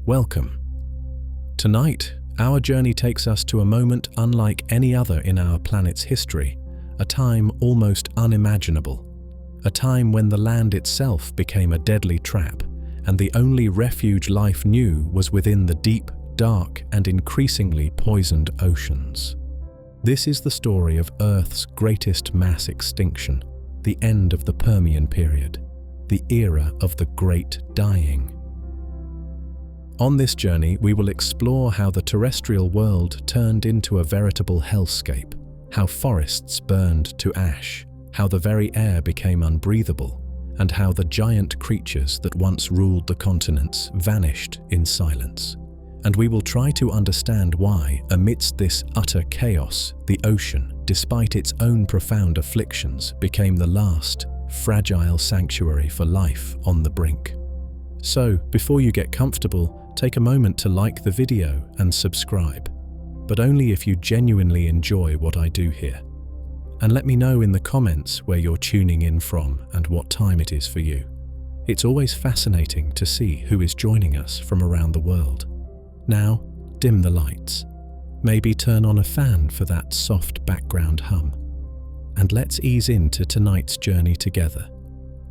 Welcome. Tonight, our journey takes us to a moment unlike any other in our planet's history, a time almost unimaginable, a time when the land itself became a deadly trap, and the only refuge life knew was within the deep, dark, and increasingly poisoned oceans. This is the story of Earth's greatest mass extinction, the end of the Permian period, the era of the Great Dying. On this journey, we will explore how the terrestrial world turned into a veritable hellscape, how forests burned to ash, how the very air became unbreathable, and how the giant creatures that once ruled the continents vanished in silence. And we will try to understand why, amidst this utter chaos, the ocean, despite its own profound afflictions, became the last, fragile sanctuary for life on the brink. So, before you get comfortable, take a moment to like the video and subscribe, but only if you genuinely enjoy what I do here. And let me know in the comments where you're tuning in from and what time it is for you. It's always fascinating to see who is joining us from around the world. Now, dim the lights. Maybe turn on a fan for that soft background hum. And let's ease into tonight's journey together.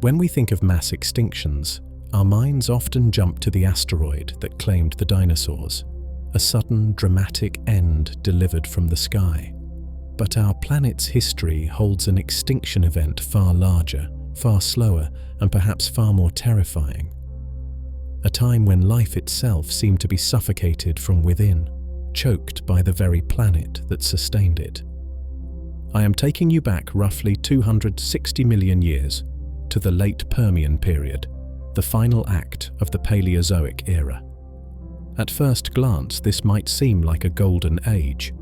When we think of mass extinctions, our minds often jump to the asteroid that claimed the dinosaurs, a sudden, dramatic end delivered from the sky. But our planet's history holds an extinction event far larger, far slower, and perhaps far more terrifying. A time when life itself seemed to be suffocated from within, choked by the very planet that sustained it. I am taking you back roughly 260 million years to the late Permian period, the final act of the Paleozoic era. At first glance, this might seem like a golden age.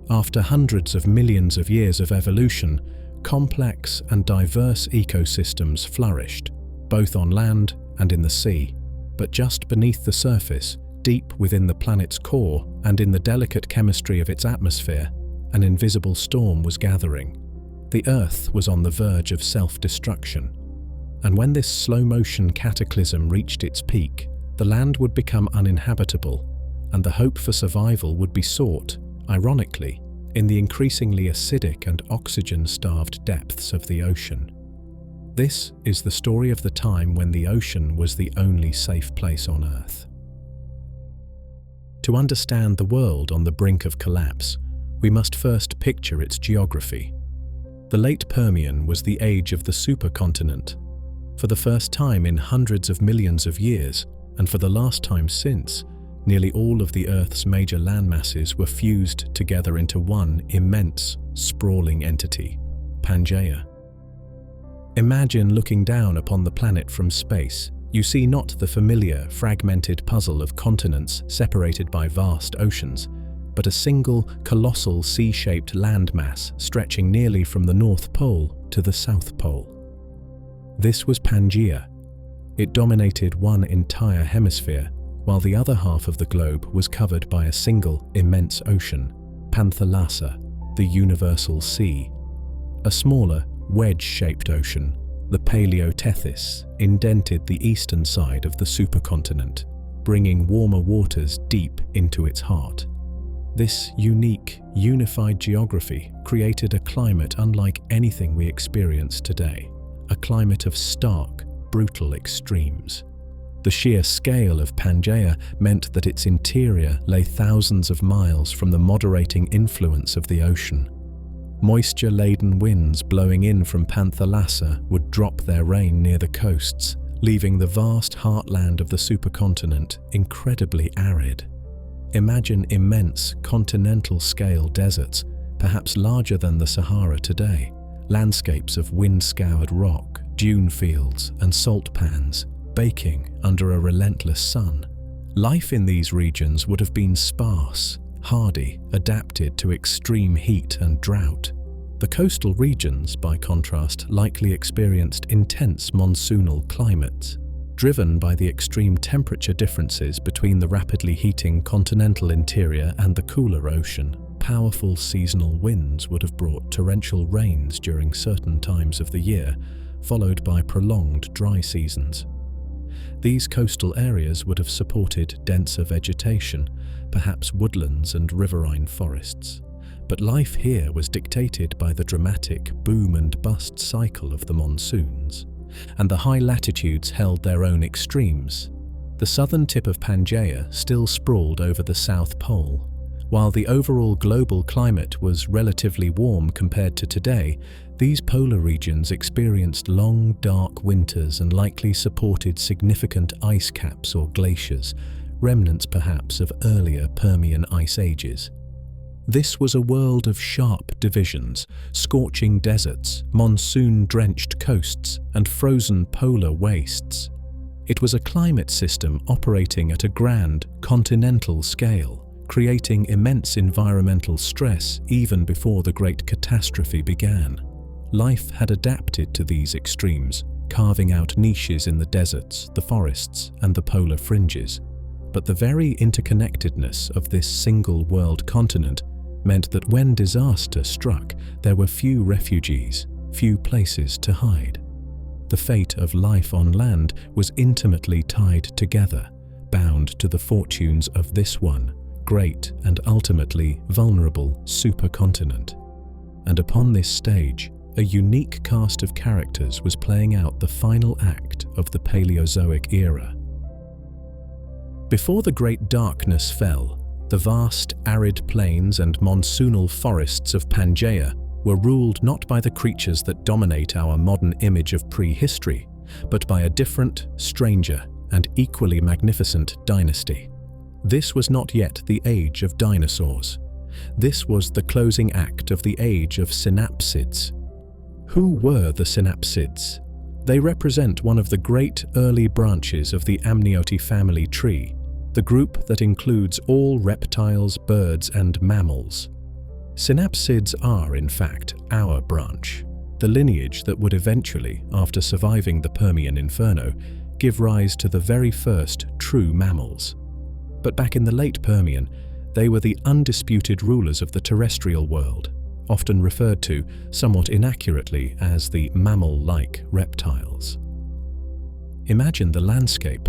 After hundreds of millions of years of evolution, complex and diverse ecosystems flourished, both on land and in the sea. But just beneath the surface, deep within the planet's core and in the delicate chemistry of its atmosphere, an invisible storm was gathering. The Earth was on the verge of self-destruction. And when this slow-motion cataclysm reached its peak, the land would become uninhabitable, and the hope for survival would be sought, ironically, in the increasingly acidic and oxygen-starved depths of the ocean. This is the story of the time when the ocean was the only safe place on Earth. To understand the world on the brink of collapse, we must first picture its geography. The late Permian was the age of the supercontinent. For the first time in hundreds of millions of years, and for the last time since, nearly all of the Earth's major landmasses were fused together into one immense, sprawling entity, Pangaea. Imagine looking down upon the planet from space. You see not the familiar, fragmented puzzle of continents separated by vast oceans, but a single, colossal sea-shaped landmass stretching nearly from the North Pole to the South Pole. This was Pangaea. It dominated one entire hemisphere, while the other half of the globe was covered by a single, immense ocean, Panthalassa, the universal sea. A smaller, wedge-shaped ocean, the Paleotethys, indented the eastern side of the supercontinent, bringing warmer waters deep into its heart. This unique, unified geography created a climate unlike anything we experience today, a climate of stark, brutal extremes. The sheer scale of Pangaea meant that its interior lay thousands of miles from the moderating influence of the ocean. Moisture-laden winds blowing in from Panthalassa would drop their rain near the coasts, leaving the vast heartland of the supercontinent incredibly arid. Imagine immense continental-scale deserts, perhaps larger than the Sahara today, landscapes of wind-scoured rock, dune fields, and salt pans, baking under a relentless sun. Life in these regions would have been sparse, hardy, adapted to extreme heat and drought. The coastal regions, by contrast, likely experienced intense monsoonal climates, driven by the extreme temperature differences between the rapidly heating continental interior and the cooler ocean. Powerful seasonal winds would have brought torrential rains during certain times of the year, followed by prolonged dry seasons. These coastal areas would have supported denser vegetation, perhaps woodlands and riverine forests. But life here was dictated by the dramatic boom and bust cycle of the monsoons, and the high latitudes held their own extremes. The southern tip of Pangaea still sprawled over the South Pole. While the overall global climate was relatively warm compared to today, these polar regions experienced long, dark winters and likely supported significant ice caps or glaciers, remnants perhaps of earlier Permian ice ages. This was a world of sharp divisions, scorching deserts, monsoon-drenched coasts, and frozen polar wastes. It was a climate system operating at a grand, continental scale, creating immense environmental stress even before the great catastrophe began. Life had adapted to these extremes, carving out niches in the deserts, the forests, and the polar fringes. But the very interconnectedness of this single world continent meant that when disaster struck, there were few refugees, few places to hide. The fate of life on land was intimately tied together, bound to the fortunes of this one great and ultimately vulnerable supercontinent. And upon this stage, a unique cast of characters was playing out the final act of the Paleozoic era. Before the Great Darkness fell, the vast arid plains and monsoonal forests of Pangaea were ruled not by the creatures that dominate our modern image of prehistory, but by a different, stranger, and equally magnificent dynasty. This was not yet the age of dinosaurs. This was the closing act of the age of synapsids. Who were the synapsids? They represent one of the great early branches of the amniote family tree, the group that includes all reptiles, birds, and mammals. Synapsids are, in fact, our branch, the lineage that would eventually, after surviving the Permian inferno, give rise to the very first true mammals. But back in the late Permian, they were the undisputed rulers of the terrestrial world, often referred to, somewhat inaccurately, as the mammal-like reptiles. Imagine the landscape.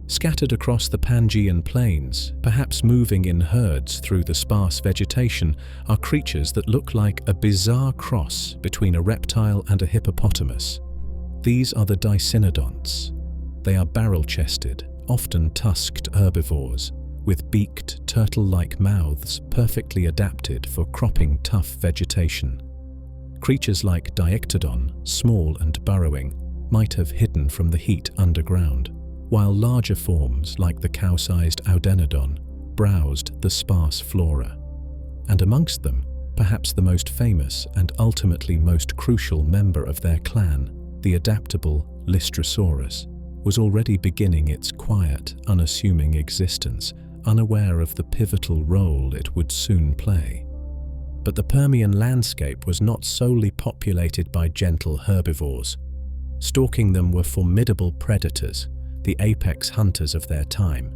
Scattered across the Pangaean plains, perhaps moving in herds through the sparse vegetation, are creatures that look like a bizarre cross between a reptile and a hippopotamus. These are the dicynodonts. They are barrel-chested, often tusked herbivores, with beaked, turtle-like mouths perfectly adapted for cropping tough vegetation. Creatures like Diectodon, small and burrowing, might have hidden from the heat underground, while larger forms like the cow-sized Audenodon browsed the sparse flora. And amongst them, perhaps the most famous and ultimately most crucial member of their clan, the adaptable Lystrosaurus, was already beginning its quiet, unassuming existence, unaware of the pivotal role it would soon play. But the Permian landscape was not solely populated by gentle herbivores. Stalking them were formidable predators, the apex hunters of their time.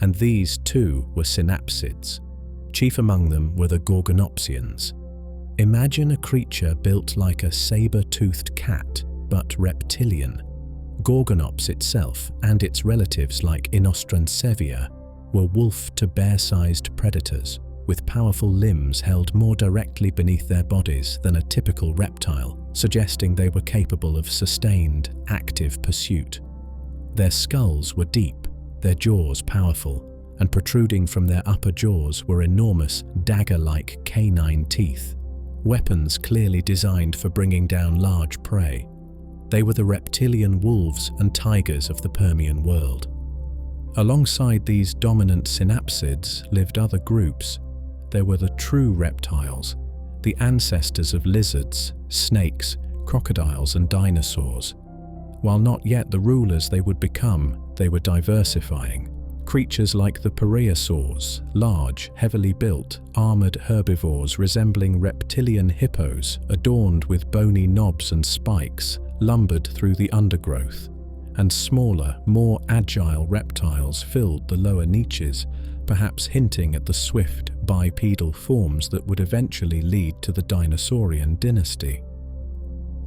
And these, too, were synapsids. Chief among them were the Gorgonopsians. Imagine a creature built like a saber-toothed cat, but reptilian. Gorgonops itself and its relatives like Inostrancevia were wolf to bear-sized predators, with powerful limbs held more directly beneath their bodies than a typical reptile, suggesting they were capable of sustained, active pursuit. Their skulls were deep, their jaws powerful, and protruding from their upper jaws were enormous, dagger-like canine teeth, weapons clearly designed for bringing down large prey. They were the reptilian wolves and tigers of the Permian world. Alongside these dominant synapsids lived other groups. There were the true reptiles, the ancestors of lizards, snakes, crocodiles, and dinosaurs. While not yet the rulers they would become, they were diversifying. Creatures like the Periosaurs, large, heavily built, armored herbivores resembling reptilian hippos, adorned with bony knobs and spikes, lumbered through the undergrowth, and smaller, more agile reptiles filled the lower niches, perhaps hinting at the swift, bipedal forms that would eventually lead to the dinosaurian dynasty.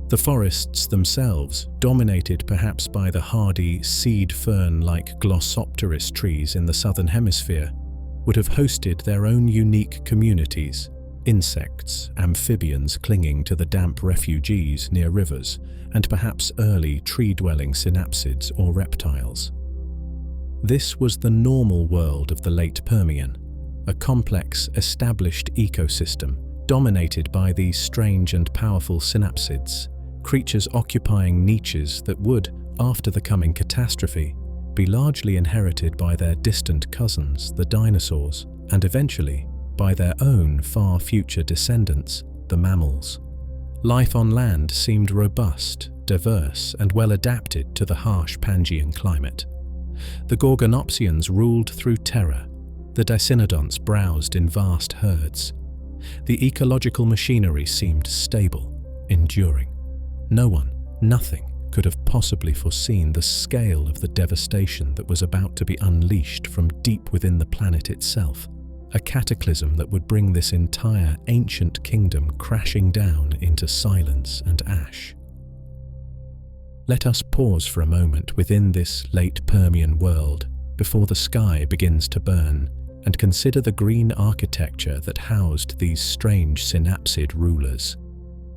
The forests themselves, dominated perhaps by the hardy seed fern-like Glossopteris trees in the southern hemisphere, would have hosted their own unique communities, insects, amphibians clinging to the damp refuges near rivers, and perhaps early tree-dwelling synapsids or reptiles. This was the normal world of the late Permian, a complex, established ecosystem dominated by these strange and powerful synapsids, creatures occupying niches that would, after the coming catastrophe, be largely inherited by their distant cousins, the dinosaurs, and eventually by their own far future descendants, the mammals. Life on land seemed robust, diverse, and well adapted to the harsh Pangaean climate. The Gorgonopsians ruled through terror. The Dicynodonts browsed in vast herds. The ecological machinery seemed stable, enduring. No one, nothing, could have possibly foreseen the scale of the devastation that was about to be unleashed from deep within the planet itself, a cataclysm that would bring this entire ancient kingdom crashing down into silence and ash. Let us pause for a moment within this late Permian world before the sky begins to burn and consider the green architecture that housed these strange synapsid rulers.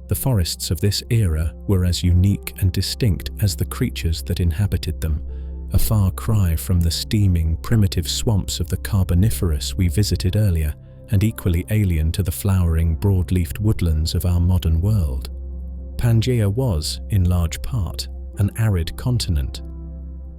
The forests of this era were as unique and distinct as the creatures that inhabited them, a far cry from the steaming, primitive swamps of the Carboniferous we visited earlier, and equally alien to the flowering, broad-leafed woodlands of our modern world. Pangaea was, in large part, an arid continent,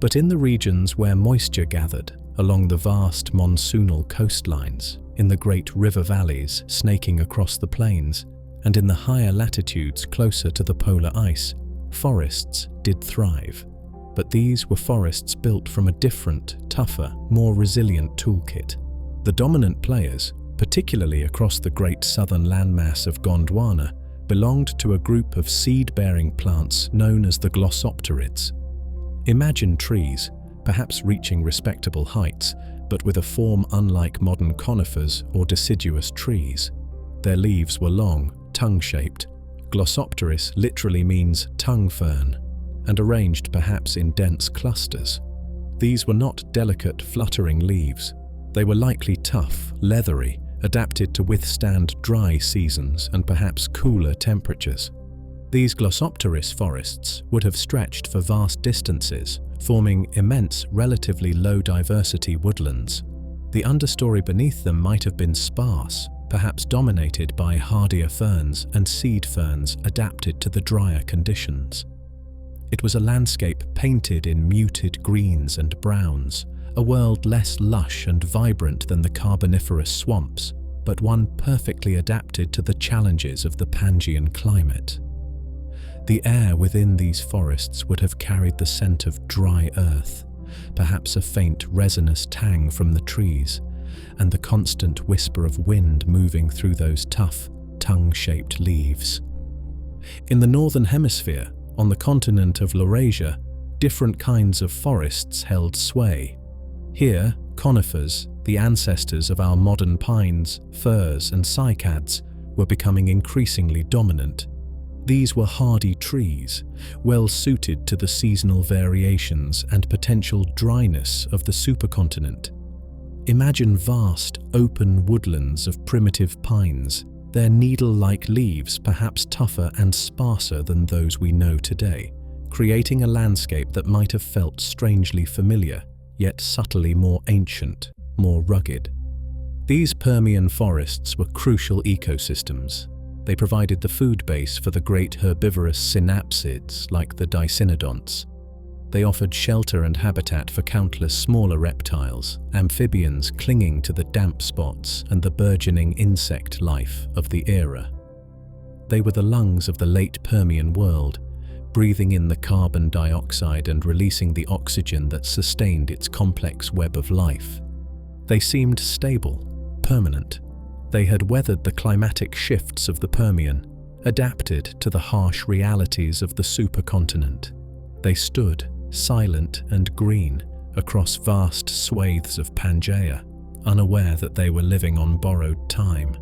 but in the regions where moisture gathered, along the vast monsoonal coastlines, in the great river valleys snaking across the plains, and in the higher latitudes closer to the polar ice, forests did thrive. But these were forests built from a different, tougher, more resilient toolkit. The dominant players, particularly across the great southern landmass of Gondwana, belonged to a group of seed-bearing plants known as the Glossopterids. Imagine trees, perhaps reaching respectable heights, but with a form unlike modern conifers or deciduous trees. Their leaves were long, tongue-shaped. Glossopteris literally means tongue fern, and arranged perhaps in dense clusters. These were not delicate, fluttering leaves. They were likely tough, leathery, adapted to withstand dry seasons and perhaps cooler temperatures. These Glossopteris forests would have stretched for vast distances, forming immense, relatively low-diversity woodlands. The understory beneath them might have been sparse, perhaps dominated by hardier ferns and seed ferns adapted to the drier conditions. It was a landscape painted in muted greens and browns, a world less lush and vibrant than the Carboniferous swamps, but one perfectly adapted to the challenges of the Pangaean climate. The air within these forests would have carried the scent of dry earth, perhaps a faint resinous tang from the trees, and the constant whisper of wind moving through those tough, tongue-shaped leaves. In the northern hemisphere, on the continent of Laurasia, different kinds of forests held sway. Here, conifers, the ancestors of our modern pines, firs, and cycads, were becoming increasingly dominant. These were hardy trees, well suited to the seasonal variations and potential dryness of the supercontinent. Imagine vast, open woodlands of primitive pines, their needle-like leaves perhaps tougher and sparser than those we know today, creating a landscape that might have felt strangely familiar, yet subtly more ancient, more rugged. These Permian forests were crucial ecosystems. They provided the food base for the great herbivorous synapsids like the Dicynodonts. They offered shelter and habitat for countless smaller reptiles, amphibians clinging to the damp spots and the burgeoning insect life of the era. They were the lungs of the late Permian world, breathing in the carbon dioxide and releasing the oxygen that sustained its complex web of life. They seemed stable, permanent. They had weathered the climatic shifts of the Permian, adapted to the harsh realities of the supercontinent. They stood, silent and green, across vast swathes of Pangaea, unaware that they were living on borrowed time,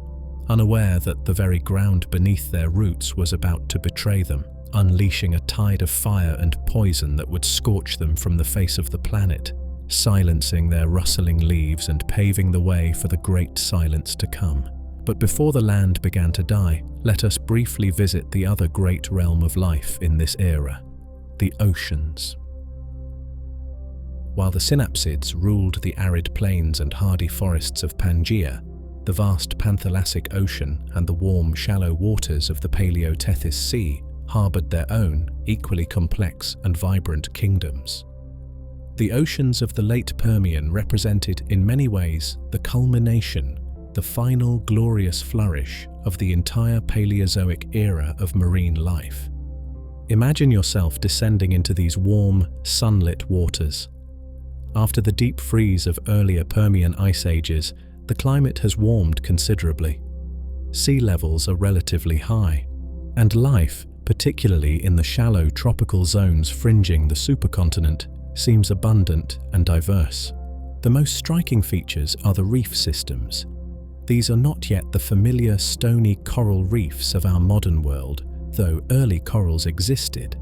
unaware that the very ground beneath their roots was about to betray them, unleashing a tide of fire and poison that would scorch them from the face of the planet, silencing their rustling leaves and paving the way for the great silence to come. But before the land began to die, let us briefly visit the other great realm of life in this era, the oceans. While the synapsids ruled the arid plains and hardy forests of Pangaea, the vast Panthalassic Ocean and the warm, shallow waters of the Paleotethys Sea harbored their own, equally complex and vibrant kingdoms. The oceans of the late Permian represented, in many ways, the culmination, the final glorious flourish of the entire Paleozoic era of marine life. Imagine yourself descending into these warm, sunlit waters. After the deep freeze of earlier Permian ice ages, the climate has warmed considerably. Sea levels are relatively high, and life, particularly in the shallow tropical zones fringing the supercontinent, seems abundant and diverse. The most striking features are the reef systems. These are not yet the familiar stony coral reefs of our modern world, though early corals existed.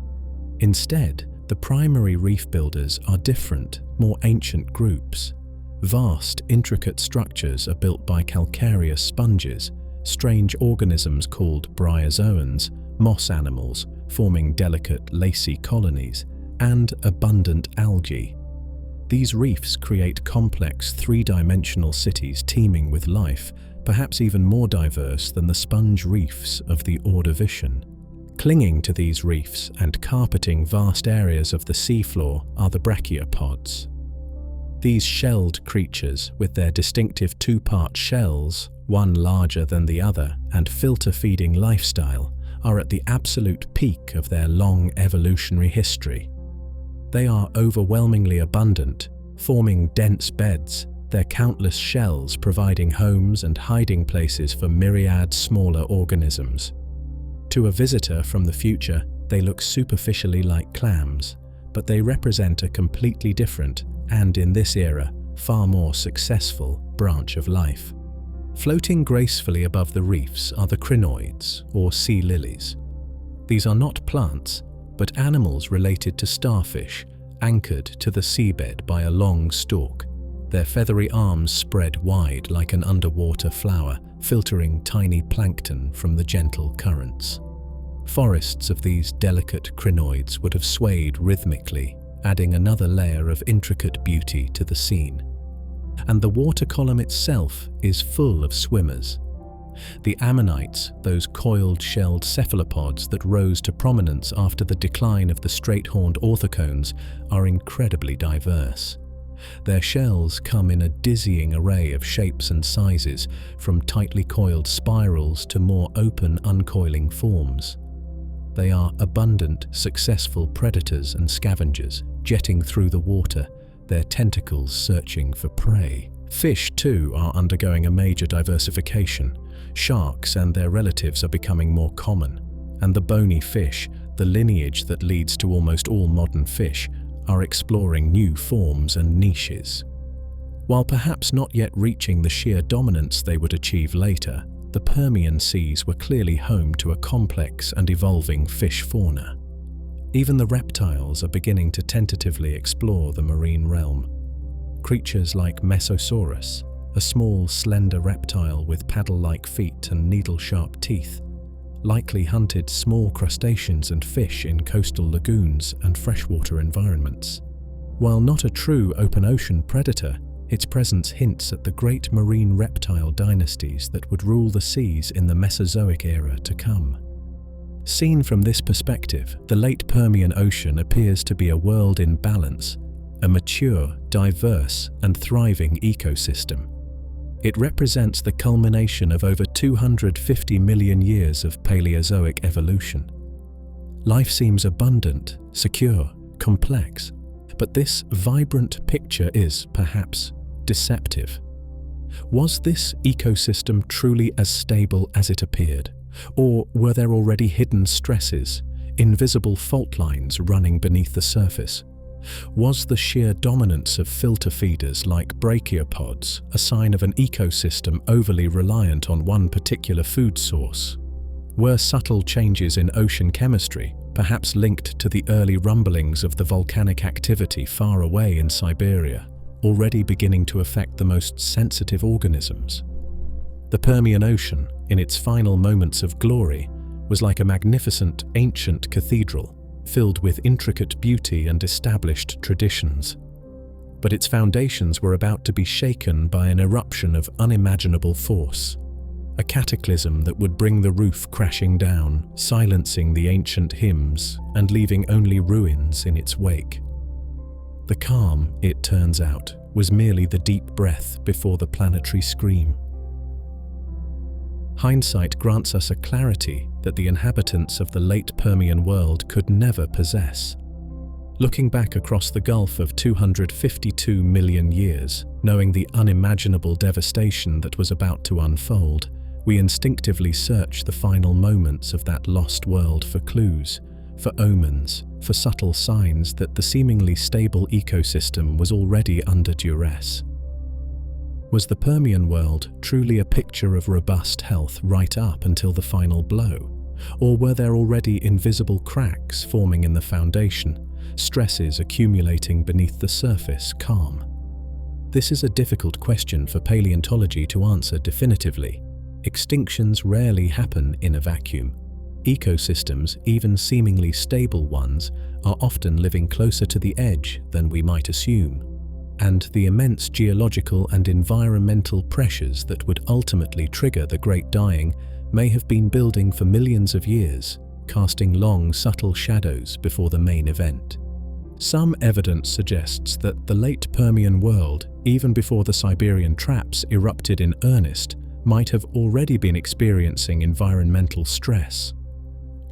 Instead, the primary reef builders are different, more ancient groups. Vast, intricate structures are built by calcareous sponges, strange organisms called bryozoans, moss animals forming delicate, lacy colonies, and abundant algae. These reefs create complex, three-dimensional cities teeming with life, perhaps even more diverse than the sponge reefs of the Ordovician. Clinging to these reefs and carpeting vast areas of the seafloor are the brachiopods. These shelled creatures, with their distinctive two-part shells, one larger than the other, and filter-feeding lifestyle, are at the absolute peak of their long evolutionary history. They are overwhelmingly abundant, forming dense beds, their countless shells providing homes and hiding places for myriad smaller organisms. To a visitor from the future, they look superficially like clams, but they represent a completely different, and in this era, far more successful branch of life. Floating gracefully above the reefs are the crinoids, or sea lilies. These are not plants, but animals related to starfish, anchored to the seabed by a long stalk, their feathery arms spread wide like an underwater flower, filtering tiny plankton from the gentle currents. Forests of these delicate crinoids would have swayed rhythmically, adding another layer of intricate beauty to the scene. And the water column itself is full of swimmers. The ammonites, those coiled-shelled cephalopods that rose to prominence after the decline of the straight-horned orthocones, are incredibly diverse. Their shells come in a dizzying array of shapes and sizes, from tightly coiled spirals to more open, uncoiling forms. They are abundant, successful predators and scavengers, jetting through the water, their tentacles searching for prey. Fish, too, are undergoing a major diversification. Sharks and their relatives are becoming more common, and the bony fish, the lineage that leads to almost all modern fish, are exploring new forms and niches. While perhaps not yet reaching the sheer dominance they would achieve later, the Permian seas were clearly home to a complex and evolving fish fauna. Even the reptiles are beginning to tentatively explore the marine realm. Creatures like Mesosaurus, a small, slender reptile with paddle-like feet and needle-sharp teeth, likely hunted small crustaceans and fish in coastal lagoons and freshwater environments. While not a true open-ocean predator, its presence hints at the great marine reptile dynasties that would rule the seas in the Mesozoic era to come. Seen from this perspective, the late Permian Ocean appears to be a world in balance, a mature, diverse, and thriving ecosystem. It represents the culmination of over 250 million years of Paleozoic evolution. Life seems abundant, secure, complex, but this vibrant picture is, perhaps, deceptive. Was this ecosystem truly as stable as it appeared, or were there already hidden stresses, invisible fault lines running beneath the surface? Was the sheer dominance of filter feeders like brachiopods a sign of an ecosystem overly reliant on one particular food source? Were subtle changes in ocean chemistry, perhaps linked to the early rumblings of the volcanic activity far away in Siberia, already beginning to affect the most sensitive organisms. The Permian Ocean, in its final moments of glory, was like a magnificent ancient cathedral, filled with intricate beauty and established traditions. But its foundations were about to be shaken by an eruption of unimaginable force, a cataclysm that would bring the roof crashing down, silencing the ancient hymns and leaving only ruins in its wake. The calm, it turns out, was merely the deep breath before the planetary scream. Hindsight grants us a clarity that the inhabitants of the late Permian world could never possess. Looking back across the gulf of 252 million years, knowing the unimaginable devastation that was about to unfold, we instinctively search the final moments of that lost world for clues, for omens, for subtle signs that the seemingly stable ecosystem was already under duress. Was the Permian world truly a picture of robust health right up until the final blow? Or were there already invisible cracks forming in the foundation, stresses accumulating beneath the surface calm? This is a difficult question for paleontology to answer definitively. Extinctions rarely happen in a vacuum. Ecosystems, even seemingly stable ones, are often living closer to the edge than we might assume. And the immense geological and environmental pressures that would ultimately trigger the Great Dying may have been building for millions of years, casting long, subtle shadows before the main event. Some evidence suggests that the late Permian world, even before the Siberian traps erupted in earnest, might have already been experiencing environmental stress.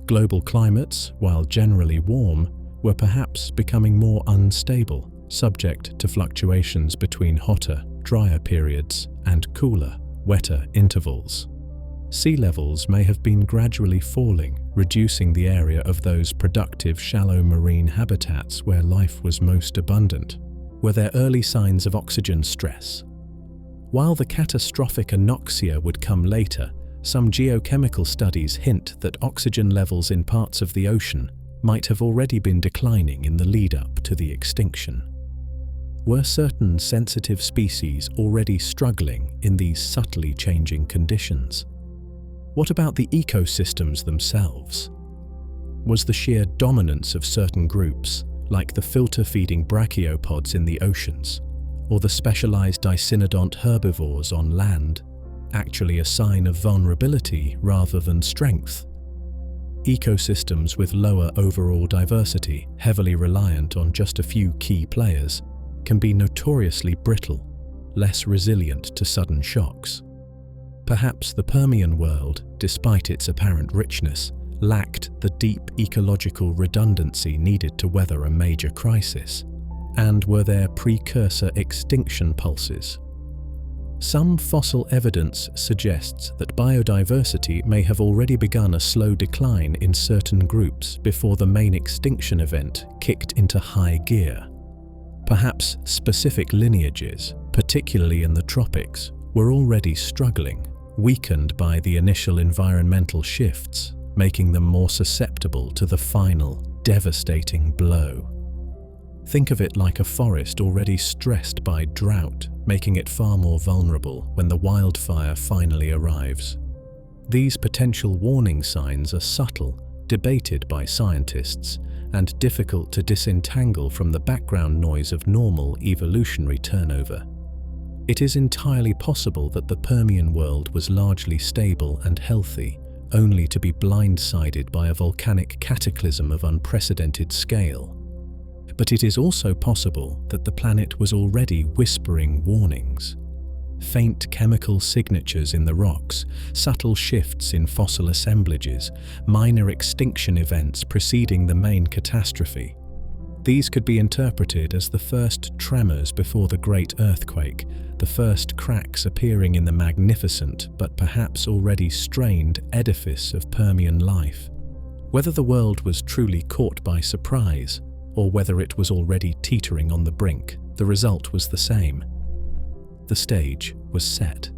Global climates, while generally warm, were perhaps becoming more unstable, subject to fluctuations between hotter, drier periods and cooler, wetter intervals. Sea levels may have been gradually falling, reducing the area of those productive shallow marine habitats where life was most abundant. Were there early signs of oxygen stress? While the catastrophic anoxia would come later, some geochemical studies hint that oxygen levels in parts of the ocean might have already been declining in the lead-up to the extinction. Were certain sensitive species already struggling in these subtly changing conditions? What about the ecosystems themselves? Was the sheer dominance of certain groups, like the filter-feeding brachiopods in the oceans, or the specialized dicynodont herbivores on land, actually a sign of vulnerability rather than strength? Ecosystems with lower overall diversity, heavily reliant on just a few key players, can be notoriously brittle, less resilient to sudden shocks. Perhaps the Permian world, despite its apparent richness, lacked the deep ecological redundancy needed to weather a major crisis. And were there precursor extinction pulses? Some fossil evidence suggests that biodiversity may have already begun a slow decline in certain groups before the main extinction event kicked into high gear. Perhaps specific lineages, particularly in the tropics, were already struggling, weakened by the initial environmental shifts, making them more susceptible to the final, devastating blow. Think of it like a forest already stressed by drought, making it far more vulnerable when the wildfire finally arrives. These potential warning signs are subtle, debated by scientists, and difficult to disentangle from the background noise of normal evolutionary turnover. It is entirely possible that the Permian world was largely stable and healthy, only to be blindsided by a volcanic cataclysm of unprecedented scale. But it is also possible that the planet was already whispering warnings. Faint chemical signatures in the rocks, subtle shifts in fossil assemblages, minor extinction events preceding the main catastrophe. These could be interpreted as the first tremors before the great earthquake, the first cracks appearing in the magnificent but perhaps already strained edifice of Permian life. Whether the world was truly caught by surprise, or whether it was already teetering on the brink, the result was the same. The stage was set.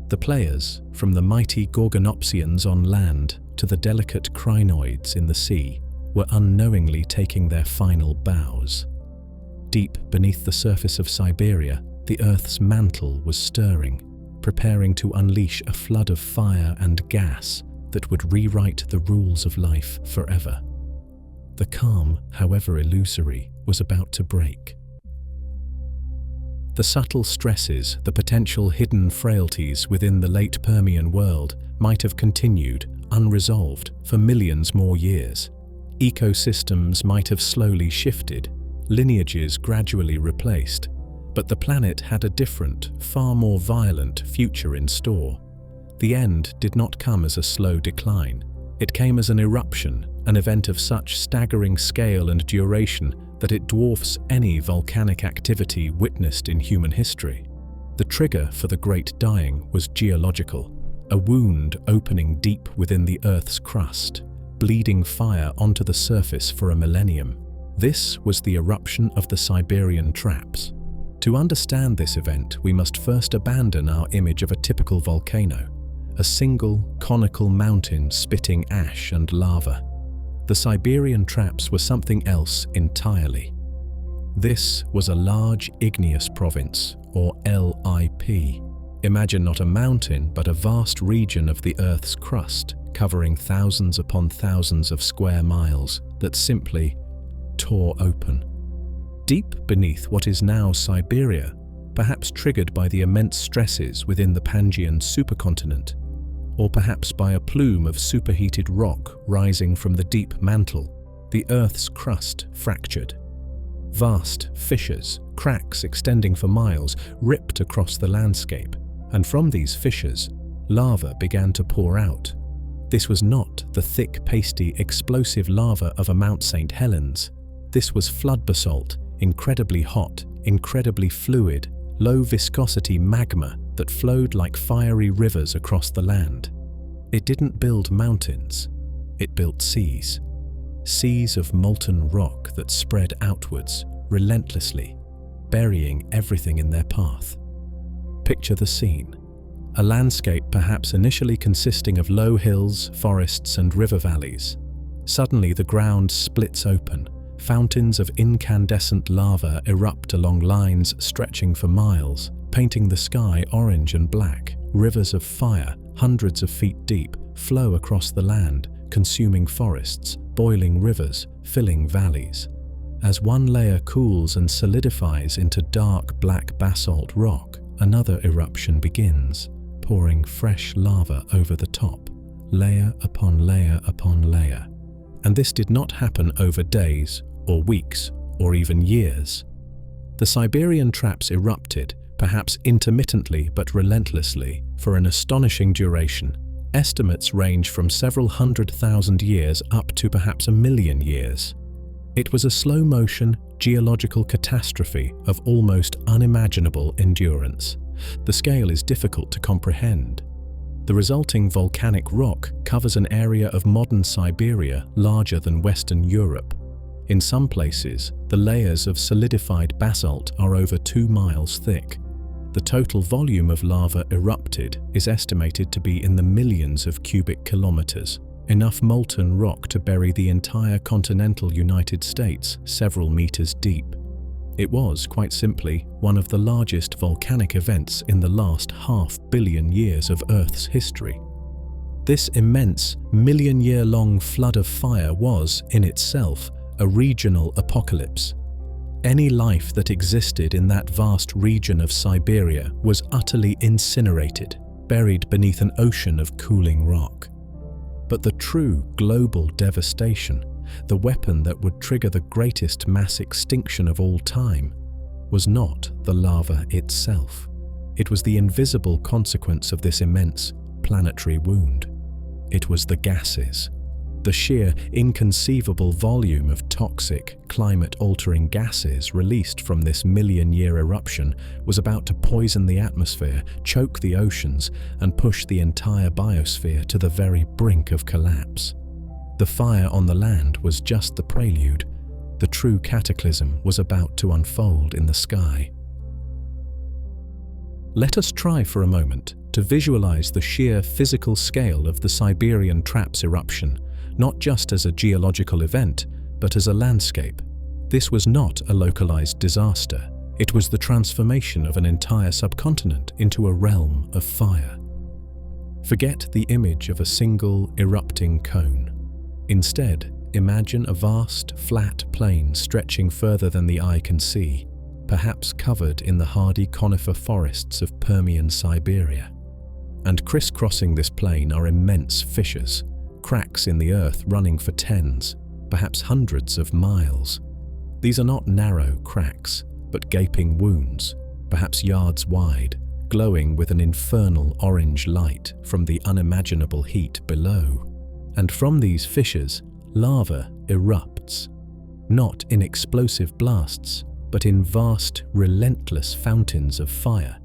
The players, from the mighty Gorgonopsians on land to the delicate crinoids in the sea, were unknowingly taking their final bows. Deep beneath the surface of Siberia, the Earth's mantle was stirring, preparing to unleash a flood of fire and gas that would rewrite the rules of life forever. The calm, however illusory, was about to break. The subtle stresses, the potential hidden frailties within the late Permian world might have continued, unresolved, for millions more years. Ecosystems might have slowly shifted, lineages gradually replaced, but the planet had a different, far more violent future in store. The end did not come as a slow decline. It came as an eruption, an event of such staggering scale and duration that it dwarfs any volcanic activity witnessed in human history. The trigger for the Great Dying was geological, a wound opening deep within the Earth's crust, bleeding fire onto the surface for a millennium. This was the eruption of the Siberian Traps. To understand this event, we must first abandon our image of a typical volcano, a single, conical mountain spitting ash and lava. The Siberian Traps were something else entirely. This was a large igneous province, or LIP. Imagine not a mountain, but a vast region of the Earth's crust, covering thousands upon thousands of square miles, that simply tore open. Deep beneath what is now Siberia, perhaps triggered by the immense stresses within the Pangean supercontinent, or perhaps by a plume of superheated rock rising from the deep mantle, the Earth's crust fractured. Vast fissures, cracks extending for miles, ripped across the landscape, and from these fissures, lava began to pour out. This was not the thick, pasty, explosive lava of a Mount St. Helens. This was flood basalt, incredibly hot, incredibly fluid, low-viscosity magma that flowed like fiery rivers across the land. It didn't build mountains, it built seas. Seas of molten rock that spread outwards, relentlessly, burying everything in their path. Picture the scene. A landscape perhaps initially consisting of low hills, forests and river valleys. Suddenly the ground splits open. Fountains of incandescent lava erupt along lines stretching for miles, painting the sky orange and black. Rivers of fire, hundreds of feet deep, flow across the land, consuming forests, boiling rivers, filling valleys. As one layer cools and solidifies into dark black basalt rock, another eruption begins, pouring fresh lava over the top, layer upon layer upon layer. And this did not happen over days, or weeks, or even years. The Siberian Traps erupted, perhaps intermittently but relentlessly, for an astonishing duration. Estimates range from several 100,000 years up to perhaps 1,000,000 years. It was a slow-motion, geological catastrophe of almost unimaginable endurance. The scale is difficult to comprehend. The resulting volcanic rock covers an area of modern Siberia larger than Western Europe. In some places, the layers of solidified basalt are over 2 miles thick. The total volume of lava erupted is estimated to be in the millions of cubic kilometers, enough molten rock to bury the entire continental United States several meters deep. It was, quite simply, one of the largest volcanic events in the last 500 million years of Earth's history. This immense, million-year-long flood of fire was, in itself, a regional apocalypse. Any life that existed in that vast region of Siberia was utterly incinerated, buried beneath an ocean of cooling rock. But the true global devastation, the weapon that would trigger the greatest mass extinction of all time, was not the lava itself. It was the invisible consequence of this immense planetary wound. It was the gases. The sheer, inconceivable volume of toxic, climate-altering gases released from this million-year eruption was about to poison the atmosphere, choke the oceans, and push the entire biosphere to the very brink of collapse. The fire on the land was just the prelude. The true cataclysm was about to unfold in the sky. Let us try for a moment to visualize the sheer physical scale of the Siberian Traps eruption, not just as a geological event, but as a landscape. This was not a localized disaster. It was the transformation of an entire subcontinent into a realm of fire. Forget the image of a single erupting cone. Instead, imagine a vast, flat plain stretching further than the eye can see, perhaps covered in the hardy conifer forests of Permian Siberia. And crisscrossing this plain are immense fissures, cracks in the earth running for tens, perhaps hundreds of miles. These are not narrow cracks, but gaping wounds, perhaps yards wide, glowing with an infernal orange light from the unimaginable heat below. And from these fissures, lava erupts, not in explosive blasts, but in vast, relentless fountains of fire.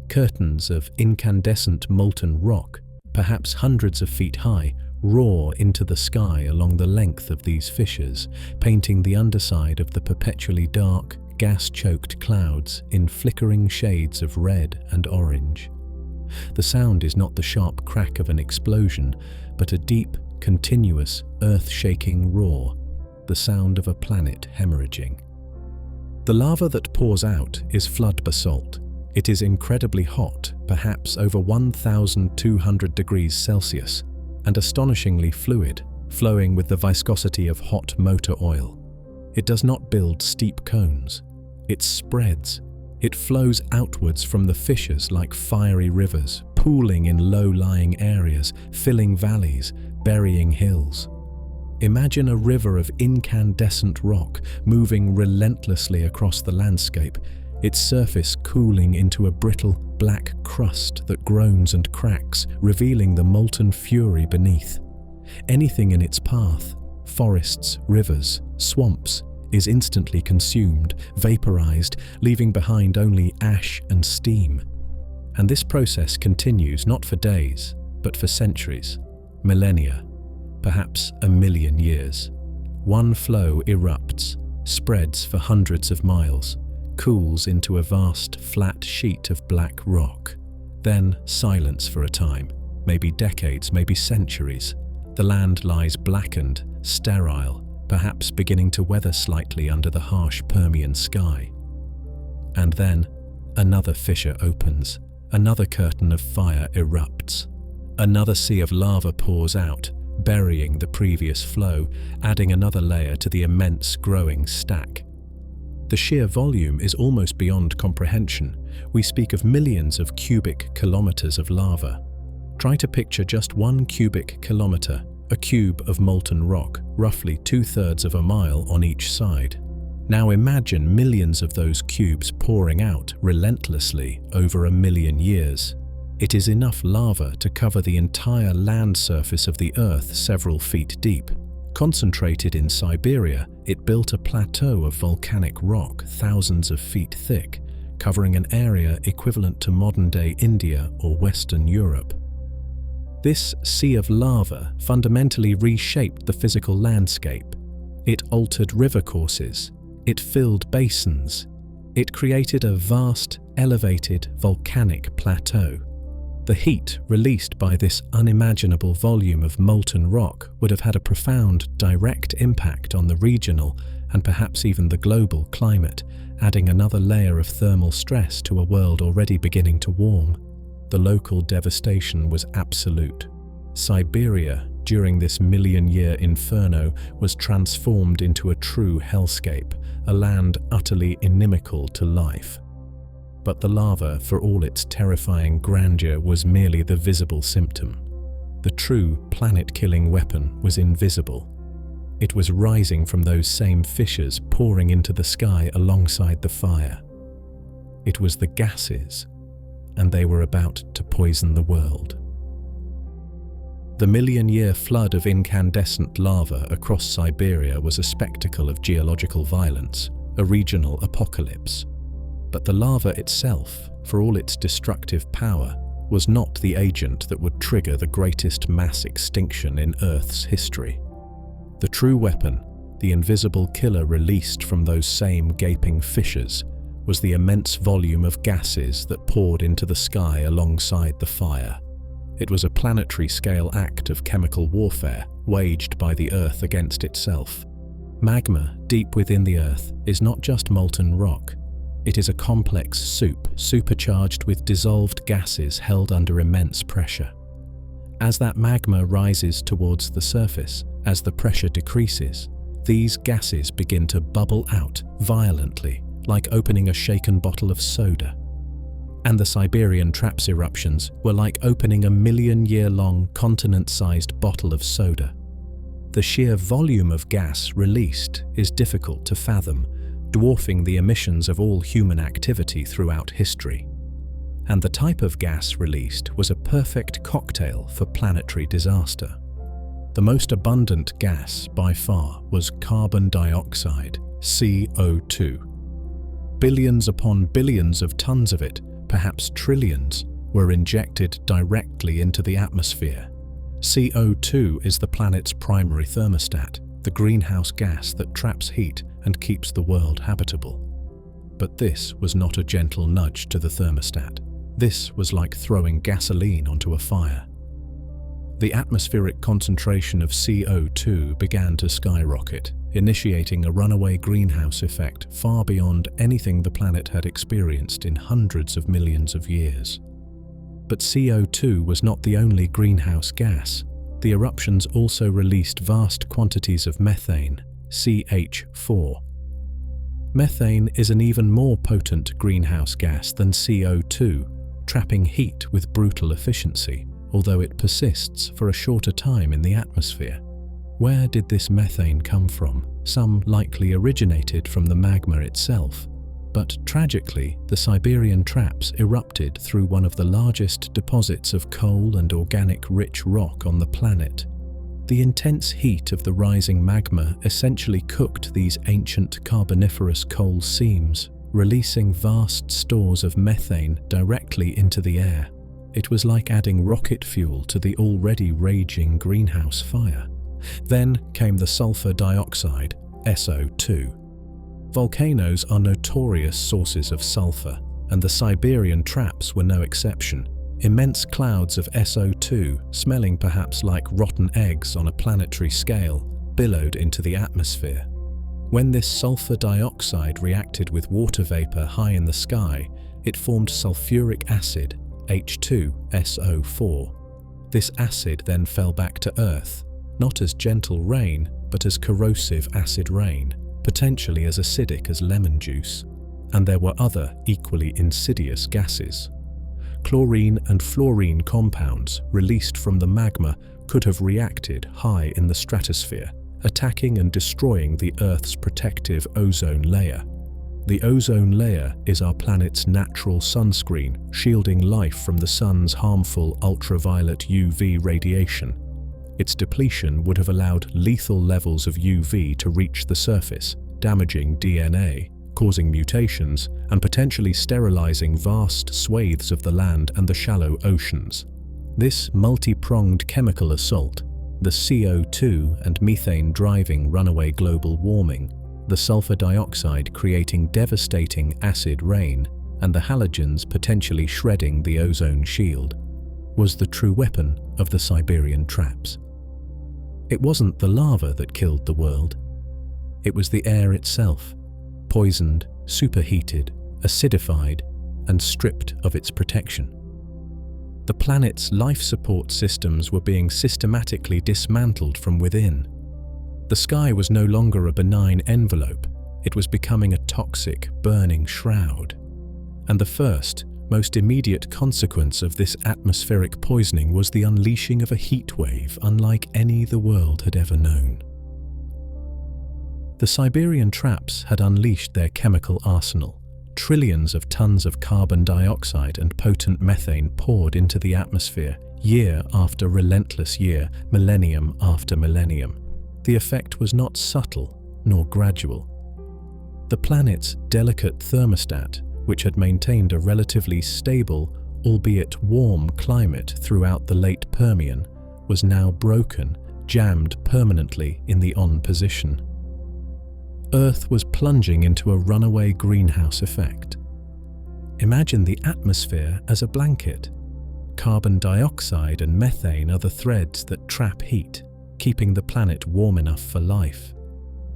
Curtains of incandescent molten rock, perhaps hundreds of feet high, roar into the sky along the length of these fissures, painting the underside of the perpetually dark, gas-choked clouds in flickering shades of red and orange. The sound is not the sharp crack of an explosion, but a deep, continuous, earth-shaking roar, the sound of a planet hemorrhaging. The lava that pours out is flood basalt. It is incredibly hot, perhaps over 1,200 degrees Celsius, and astonishingly fluid, flowing with the viscosity of hot motor oil. It does not build steep cones. It spreads. It flows outwards from the fissures like fiery rivers, pooling in low-lying areas, filling valleys, burying hills. Imagine a river of incandescent rock moving relentlessly across the landscape, its surface cooling into a brittle, black crust that groans and cracks, revealing the molten fury beneath. Anything in its path, forests, rivers, swamps, is instantly consumed, vaporized, leaving behind only ash and steam. And this process continues not for days, but for centuries, millennia, perhaps 1,000,000 years. One flow erupts, spreads for hundreds of miles, cools into a vast, flat sheet of black rock. Then silence for a time, maybe decades, maybe centuries. The land lies blackened, sterile, perhaps beginning to weather slightly under the harsh Permian sky. And then, another fissure opens, another curtain of fire erupts. Another sea of lava pours out, burying the previous flow, adding another layer to the immense growing stack. The sheer volume is almost beyond comprehension. We speak of millions of cubic kilometers of lava. Try to picture just 1 cubic kilometer, a cube of molten rock, roughly 2/3 of a mile on each side. Now imagine millions of those cubes pouring out relentlessly over 1,000,000 years. It is enough lava to cover the entire land surface of the Earth several feet deep. Concentrated in Siberia, it built a plateau of volcanic rock thousands of feet thick, covering an area equivalent to modern-day India or Western Europe. This sea of lava fundamentally reshaped the physical landscape. It altered river courses. It filled basins. It created a vast, elevated volcanic plateau. The heat released by this unimaginable volume of molten rock would have had a profound, direct impact on the regional and perhaps even the global climate, adding another layer of thermal stress to a world already beginning to warm. The local devastation was absolute. Siberia, during this 1,000,000-year inferno, was transformed into a true hellscape, a land utterly inimical to life. But the lava, for all its terrifying grandeur, was merely the visible symptom. The true planet-killing weapon was invisible. It was rising from those same fissures, pouring into the sky alongside the fire. It was the gases, and they were about to poison the world. The 1,000,000-year flood of incandescent lava across Siberia was a spectacle of geological violence, a regional apocalypse. But the lava itself, for all its destructive power, was not the agent that would trigger the greatest mass extinction in Earth's history. The true weapon, the invisible killer released from those same gaping fissures, was the immense volume of gases that poured into the sky alongside the fire. It was a planetary-scale act of chemical warfare waged by the Earth against itself. Magma, deep within the Earth, is not just molten rock. It is a complex soup supercharged with dissolved gases held under immense pressure. As that magma rises towards the surface, as the pressure decreases, these gases begin to bubble out violently, like opening a shaken bottle of soda. And the Siberian Traps eruptions were like opening a million-year-long continent-sized bottle of soda. The sheer volume of gas released is difficult to fathom, dwarfing the emissions of all human activity throughout history. And the type of gas released was a perfect cocktail for planetary disaster. The most abundant gas by far was carbon dioxide, CO2. Billions upon billions of tons of it, perhaps trillions, were injected directly into the atmosphere. CO2 is the planet's primary thermostat, the greenhouse gas that traps heat and keeps the world habitable. But this was not a gentle nudge to the thermostat. This was like throwing gasoline onto a fire. The atmospheric concentration of CO2 began to skyrocket, initiating a runaway greenhouse effect far beyond anything the planet had experienced in hundreds of millions of years. But CO2 was not the only greenhouse gas. The eruptions also released vast quantities of methane, CH4. Methane is an even more potent greenhouse gas than CO2, trapping heat with brutal efficiency, although it persists for a shorter time in the atmosphere. Where did this methane come from? Some likely originated from the magma itself. But tragically, the Siberian Traps erupted through one of the largest deposits of coal and organic-rich rock on the planet. The intense heat of the rising magma essentially cooked these ancient carboniferous coal seams, releasing vast stores of methane directly into the air. It was like adding rocket fuel to the already raging greenhouse fire. Then came the sulfur dioxide, SO2. Volcanoes are notorious sources of sulfur, and the Siberian Traps were no exception. Immense clouds of SO2, smelling perhaps like rotten eggs on a planetary scale, billowed into the atmosphere. When this sulfur dioxide reacted with water vapor high in the sky, it formed sulfuric acid, H2SO4. This acid then fell back to Earth, not as gentle rain, but as corrosive acid rain, potentially as acidic as lemon juice. And there were other, equally insidious gases. Chlorine and fluorine compounds released from the magma could have reacted high in the stratosphere, attacking and destroying the Earth's protective ozone layer. The ozone layer is our planet's natural sunscreen, shielding life from the sun's harmful ultraviolet UV radiation. Its depletion would have allowed lethal levels of UV to reach the surface, damaging DNA, causing mutations, and potentially sterilizing vast swathes of the land and the shallow oceans. This multi-pronged chemical assault, the CO2 and methane driving runaway global warming, the sulfur dioxide creating devastating acid rain, and the halogens potentially shredding the ozone shield, was the true weapon of the Siberian Traps. It wasn't the lava that killed the world. It was the air itself, poisoned, superheated, acidified, and stripped of its protection. The planet's life support systems were being systematically dismantled from within. The sky was no longer a benign envelope, it was becoming a toxic, burning shroud. And the first, most immediate consequence of this atmospheric poisoning was the unleashing of a heat wave unlike any the world had ever known. The Siberian Traps had unleashed their chemical arsenal. Trillions of tons of carbon dioxide and potent methane poured into the atmosphere, year after relentless year, millennium after millennium. The effect was not subtle nor gradual. The planet's delicate thermostat, which had maintained a relatively stable, albeit warm climate throughout the late Permian, was now broken, jammed permanently in the on position. Earth was plunging into a runaway greenhouse effect. Imagine the atmosphere as a blanket. Carbon dioxide and methane are the threads that trap heat, keeping the planet warm enough for life.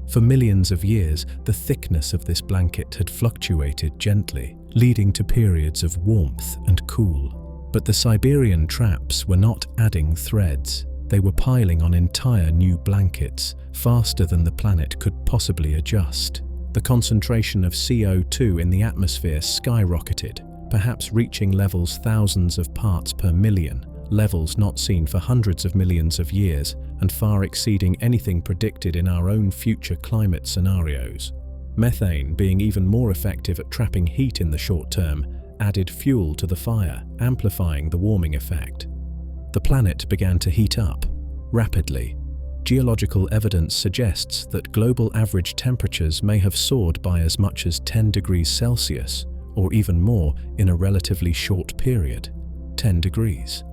For millions of years, the thickness of this blanket had fluctuated gently, leading to periods of warmth and cool. But the Siberian traps were not adding threads. They were piling on entire new blankets, faster than the planet could possibly adjust. The concentration of CO2 in the atmosphere skyrocketed, perhaps reaching levels thousands of parts per million, levels not seen for hundreds of millions of years and far exceeding anything predicted in our own future climate scenarios. Methane, being even more effective at trapping heat in the short term, added fuel to the fire, amplifying the warming effect. The planet began to heat up rapidly. Geological evidence suggests that global average temperatures may have soared by as much as 10 degrees Celsius, or even more in a relatively short period, 10 degrees.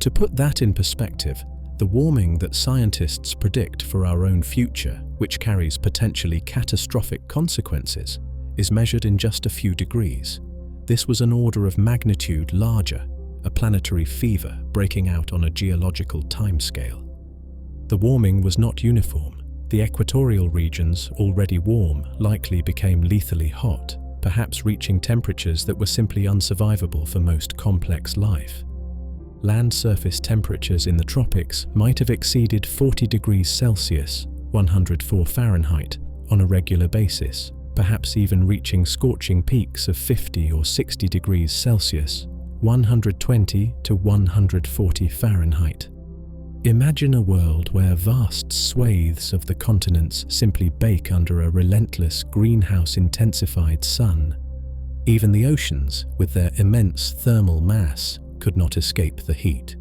To put that in perspective, the warming that scientists predict for our own future, which carries potentially catastrophic consequences, is measured in just a few degrees. This was an order of magnitude larger, a planetary fever breaking out on a geological timescale. The warming was not uniform. The equatorial regions, already warm, likely became lethally hot, perhaps reaching temperatures that were simply unsurvivable for most complex life. Land surface temperatures in the tropics might have exceeded 40 degrees Celsius, 104 Fahrenheit, on a regular basis, perhaps even reaching scorching peaks of 50 or 60 degrees Celsius, 120 to 140 Fahrenheit. Imagine a world where vast swathes of the continents simply bake under a relentless greenhouse-intensified sun. Even the oceans, with their immense thermal mass, could not escape the heat.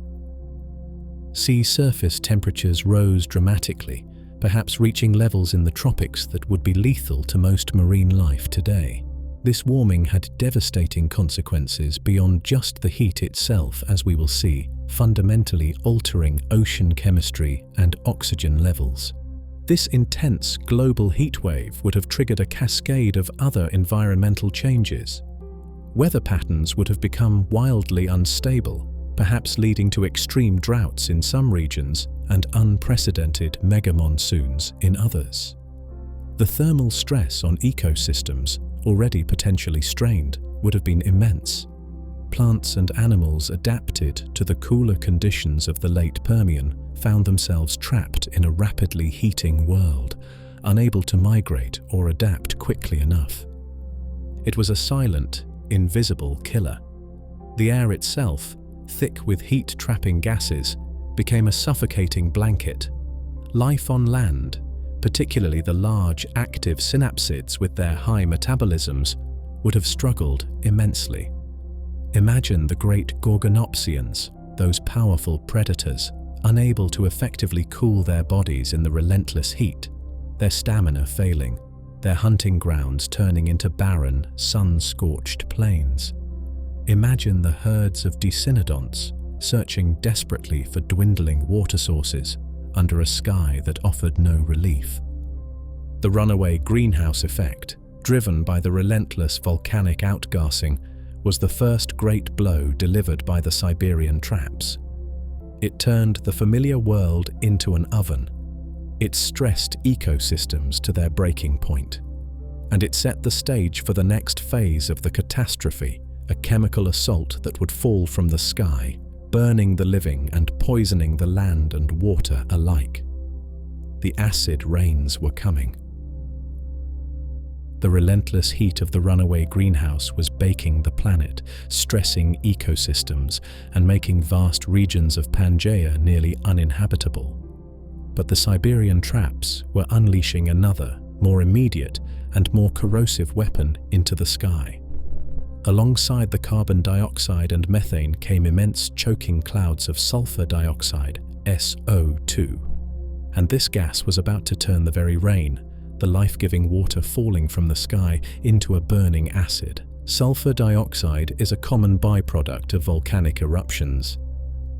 Sea surface temperatures rose dramatically, perhaps reaching levels in the tropics that would be lethal to most marine life today. This warming had devastating consequences beyond just the heat itself, as we will see, fundamentally altering ocean chemistry and oxygen levels. This intense global heatwave would have triggered a cascade of other environmental changes. Weather patterns would have become wildly unstable, perhaps leading to extreme droughts in some regions and unprecedented mega-monsoons in others. The thermal stress on ecosystems, already potentially strained, would have been immense. Plants and animals adapted to the cooler conditions of the late Permian found themselves trapped in a rapidly heating world, unable to migrate or adapt quickly enough. It was a silent, invisible killer. The air itself, thick with heat-trapping gases, became a suffocating blanket. Life on land, particularly the large active synapsids with their high metabolisms, would have struggled immensely. Imagine the great gorgonopsians, those powerful predators, unable to effectively cool their bodies in the relentless heat, their stamina failing, their hunting grounds turning into barren, sun-scorched plains. Imagine the herds of decinodonts searching desperately for dwindling water sources under a sky that offered no relief. The runaway greenhouse effect, driven by the relentless volcanic outgassing, was the first great blow delivered by the Siberian traps. It turned the familiar world into an oven. It stressed ecosystems to their breaking point. And it set the stage for the next phase of the catastrophe, a chemical assault that would fall from the sky, burning the living and poisoning the land and water alike. The acid rains were coming. The relentless heat of the runaway greenhouse was baking the planet, stressing ecosystems, and making vast regions of Pangaea nearly uninhabitable. But the Siberian traps were unleashing another, more immediate and more corrosive weapon into the sky. Alongside the carbon dioxide and methane came immense choking clouds of sulfur dioxide, SO2. And this gas was about to turn the very rain, the life-giving water falling from the sky, into a burning acid. Sulfur dioxide is a common byproduct of volcanic eruptions.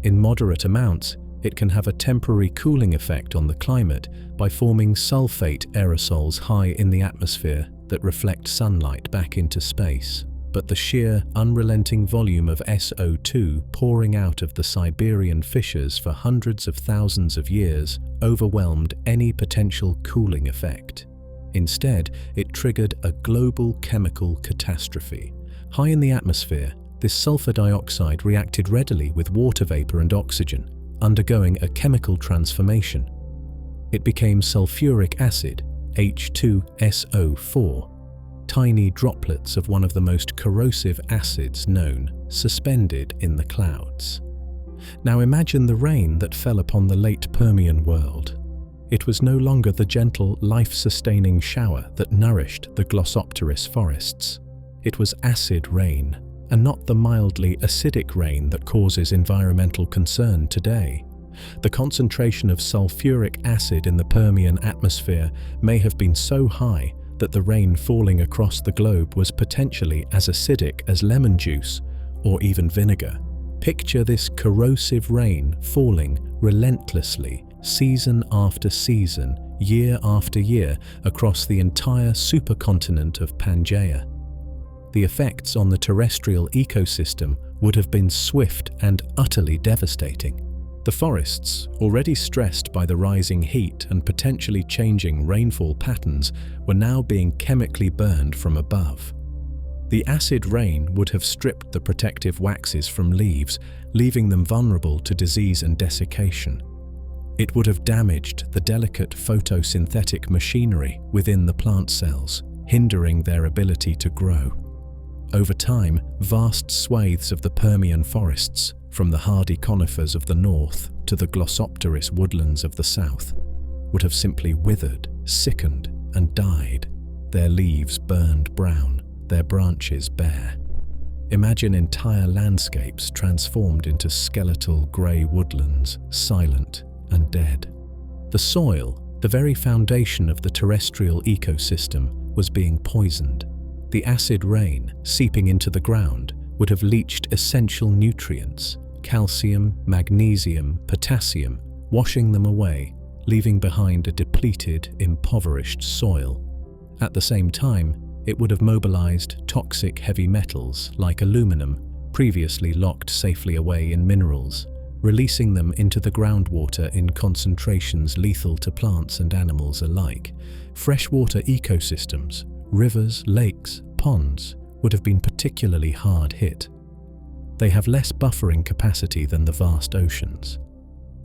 In moderate amounts, it can have a temporary cooling effect on the climate by forming sulfate aerosols high in the atmosphere that reflect sunlight back into space. But the sheer, unrelenting volume of SO2 pouring out of the Siberian fissures for hundreds of thousands of years overwhelmed any potential cooling effect. Instead, it triggered a global chemical catastrophe. High in the atmosphere, this sulfur dioxide reacted readily with water vapor and oxygen, undergoing a chemical transformation. It became sulfuric acid, H2SO4, tiny droplets of one of the most corrosive acids known, suspended in the clouds. Now imagine the rain that fell upon the late Permian world. It was no longer the gentle, life-sustaining shower that nourished the Glossopteris forests. It was acid rain, and not the mildly acidic rain that causes environmental concern today. The concentration of sulfuric acid in the Permian atmosphere may have been so high that the rain falling across the globe was potentially as acidic as lemon juice or even vinegar. Picture this corrosive rain falling relentlessly, season after season, year after year, across the entire supercontinent of Pangaea. The effects on the terrestrial ecosystem would have been swift and utterly devastating. The forests, already stressed by the rising heat and potentially changing rainfall patterns, were now being chemically burned from above. The acid rain would have stripped the protective waxes from leaves, leaving them vulnerable to disease and desiccation. It would have damaged the delicate photosynthetic machinery within the plant cells, hindering their ability to grow. Over time, vast swathes of the Permian forests, from the hardy conifers of the north to the Glossopteris woodlands of the south, would have simply withered, sickened, and died, their leaves burned brown, their branches bare. Imagine entire landscapes transformed into skeletal grey woodlands, silent and dead. The soil, the very foundation of the terrestrial ecosystem, was being poisoned. The acid rain, seeping into the ground, would have leached essential nutrients, calcium, magnesium, potassium, washing them away, leaving behind a depleted, impoverished soil. At the same time, it would have mobilized toxic heavy metals like aluminum, previously locked safely away in minerals, releasing them into the groundwater in concentrations lethal to plants and animals alike. Freshwater ecosystems, rivers, lakes, ponds, would have been particularly hard hit. They have less buffering capacity than the vast oceans.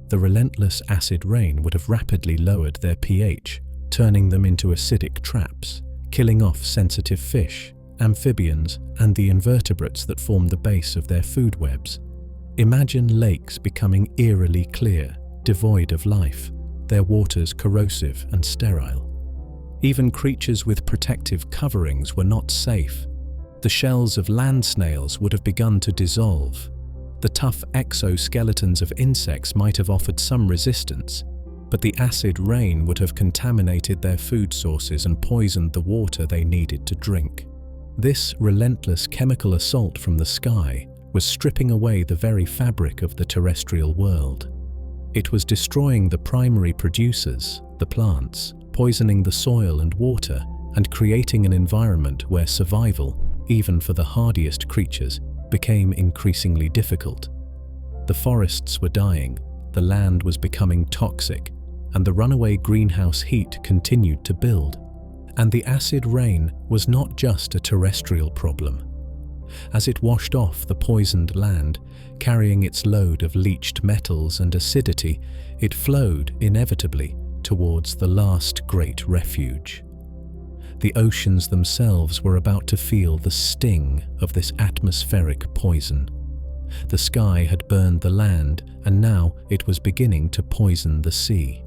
The relentless acid rain would have rapidly lowered their pH, turning them into acidic traps, killing off sensitive fish, amphibians, and the invertebrates that form the base of their food webs. Imagine lakes becoming eerily clear, devoid of life, their waters corrosive and sterile. Even creatures with protective coverings were not safe. The shells of land snails would have begun to dissolve. The tough exoskeletons of insects might have offered some resistance, but the acid rain would have contaminated their food sources and poisoned the water they needed to drink. This relentless chemical assault from the sky was stripping away the very fabric of the terrestrial world. It was destroying the primary producers, the plants, poisoning the soil and water, and creating an environment where survival, even for the hardiest creatures, became increasingly difficult. The forests were dying, the land was becoming toxic, and the runaway greenhouse heat continued to build. And the acid rain was not just a terrestrial problem. As it washed off the poisoned land, carrying its load of leached metals and acidity, it flowed inevitably towards the last great refuge. The oceans themselves were about to feel the sting of this atmospheric poison. The sky had burned the land, and now it was beginning to poison the sea.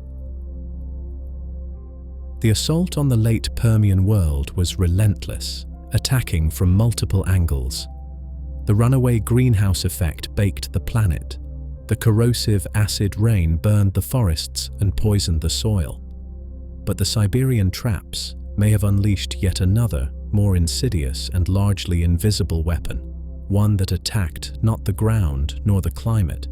The assault on the late Permian world was relentless, attacking from multiple angles. The runaway greenhouse effect baked the planet. The corrosive acid rain burned the forests and poisoned the soil. But the Siberian traps may have unleashed yet another, more insidious and largely invisible weapon, one that attacked not the ground nor the climate,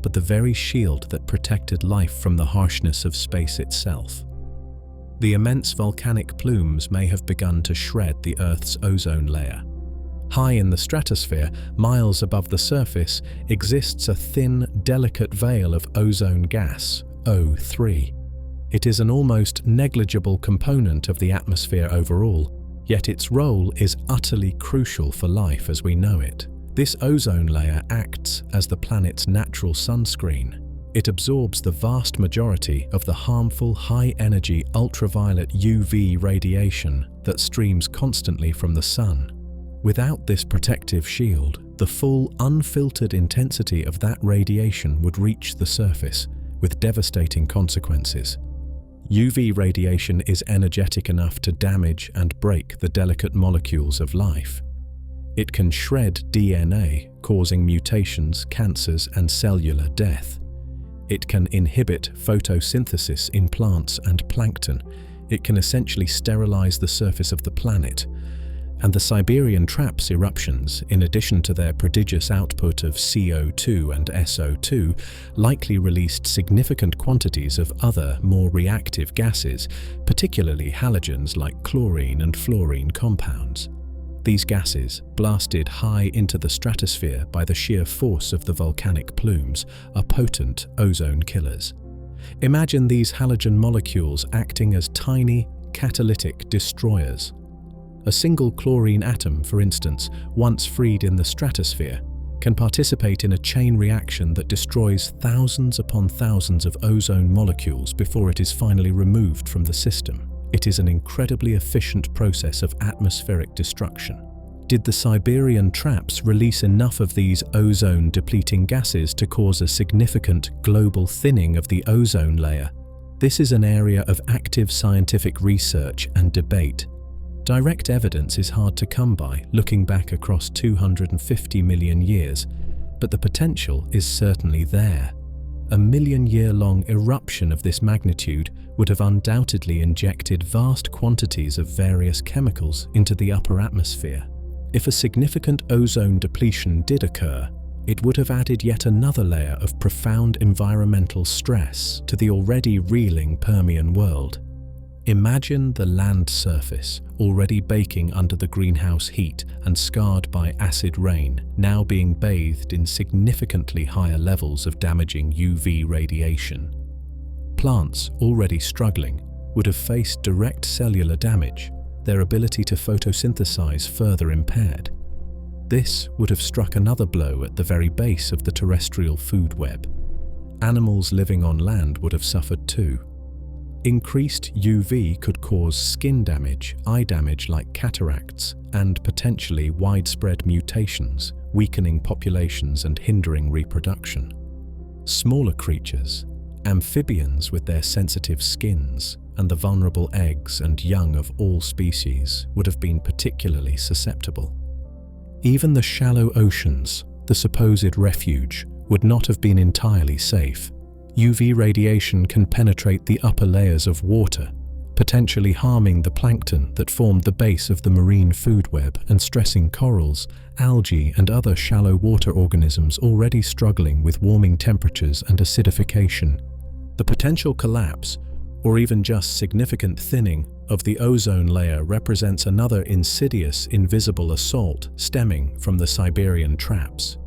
but the very shield that protected life from the harshness of space itself. The immense volcanic plumes may have begun to shred the Earth's ozone layer. High in the stratosphere, miles above the surface, exists a thin, delicate veil of ozone gas, O3. It is an almost negligible component of the atmosphere overall, yet its role is utterly crucial for life as we know it. This ozone layer acts as the planet's natural sunscreen. It absorbs the vast majority of the harmful high-energy ultraviolet UV radiation that streams constantly from the sun. Without this protective shield, the full, unfiltered intensity of that radiation would reach the surface, with devastating consequences. UV radiation is energetic enough to damage and break the delicate molecules of life. It can shred DNA, causing mutations, cancers, and cellular death. It can inhibit photosynthesis in plants and plankton. It can essentially sterilize the surface of the planet. And the Siberian Traps eruptions, in addition to their prodigious output of CO2 and SO2, likely released significant quantities of other, more reactive gases, particularly halogens like chlorine and fluorine compounds. These gases, blasted high into the stratosphere by the sheer force of the volcanic plumes, are potent ozone killers. Imagine these halogen molecules acting as tiny, catalytic destroyers. A single chlorine atom, for instance, once freed in the stratosphere, can participate in a chain reaction that destroys thousands upon thousands of ozone molecules before it is finally removed from the system. It is an incredibly efficient process of atmospheric destruction. Did the Siberian Traps release enough of these ozone-depleting gases to cause a significant global thinning of the ozone layer? This is an area of active scientific research and debate. Direct evidence is hard to come by, looking back across 250 million years, but the potential is certainly there. A million-year-long eruption of this magnitude would have undoubtedly injected vast quantities of various chemicals into the upper atmosphere. If a significant ozone depletion did occur, it would have added yet another layer of profound environmental stress to the already reeling Permian world. Imagine the land surface, already baking under the greenhouse heat and scarred by acid rain, now being bathed in significantly higher levels of damaging UV radiation. Plants, already struggling, would have faced direct cellular damage, their ability to photosynthesize further impaired. This would have struck another blow at the very base of the terrestrial food web. Animals living on land would have suffered too. Increased UV could cause skin damage, eye damage like cataracts, and potentially widespread mutations, weakening populations and hindering reproduction. Smaller creatures, amphibians with their sensitive skins, and the vulnerable eggs and young of all species would have been particularly susceptible. Even the shallow oceans, the supposed refuge, would not have been entirely safe. UV radiation can penetrate the upper layers of water, potentially harming the plankton that formed the base of the marine food web and stressing corals, algae, and other shallow water organisms already struggling with warming temperatures and acidification. The potential collapse, or even just significant thinning, of the ozone layer represents another insidious, invisible assault stemming from the Siberian Traps.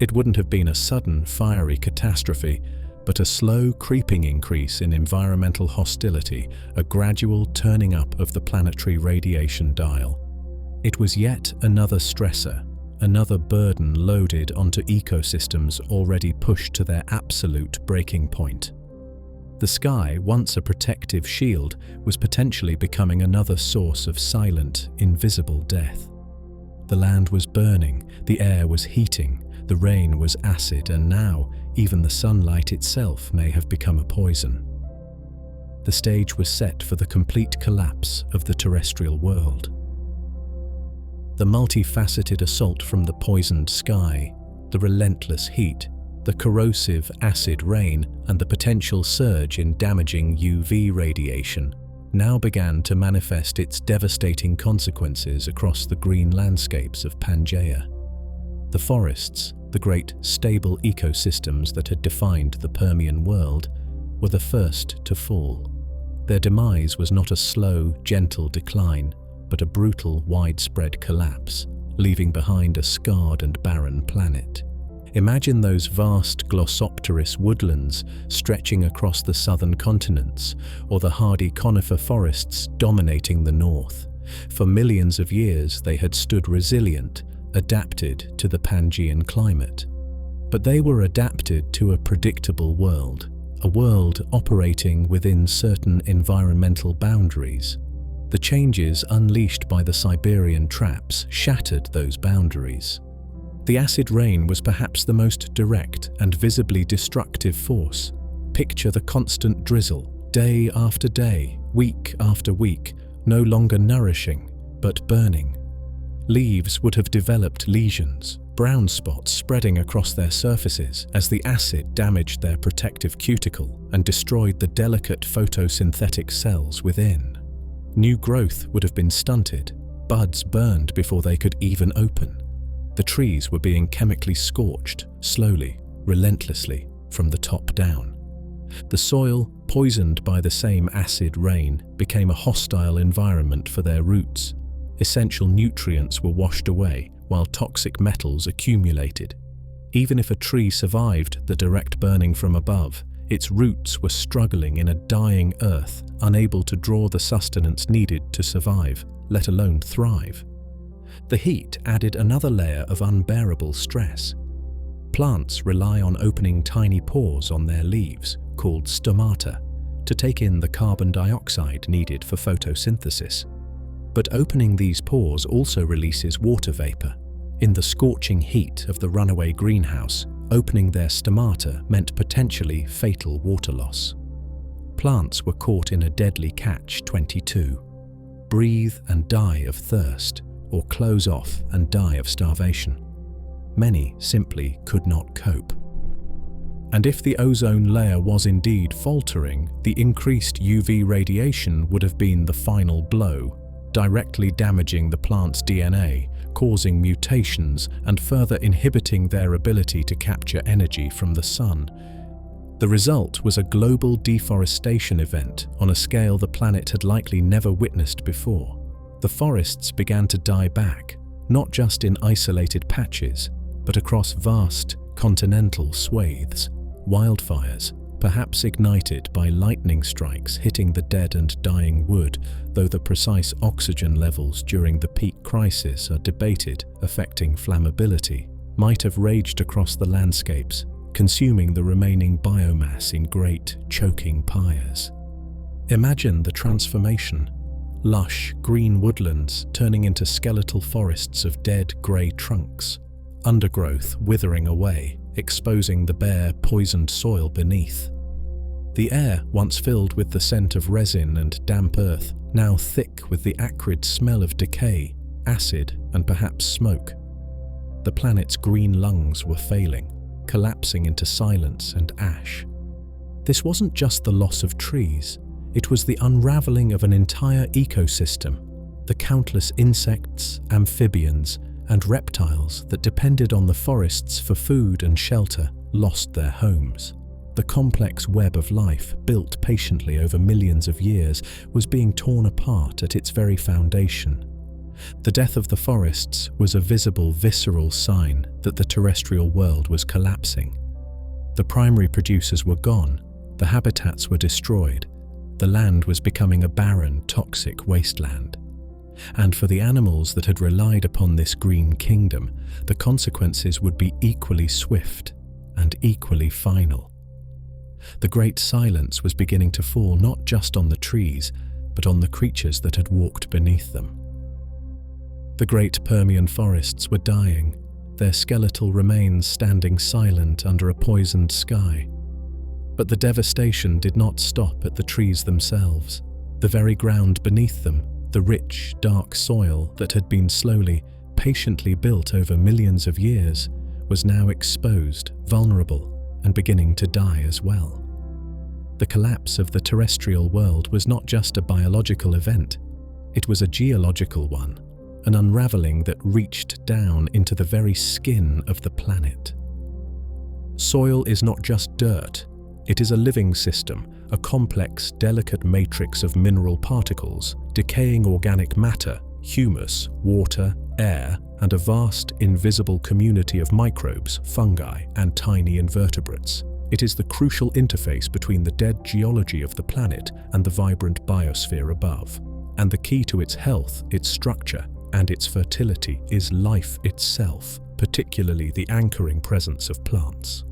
It wouldn't have been a sudden, fiery catastrophe, but a slow, creeping increase in environmental hostility, a gradual turning up of the planetary radiation dial. It was yet another stressor, another burden loaded onto ecosystems already pushed to their absolute breaking point. The sky, once a protective shield, was potentially becoming another source of silent, invisible death. The land was burning, the air was heating, the rain was acid, and now, even the sunlight itself may have become a poison. The stage was set for the complete collapse of the terrestrial world. The multifaceted assault from the poisoned sky, the relentless heat, the corrosive acid rain, and the potential surge in damaging UV radiation now began to manifest its devastating consequences across the green landscapes of Pangaea. The forests, the great stable ecosystems that had defined the Permian world, were the first to fall. Their demise was not a slow, gentle decline, but a brutal, widespread collapse, leaving behind a scarred and barren planet. Imagine those vast Glossopteris woodlands stretching across the southern continents, or the hardy conifer forests dominating the north. For millions of years they had stood resilient, adapted to the Pangean climate. But they were adapted to a predictable world, a world operating within certain environmental boundaries. The changes unleashed by the Siberian traps shattered those boundaries. The acid rain was perhaps the most direct and visibly destructive force. Picture the constant drizzle, day after day, week after week, no longer nourishing, but burning. Leaves would have developed lesions, brown spots spreading across their surfaces as the acid damaged their protective cuticle and destroyed the delicate photosynthetic cells within. New growth would have been stunted, buds burned before they could even open. The trees were being chemically scorched, slowly, relentlessly, from the top down. The soil, poisoned by the same acid rain, became a hostile environment for their roots. Essential nutrients were washed away, while toxic metals accumulated. Even if a tree survived the direct burning from above, its roots were struggling in a dying earth, unable to draw the sustenance needed to survive, let alone thrive. The heat added another layer of unbearable stress. Plants rely on opening tiny pores on their leaves, called stomata, to take in the carbon dioxide needed for photosynthesis. But opening these pores also releases water vapor. In the scorching heat of the runaway greenhouse, opening their stomata meant potentially fatal water loss. Plants were caught in a deadly catch-22. Breathe and die of thirst, or close off and die of starvation. Many simply could not cope. And if the ozone layer was indeed faltering, the increased UV radiation would have been the final blow, directly damaging the plant's DNA, causing mutations and further inhibiting their ability to capture energy from the sun. The result was a global deforestation event on a scale the planet had likely never witnessed before. The forests began to die back, not just in isolated patches, but across vast continental swathes. Wildfires, perhaps ignited by lightning strikes hitting the dead and dying wood, though the precise oxygen levels during the peak crisis are debated, affecting flammability, might have raged across the landscapes, consuming the remaining biomass in great, choking pyres. Imagine the transformation. Lush, green woodlands turning into skeletal forests of dead, grey trunks. Undergrowth withering away, exposing the bare, poisoned soil beneath. The air, once filled with the scent of resin and damp earth, now thick with the acrid smell of decay, acid, and perhaps smoke. The planet's green lungs were failing, collapsing into silence and ash. This wasn't just the loss of trees, it was the unraveling of an entire ecosystem. The countless insects, amphibians, and reptiles that depended on the forests for food and shelter lost their homes. The complex web of life, built patiently over millions of years, was being torn apart at its very foundation. The death of the forests was a visible, visceral sign that the terrestrial world was collapsing. The primary producers were gone, the habitats were destroyed, the land was becoming a barren, toxic wasteland. And for the animals that had relied upon this green kingdom, the consequences would be equally swift and equally final. The great silence was beginning to fall not just on the trees, but on the creatures that had walked beneath them. The great Permian forests were dying, their skeletal remains standing silent under a poisoned sky. But the devastation did not stop at the trees themselves. The very ground beneath them, the rich, dark soil that had been slowly, patiently built over millions of years, was now exposed, vulnerable, and beginning to die as well. The collapse of the terrestrial world was not just a biological event, it was a geological one, an unraveling that reached down into the very skin of the planet. Soil is not just dirt. It is a living system, a complex, delicate matrix of mineral particles, decaying organic matter, humus, water, air, and a vast, invisible community of microbes, fungi, and tiny invertebrates. It is the crucial interface between the dead geology of the planet and the vibrant biosphere above. And the key to its health, its structure, and its fertility is life itself, particularly the anchoring presence of plants.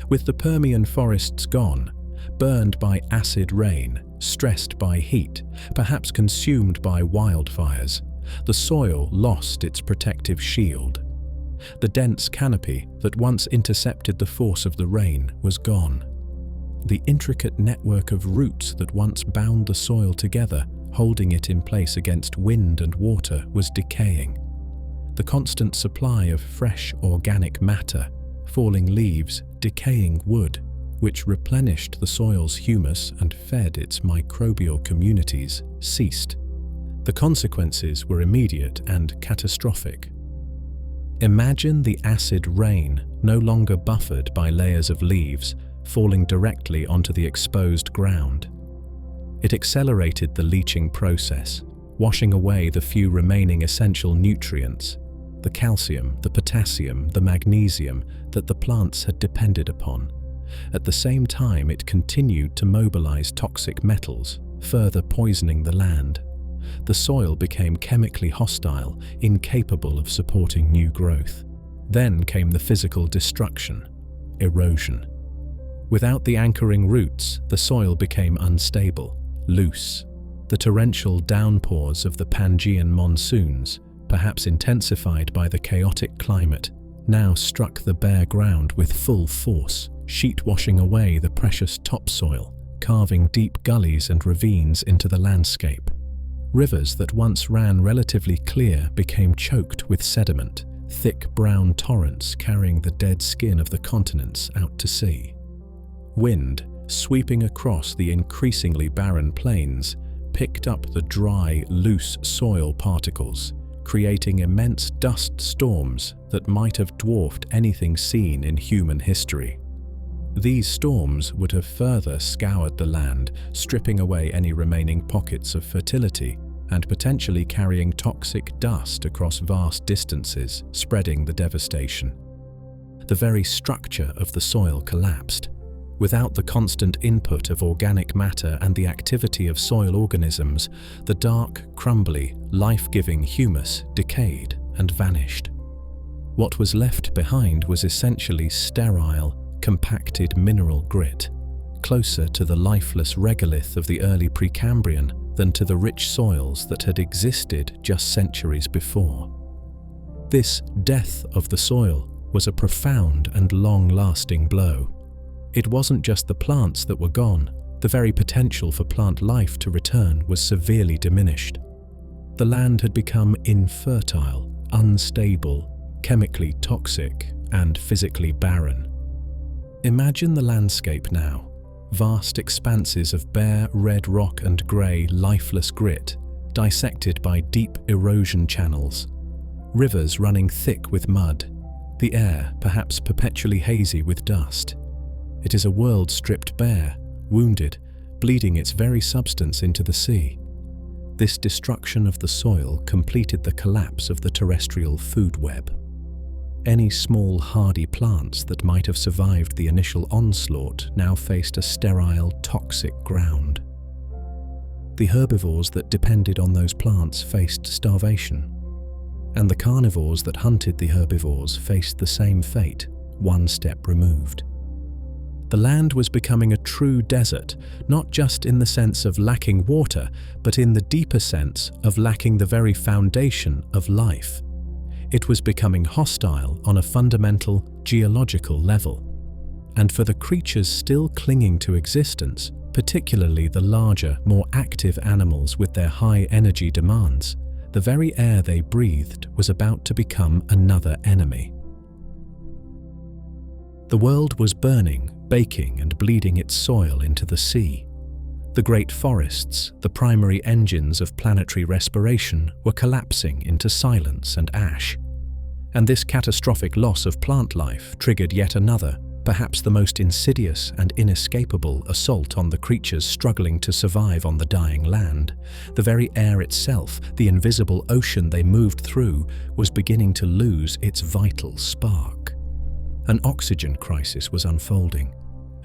With the Permian forests gone, burned by acid rain, stressed by heat, perhaps consumed by wildfires, the soil lost its protective shield. The dense canopy that once intercepted the force of the rain was gone. The intricate network of roots that once bound the soil together, holding it in place against wind and water, was decaying. The constant supply of fresh organic matter, falling leaves, decaying wood, which replenished the soil's humus and fed its microbial communities, ceased. The consequences were immediate and catastrophic. Imagine the acid rain, no longer buffered by layers of leaves, falling directly onto the exposed ground. It accelerated the leaching process, washing away the few remaining essential nutrients, the calcium, the potassium, the magnesium that the plants had depended upon. At the same time, it continued to mobilize toxic metals, further poisoning the land. The soil became chemically hostile, incapable of supporting new growth. Then came the physical destruction, erosion. Without the anchoring roots, the soil became unstable, loose. The torrential downpours of the Pangean monsoons, perhaps intensified by the chaotic climate, now struck the bare ground with full force, sheet-washing away the precious topsoil, carving deep gullies and ravines into the landscape. Rivers that once ran relatively clear became choked with sediment, thick brown torrents carrying the dead skin of the continents out to sea. Wind, sweeping across the increasingly barren plains, picked up the dry, loose soil particles, creating immense dust storms that might have dwarfed anything seen in human history. These storms would have further scoured the land, stripping away any remaining pockets of fertility and potentially carrying toxic dust across vast distances, spreading the devastation. The very structure of the soil collapsed. Without the constant input of organic matter and the activity of soil organisms, the dark, crumbly, life-giving humus decayed and vanished. What was left behind was essentially sterile, compacted mineral grit, closer to the lifeless regolith of the early Precambrian than to the rich soils that had existed just centuries before. This death of the soil was a profound and long-lasting blow. It wasn't just the plants that were gone. The very potential for plant life to return was severely diminished. The land had become infertile, unstable, chemically toxic, and physically barren. Imagine the landscape now. Vast expanses of bare red rock and grey, lifeless grit, dissected by deep erosion channels. Rivers running thick with mud. The air, perhaps perpetually hazy with dust. It is a world stripped bare, wounded, bleeding its very substance into the sea. This destruction of the soil completed the collapse of the terrestrial food web. Any small, hardy plants that might have survived the initial onslaught now faced a sterile, toxic ground. The herbivores that depended on those plants faced starvation, and the carnivores that hunted the herbivores faced the same fate, one step removed. The land was becoming a true desert, not just in the sense of lacking water, but in the deeper sense of lacking the very foundation of life. It was becoming hostile on a fundamental geological level. And for the creatures still clinging to existence, particularly the larger, more active animals with their high energy demands, the very air they breathed was about to become another enemy. The world was burning, baking and bleeding its soil into the sea. The great forests, the primary engines of planetary respiration, were collapsing into silence and ash. And this catastrophic loss of plant life triggered yet another, perhaps the most insidious and inescapable assault on the creatures struggling to survive on the dying land. The very air itself, the invisible ocean they moved through, was beginning to lose its vital spark. An oxygen crisis was unfolding.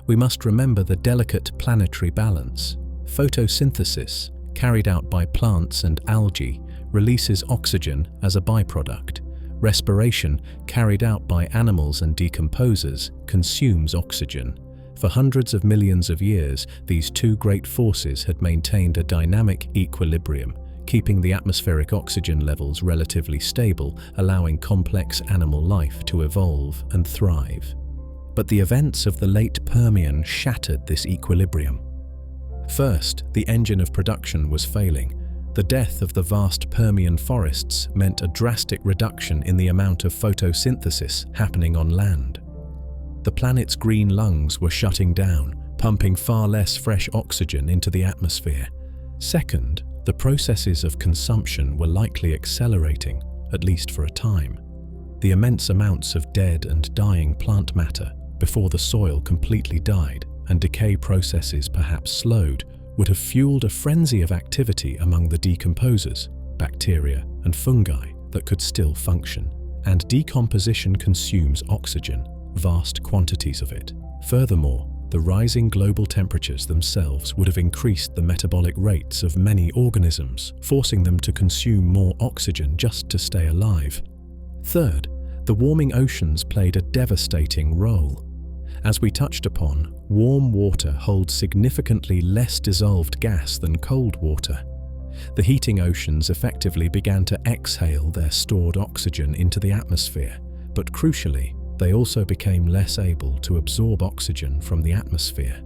We must remember the delicate planetary balance. Photosynthesis, carried out by plants and algae, releases oxygen as a byproduct. Respiration, carried out by animals and decomposers, consumes oxygen. For hundreds of millions of years, these two great forces had maintained a dynamic equilibrium, keeping the atmospheric oxygen levels relatively stable, allowing complex animal life to evolve and thrive. But the events of the late Permian shattered this equilibrium. First, the engine of production was failing. The death of the vast Permian forests meant a drastic reduction in the amount of photosynthesis happening on land. The planet's green lungs were shutting down, pumping far less fresh oxygen into the atmosphere. Second, the processes of consumption were likely accelerating, at least for a time. The immense amounts of dead and dying plant matter, before the soil completely died and decay processes perhaps slowed, would have fueled a frenzy of activity among the decomposers, bacteria and fungi that could still function. And decomposition consumes oxygen, vast quantities of it. Furthermore, the rising global temperatures themselves would have increased the metabolic rates of many organisms, forcing them to consume more oxygen just to stay alive. Third, the warming oceans played a devastating role. As we touched upon, warm water holds significantly less dissolved gas than cold water. The heating oceans effectively began to exhale their stored oxygen into the atmosphere, but crucially, they also became less able to absorb oxygen from the atmosphere.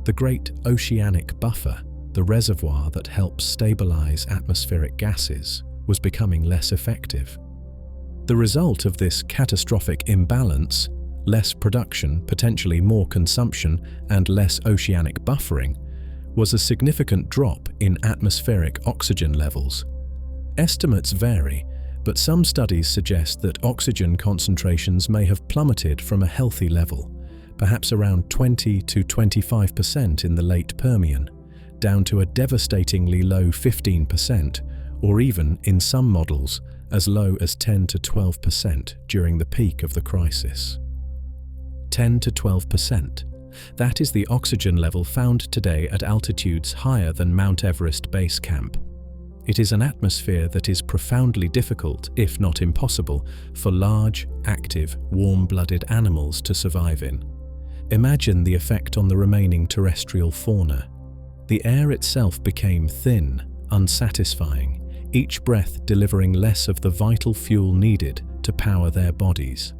The great oceanic buffer, the reservoir that helps stabilize atmospheric gases, was becoming less effective. The result of this catastrophic imbalance, less production, potentially more consumption, and less oceanic buffering, was a significant drop in atmospheric oxygen levels. Estimates vary, but some studies suggest that oxygen concentrations may have plummeted from a healthy level, perhaps around 20 to 25% in the late Permian, down to a devastatingly low 15%, or even, in some models, as low as 10 to 12% during the peak of the crisis. 10 to 12%. That is the oxygen level found today at altitudes higher than Mount Everest Base Camp. It is an atmosphere that is profoundly difficult, if not impossible, for large, active, warm-blooded animals to survive in. Imagine the effect on the remaining terrestrial fauna. The air itself became thin, unsatisfying, each breath delivering less of the vital fuel needed to power their bodies.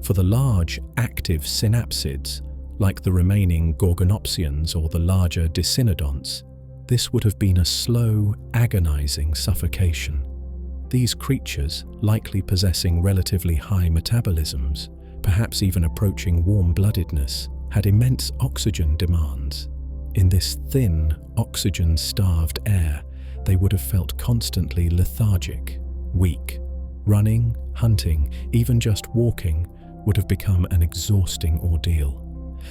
For the large, active synapsids, like the remaining gorgonopsians or the larger dicynodonts, this would have been a slow, agonizing suffocation. These creatures, likely possessing relatively high metabolisms, perhaps even approaching warm-bloodedness, had immense oxygen demands. In this thin, oxygen-starved air, they would have felt constantly lethargic, weak. Running, hunting, even just walking would have become an exhausting ordeal.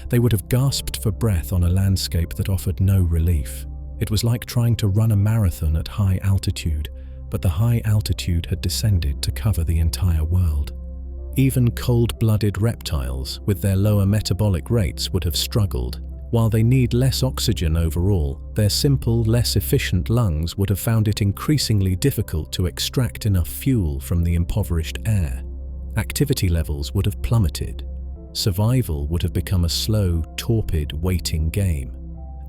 They would have gasped for breath on a landscape that offered no relief. It was like trying to run a marathon at high altitude, but the high altitude had descended to cover the entire world. Even cold-blooded reptiles, with their lower metabolic rates, would have struggled. While they need less oxygen overall, their simple, less efficient lungs would have found it increasingly difficult to extract enough fuel from the impoverished air. Activity levels would have plummeted. Survival would have become a slow, torpid, waiting game.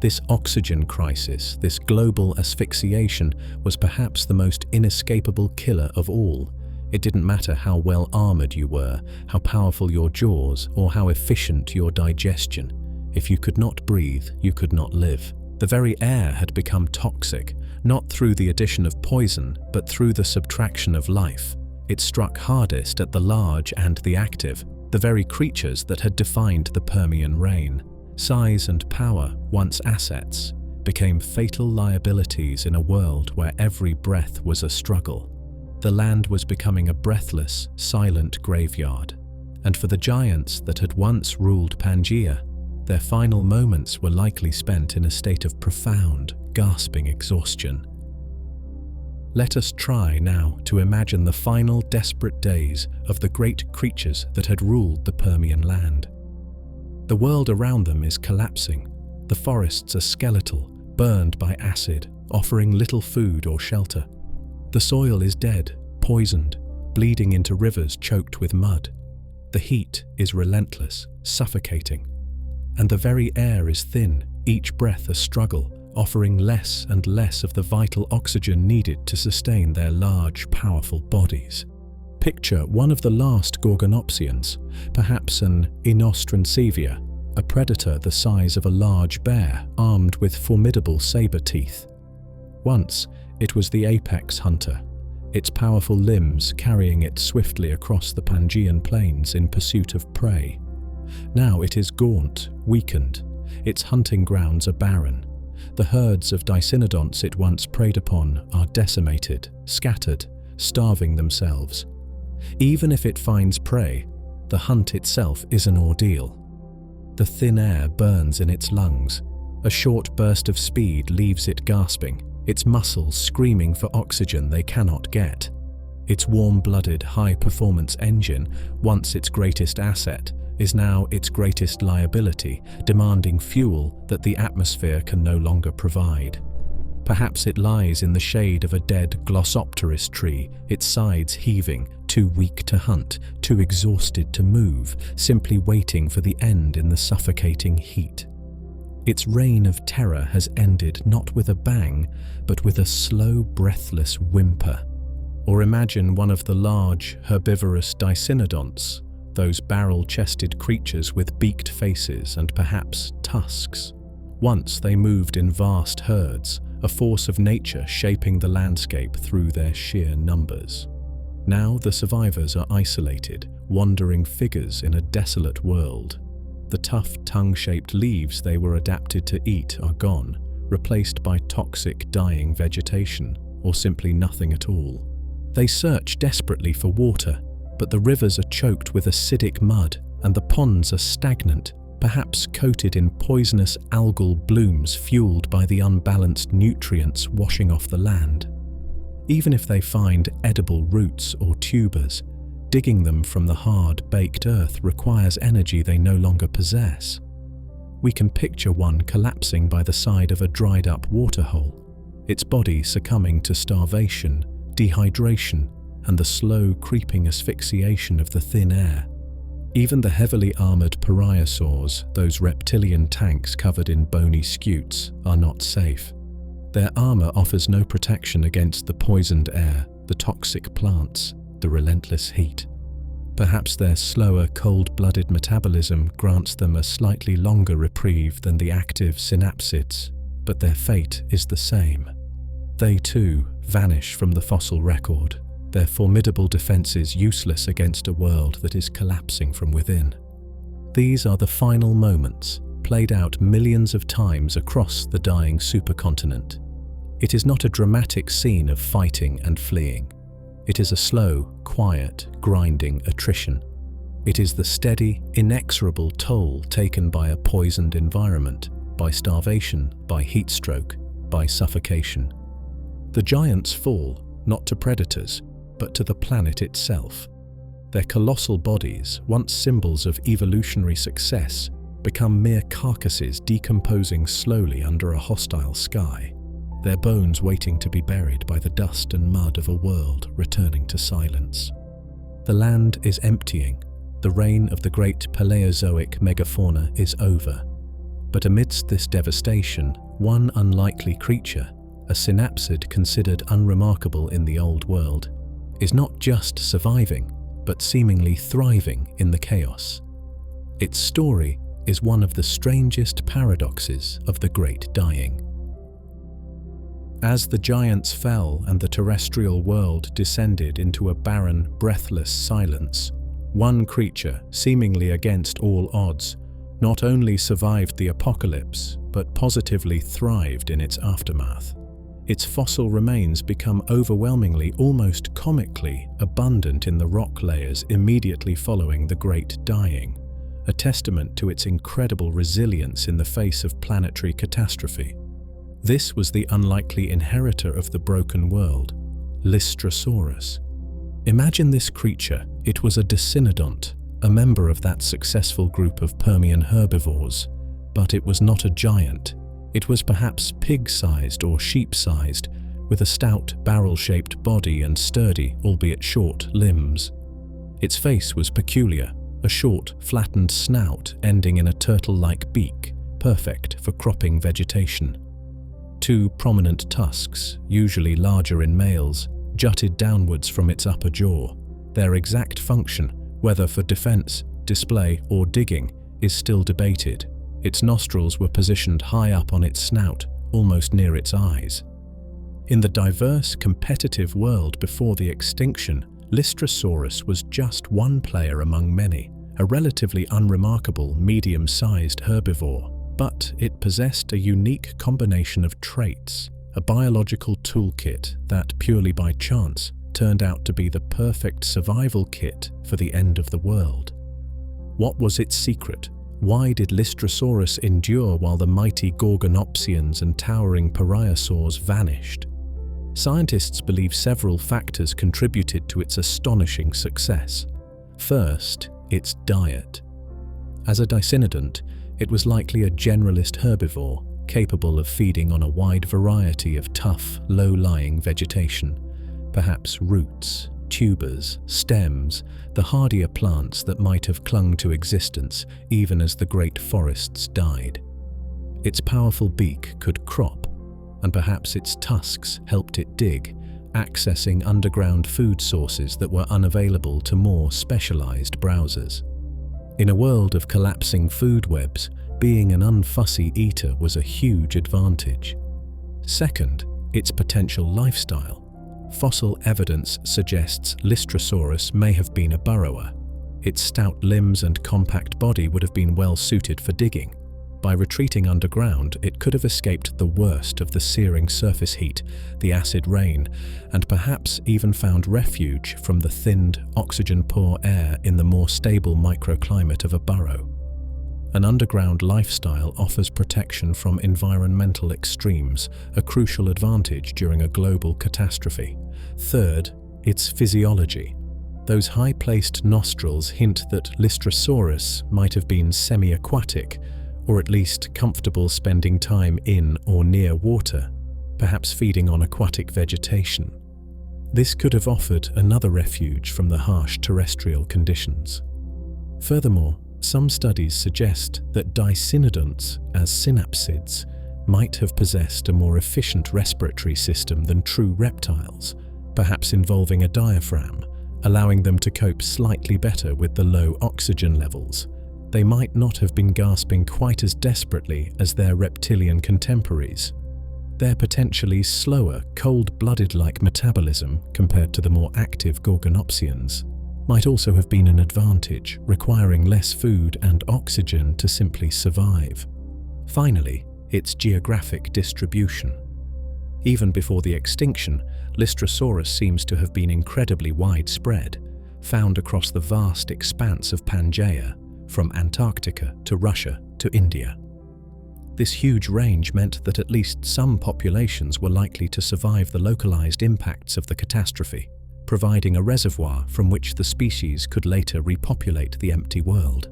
This oxygen crisis, this global asphyxiation, was perhaps the most inescapable killer of all. It didn't matter how well armored you were, how powerful your jaws, or how efficient your digestion. If you could not breathe, you could not live. The very air had become toxic, not through the addition of poison, but through the subtraction of life. It struck hardest at the large and the active, the very creatures that had defined the Permian rain. Size and power, once assets, became fatal liabilities in a world where every breath was a struggle. The land was becoming a breathless, silent graveyard. And for the giants that had once ruled Pangaea, their final moments were likely spent in a state of profound, gasping exhaustion. Let us try now to imagine the final desperate days of the great creatures that had ruled the Permian land. The world around them is collapsing. The forests are skeletal, burned by acid, offering little food or shelter. The soil is dead, poisoned, bleeding into rivers choked with mud. The heat is relentless, suffocating. And the very air is thin, each breath a struggle, offering less and less of the vital oxygen needed to sustain their large, powerful bodies. Picture one of the last Gorgonopsians, perhaps an Inostrancevia, a predator the size of a large bear armed with formidable saber teeth. Once, it was the apex hunter, its powerful limbs carrying it swiftly across the Pangaean plains in pursuit of prey. Now it is gaunt, weakened. Its hunting grounds are barren. The herds of dicynodonts it once preyed upon are decimated, scattered, starving themselves. Even if it finds prey, the hunt itself is an ordeal. The thin air burns in its lungs. A short burst of speed leaves it gasping, its muscles screaming for oxygen they cannot get. Its warm-blooded, high-performance engine, once its greatest asset, is now its greatest liability, demanding fuel that the atmosphere can no longer provide. Perhaps it lies in the shade of a dead Glossopteris tree, its sides heaving, too weak to hunt, too exhausted to move, simply waiting for the end in the suffocating heat. Its reign of terror has ended not with a bang, but with a slow, breathless whimper. Or imagine one of the large, herbivorous dicynodonts, those barrel-chested creatures with beaked faces and perhaps tusks. Once they moved in vast herds, a force of nature shaping the landscape through their sheer numbers. Now the survivors are isolated, wandering figures in a desolate world. The tough, tongue-shaped leaves they were adapted to eat are gone, replaced by toxic, dying vegetation, or simply nothing at all. They search desperately for water, but the rivers are choked with acidic mud and the ponds are stagnant, perhaps coated in poisonous algal blooms fueled by the unbalanced nutrients washing off the land. Even if they find edible roots or tubers, digging them from the hard, baked earth requires energy they no longer possess. We can picture one collapsing by the side of a dried-up waterhole, its body succumbing to starvation, dehydration, and the slow creeping asphyxiation of the thin air. Even the heavily armored pariasaurs, those reptilian tanks covered in bony scutes, are not safe. Their armor offers no protection against the poisoned air, the toxic plants, the relentless heat. Perhaps their slower, cold-blooded metabolism grants them a slightly longer reprieve than the active synapsids, but their fate is the same. They too vanish from the fossil record, their formidable defenses useless against a world that is collapsing from within. These are the final moments, played out millions of times across the dying supercontinent. It is not a dramatic scene of fighting and fleeing. It is a slow, quiet, grinding attrition. It is the steady, inexorable toll taken by a poisoned environment, by starvation, by heat stroke, by suffocation. The giants fall, not to predators, but to the planet itself. Their colossal bodies, once symbols of evolutionary success, become mere carcasses decomposing slowly under a hostile sky, their bones waiting to be buried by the dust and mud of a world returning to silence. The land is emptying. The reign of the great Paleozoic megafauna is over. But amidst this devastation, one unlikely creature, a synapsid considered unremarkable in the old world, is not just surviving, but seemingly thriving in the chaos. Its story is one of the strangest paradoxes of the great dying. As the giants fell and the terrestrial world descended into a barren, breathless silence, one creature, seemingly against all odds, not only survived the apocalypse, but positively thrived in its aftermath. its fossil remains become overwhelmingly, almost comically, abundant in the rock layers immediately following the Great Dying, a testament to its incredible resilience in the face of planetary catastrophe. This was the unlikely inheritor of the broken world, Lystrosaurus. Imagine this creature. It was a decinodont, a member of that successful group of Permian herbivores. But it was not a giant. It was perhaps pig-sized or sheep-sized, with a stout, barrel-shaped body and sturdy, albeit short, limbs. Its face was peculiar, a short, flattened snout ending in a turtle-like beak, perfect for cropping vegetation. Two prominent tusks, usually larger in males, jutted downwards from its upper jaw. Their exact function, whether for defense, display, or digging, is still debated. Its nostrils were positioned high up on its snout, almost near its eyes. In the diverse, competitive world before the extinction, Lystrosaurus was just one player among many, a relatively unremarkable, medium-sized herbivore. But it possessed a unique combination of traits, a biological toolkit that, purely by chance, turned out to be the perfect survival kit for the end of the world. What was its secret? Why did Lystrosaurus endure while the mighty Gorgonopsians and towering Pariasaurs vanished? Scientists believe several factors contributed to its astonishing success. First, its diet. As a decinodont, it was likely a generalist herbivore, capable of feeding on a wide variety of tough, low-lying vegetation, perhaps roots, tubers, stems, the hardier plants that might have clung to existence even as the great forests died. Its powerful beak could crop, and perhaps its tusks helped it dig, accessing underground food sources that were unavailable to more specialized browsers. In a world of collapsing food webs, being an unfussy eater was a huge advantage. Second, its potential lifestyle. Fossil evidence suggests Lystrosaurus may have been a burrower. Its stout limbs and compact body would have been well suited for digging. By retreating underground, it could have escaped the worst of the searing surface heat, the acid rain, and perhaps even found refuge from the thinned, oxygen-poor air in the more stable microclimate of a burrow. An underground lifestyle offers protection from environmental extremes, a crucial advantage during a global catastrophe. Third, its physiology. Those high-placed nostrils hint that Lystrosaurus might have been semi-aquatic, or at least comfortable spending time in or near water, perhaps feeding on aquatic vegetation. This could have offered another refuge from the harsh terrestrial conditions. Furthermore, some studies suggest that decinodonts, as synapsids, might have possessed a more efficient respiratory system than true reptiles, perhaps involving a diaphragm, allowing them to cope slightly better with the low oxygen levels. They might not have been gasping quite as desperately as their reptilian contemporaries. Their potentially slower, cold-blooded-like metabolism, compared to the more active Gorgonopsians, might also have been an advantage, requiring less food and oxygen to simply survive. Finally, its geographic distribution. Even before the extinction, Lystrosaurus seems to have been incredibly widespread, found across the vast expanse of Pangaea, from Antarctica to Russia to India. This huge range meant that at least some populations were likely to survive the localized impacts of the catastrophe, providing a reservoir from which the species could later repopulate the empty world.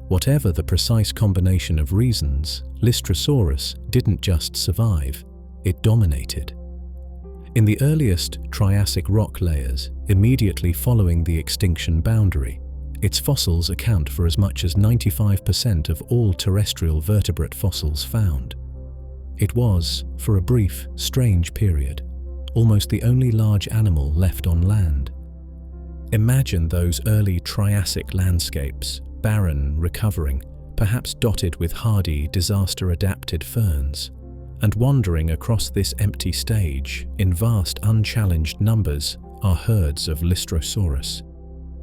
Whatever the precise combination of reasons, Lystrosaurus didn't just survive, it dominated. In the earliest Triassic rock layers, immediately following the extinction boundary, its fossils account for as much as 95% of all terrestrial vertebrate fossils found. It was, for a brief, strange period, almost the only large animal left on land. Imagine those early Triassic landscapes, barren, recovering, perhaps dotted with hardy, disaster-adapted ferns, and wandering across this empty stage, in vast, unchallenged numbers, are herds of Lystrosaurus.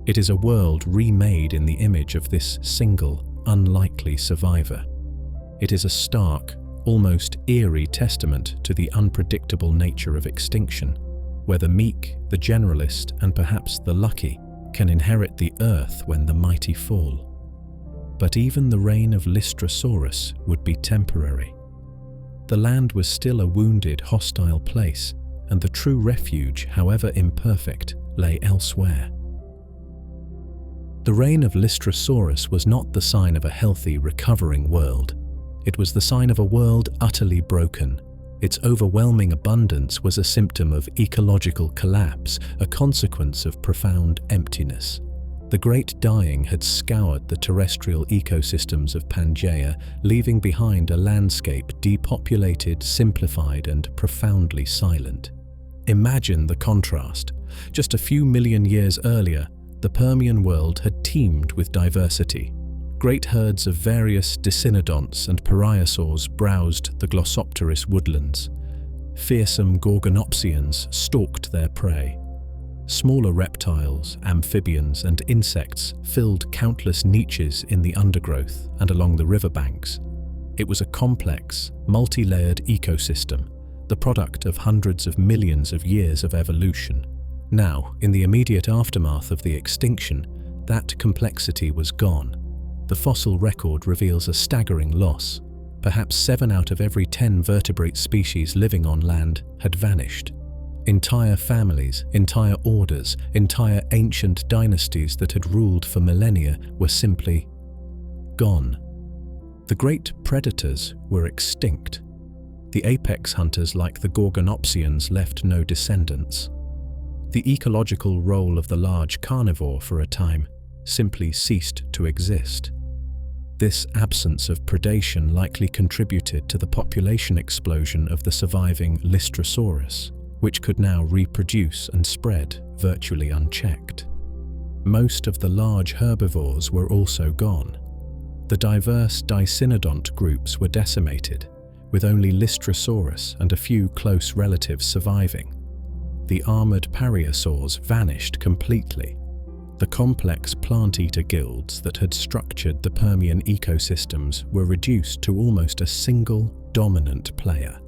It is a world remade in the image of this single, unlikely survivor. It is a stark, almost eerie testament to the unpredictable nature of extinction, where the meek, the generalist, and perhaps the lucky can inherit the earth when the mighty fall. But even the reign of Lystrosaurus would be temporary. The land was still a wounded, hostile place, and the true refuge, however imperfect, lay elsewhere. The reign of Lystrosaurus was not the sign of a healthy, recovering world. It was the sign of a world utterly broken. Its overwhelming abundance was a symptom of ecological collapse, a consequence of profound emptiness. The Great Dying had scoured the terrestrial ecosystems of Pangaea, leaving behind a landscape depopulated, simplified, and profoundly silent. Imagine the contrast. Just a few million years earlier, the Permian world had teemed with diversity. Great herds of various dicynodonts and pariasaurs browsed the Glossopteris woodlands. Fearsome gorgonopsians stalked their prey. Smaller reptiles, amphibians, and insects filled countless niches in the undergrowth and along the riverbanks. It was a complex, multi-layered ecosystem, the product of hundreds of millions of years of evolution. Now, in the immediate aftermath of the extinction, that complexity was gone. The fossil record reveals a staggering loss. Perhaps 7 out of every 10 vertebrate species living on land had vanished. Entire families, entire orders, entire ancient dynasties that had ruled for millennia were simply gone. The great predators were extinct. The apex hunters like the gorgonopsians left no descendants. The ecological role of the large carnivore for a time simply ceased to exist. This absence of predation likely contributed to the population explosion of the surviving Lystrosaurus, which could now reproduce and spread virtually unchecked. Most of the large herbivores were also gone. The diverse dicynodont groups were decimated, with only Lystrosaurus and a few close relatives surviving. The armored pariasaurs vanished completely. The complex plant-eater guilds that had structured the Permian ecosystems were reduced to almost a single dominant player.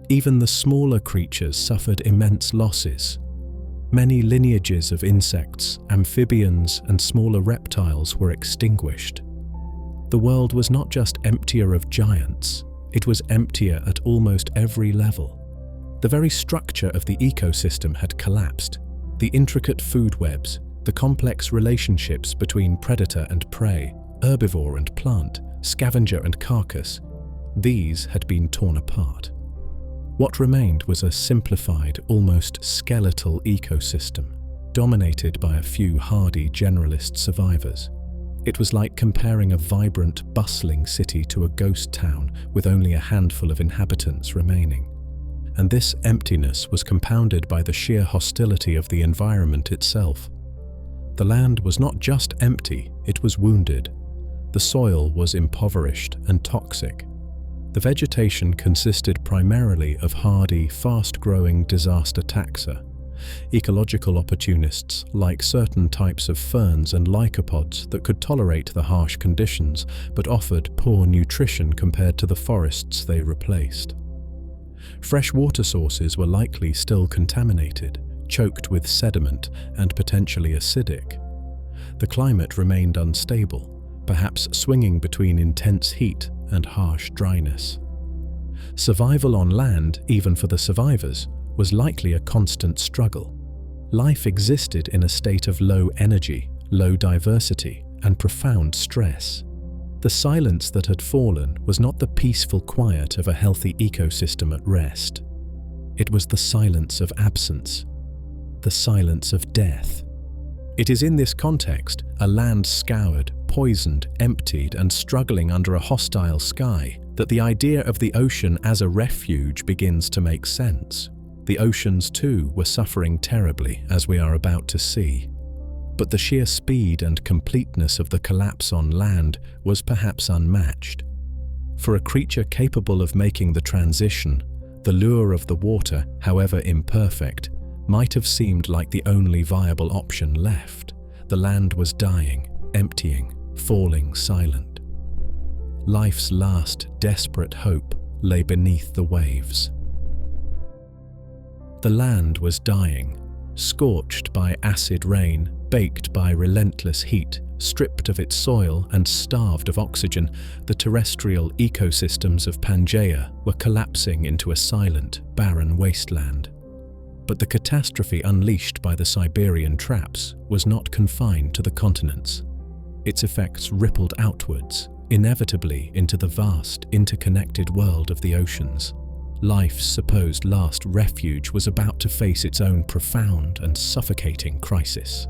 Even the smaller creatures suffered immense losses. Many lineages of insects, amphibians, and smaller reptiles were extinguished. The world was not just emptier of giants, it was emptier at almost every level. The very structure of the ecosystem had collapsed. The intricate food webs, the complex relationships between predator and prey, herbivore and plant, scavenger and carcass, these had been torn apart. What remained was a simplified, almost skeletal ecosystem, dominated by a few hardy generalist survivors. It was like comparing a vibrant, bustling city to a ghost town with only a handful of inhabitants remaining. And this emptiness was compounded by the sheer hostility of the environment itself. The land was not just empty, it was wounded. The soil was impoverished and toxic. The vegetation consisted primarily of hardy, fast-growing disaster taxa. Ecological opportunists like certain types of ferns and lycopods that could tolerate the harsh conditions but offered poor nutrition compared to the forests they replaced. Fresh water sources were likely still contaminated, choked with sediment and potentially acidic. The climate remained unstable, perhaps swinging between intense heat and harsh dryness. Survival on land, even for the survivors, was likely a constant struggle. Life existed in a state of low energy, low diversity, and profound stress. The silence that had fallen was not the peaceful quiet of a healthy ecosystem at rest. It was the silence of absence, the silence of death. It is in this context, a land scoured, poisoned, emptied, and struggling under a hostile sky, that the idea of the ocean as a refuge begins to make sense. The oceans, too, were suffering terribly, as we are about to see. But the sheer speed and completeness of the collapse on land was perhaps unmatched. For a creature capable of making the transition, the lure of the water, however imperfect, might have seemed like the only viable option left. The land was dying, emptying, falling silent. life's last desperate hope lay beneath the waves. The land was dying, scorched by acid rain, baked by relentless heat, stripped of its soil and starved of oxygen. The terrestrial ecosystems of Pangaea were collapsing into a silent, barren wasteland. But the catastrophe unleashed by the Siberian traps was not confined to the continents. Its effects rippled outwards, inevitably into the vast, interconnected world of the oceans. Life's supposed last refuge was about to face its own profound and suffocating crisis.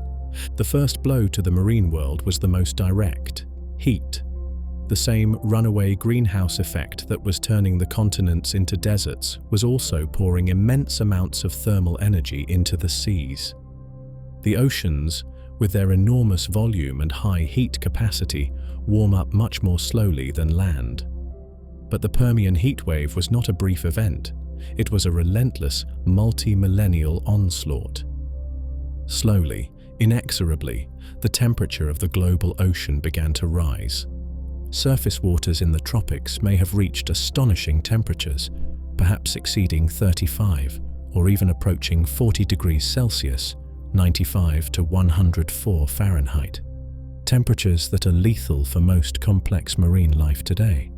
The first blow to the marine world was the most direct: heat. The same runaway greenhouse effect that was turning the continents into deserts was also pouring immense amounts of thermal energy into the seas. The oceans, with their enormous volume and high heat capacity, warm up much more slowly than land. But the Permian heatwave was not a brief event. It was a relentless, multi-millennial onslaught. Slowly, inexorably, the temperature of the global ocean began to rise. Surface waters in the tropics may have reached astonishing temperatures, perhaps exceeding 35 or even approaching 40 degrees Celsius, 95 to 104 Fahrenheit. Temperatures that are lethal for most complex marine life today.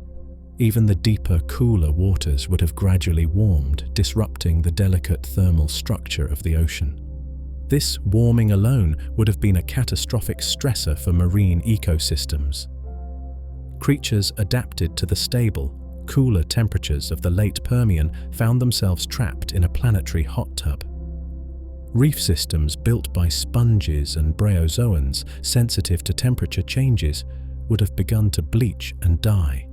Even the deeper, cooler waters would have gradually warmed, disrupting the delicate thermal structure of the ocean. This warming alone would have been a catastrophic stressor for marine ecosystems. Creatures adapted to the stable, cooler temperatures of the late Permian found themselves trapped in a planetary hot tub. Reef systems built by sponges and bryozoans, sensitive to temperature changes, would have begun to bleach and die.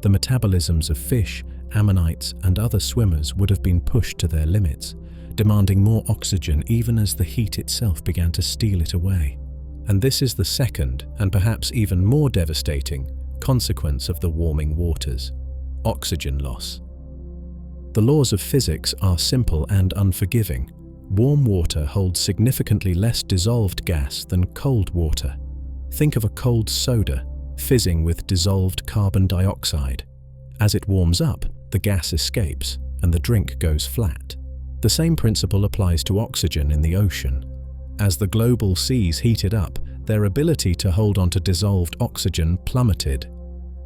The metabolisms of fish, ammonites, and other swimmers would have been pushed to their limits, demanding more oxygen even as the heat itself began to steal it away. And this is the second, and perhaps even more devastating, consequence of the warming waters: oxygen loss. The laws of physics are simple and unforgiving. Warm water holds significantly less dissolved gas than cold water. Think of a cold soda, fizzing with dissolved carbon dioxide. As it warms up, the gas escapes and the drink goes flat. The same principle applies to oxygen in the ocean. As the global seas heated up, their ability to hold onto dissolved oxygen plummeted.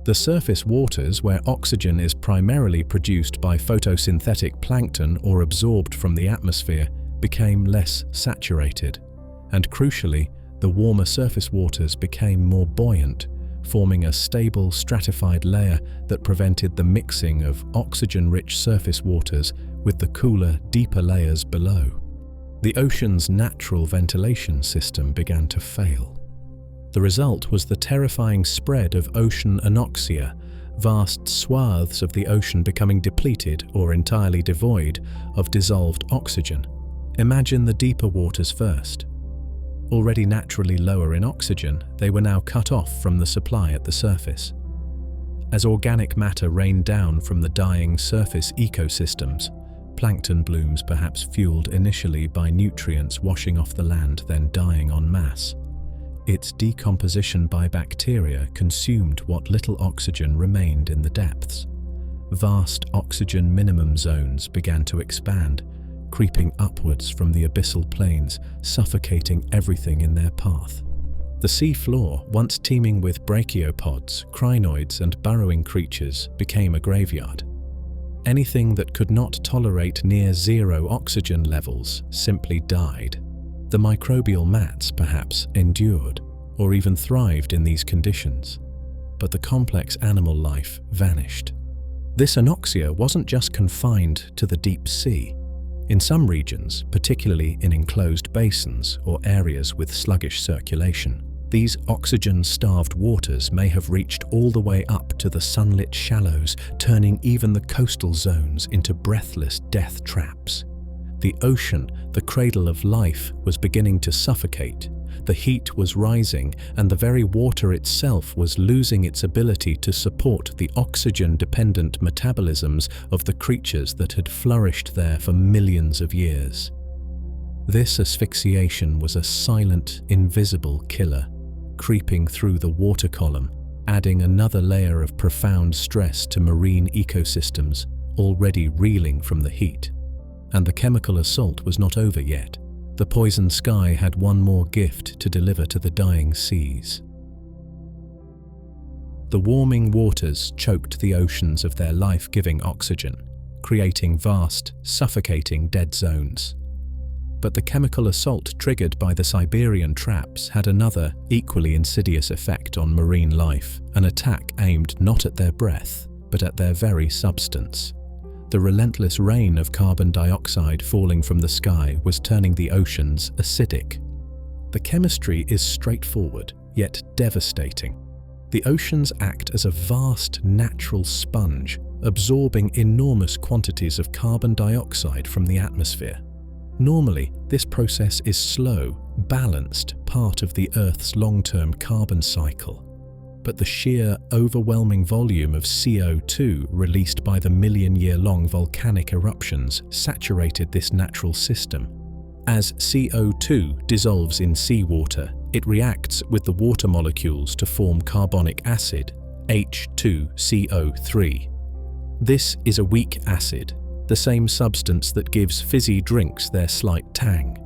The surface waters, where oxygen is primarily produced by photosynthetic plankton or absorbed from the atmosphere, became less saturated. And crucially, the warmer surface waters became more buoyant, forming a stable stratified layer that prevented the mixing of oxygen-rich surface waters with the cooler, deeper layers below. The ocean's natural ventilation system began to fail. The result was the terrifying spread of ocean anoxia, vast swaths of the ocean becoming depleted or entirely devoid of dissolved oxygen. Imagine the deeper waters first. Already naturally lower in oxygen, they were now cut off from the supply at the surface. As organic matter rained down from the dying surface ecosystems, plankton blooms perhaps fueled initially by nutrients washing off the land then dying en masse. Its decomposition by bacteria consumed what little oxygen remained in the depths. Vast oxygen minimum zones began to expand, creeping upwards from the abyssal plains, suffocating everything in their path. The sea floor, once teeming with brachiopods, crinoids, and burrowing creatures, became a graveyard. Anything that could not tolerate near-zero oxygen levels simply died. The microbial mats, perhaps, endured, or even thrived in these conditions, but the complex animal life vanished. This anoxia wasn't just confined to the deep sea. In some regions, particularly in enclosed basins or areas with sluggish circulation, these oxygen-starved waters may have reached all the way up to the sunlit shallows, turning even the coastal zones into breathless death traps. The ocean, the cradle of life, was beginning to suffocate. The heat was rising, and the very water itself was losing its ability to support the oxygen-dependent metabolisms of the creatures that had flourished there for millions of years. This asphyxiation was a silent, invisible killer, creeping through the water column, adding another layer of profound stress to marine ecosystems already reeling from the heat. And the chemical assault was not over yet. The poisoned sky had one more gift to deliver to the dying seas. The warming waters choked the oceans of their life-giving oxygen, creating vast, suffocating dead zones. But the chemical assault triggered by the Siberian traps had another, equally insidious effect on marine life, an attack aimed not at their breath, but at their very substance. The relentless rain of carbon dioxide falling from the sky was turning the oceans acidic. The chemistry is straightforward, yet devastating. The oceans act as a vast natural sponge, absorbing enormous quantities of carbon dioxide from the atmosphere. Normally, this process is slow, balanced part of the Earth's long-term carbon cycle. But the sheer, overwhelming volume of CO2 released by the million-year-long volcanic eruptions saturated this natural system. As CO2 dissolves in seawater, it reacts with the water molecules to form carbonic acid, H2CO3. This is a weak acid, the same substance that gives fizzy drinks their slight tang.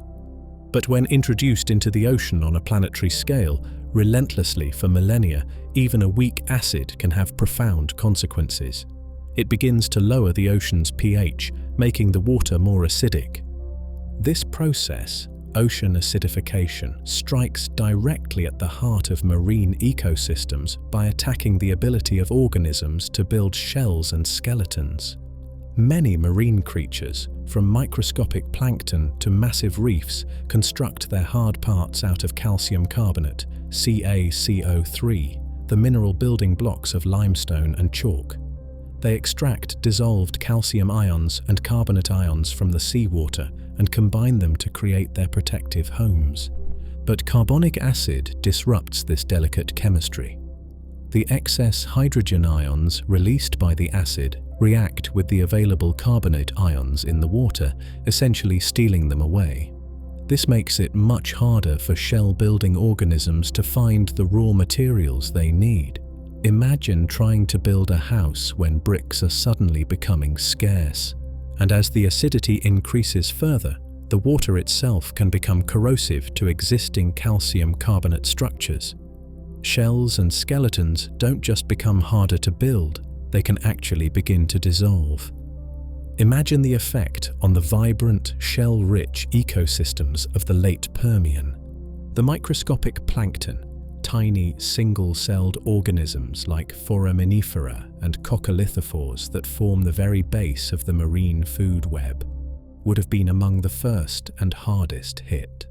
But when introduced into the ocean on a planetary scale, relentlessly for millennia, even a weak acid can have profound consequences. It begins to lower the ocean's pH, making the water more acidic. This process, ocean acidification, strikes directly at the heart of marine ecosystems by attacking the ability of organisms to build shells and skeletons. Many marine creatures, from microscopic plankton to massive reefs, construct their hard parts out of calcium carbonate, CaCO3, the mineral building blocks of limestone and chalk. They extract dissolved calcium ions and carbonate ions from the seawater and combine them to create their protective homes. But carbonic acid disrupts this delicate chemistry. The excess hydrogen ions released by the acid react with the available carbonate ions in the water, essentially stealing them away. This makes it much harder for shell-building organisms to find the raw materials they need. Imagine trying to build a house when bricks are suddenly becoming scarce. And as the acidity increases further, the water itself can become corrosive to existing calcium carbonate structures. Shells and skeletons don't just become harder to build, they can actually begin to dissolve. Imagine the effect on the vibrant, shell-rich ecosystems of the late Permian. The microscopic plankton, tiny single-celled organisms like foraminifera and coccolithophores that form the very base of the marine food web, would have been among the first and hardest hit.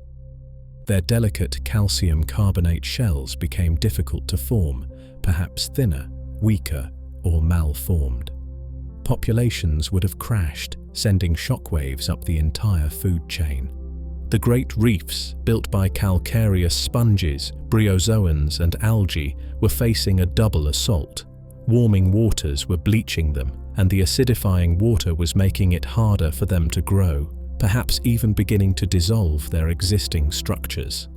Their delicate calcium carbonate shells became difficult to form, perhaps thinner, weaker, or malformed. Populations would have crashed, sending shockwaves up the entire food chain. The great reefs, built by calcareous sponges, bryozoans and algae, were facing a double assault. Warming waters were bleaching them, and the acidifying water was making it harder for them to grow, perhaps even beginning to dissolve their existing structures.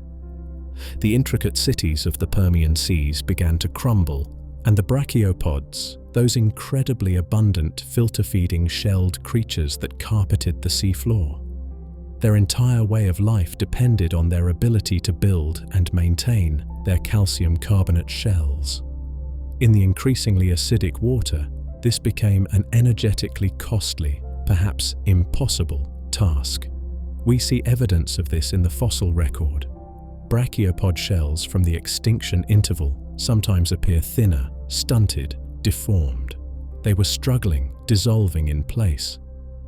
The intricate cities of the Permian seas began to crumble, and the brachiopods, those incredibly abundant filter-feeding shelled creatures that carpeted the seafloor. Their entire way of life depended on their ability to build and maintain their calcium carbonate shells. In the increasingly acidic water, this became an energetically costly, perhaps impossible, task. We see evidence of this in the fossil record. Brachiopod shells from the extinction interval sometimes appear thinner, stunted, deformed. They were struggling, dissolving in place.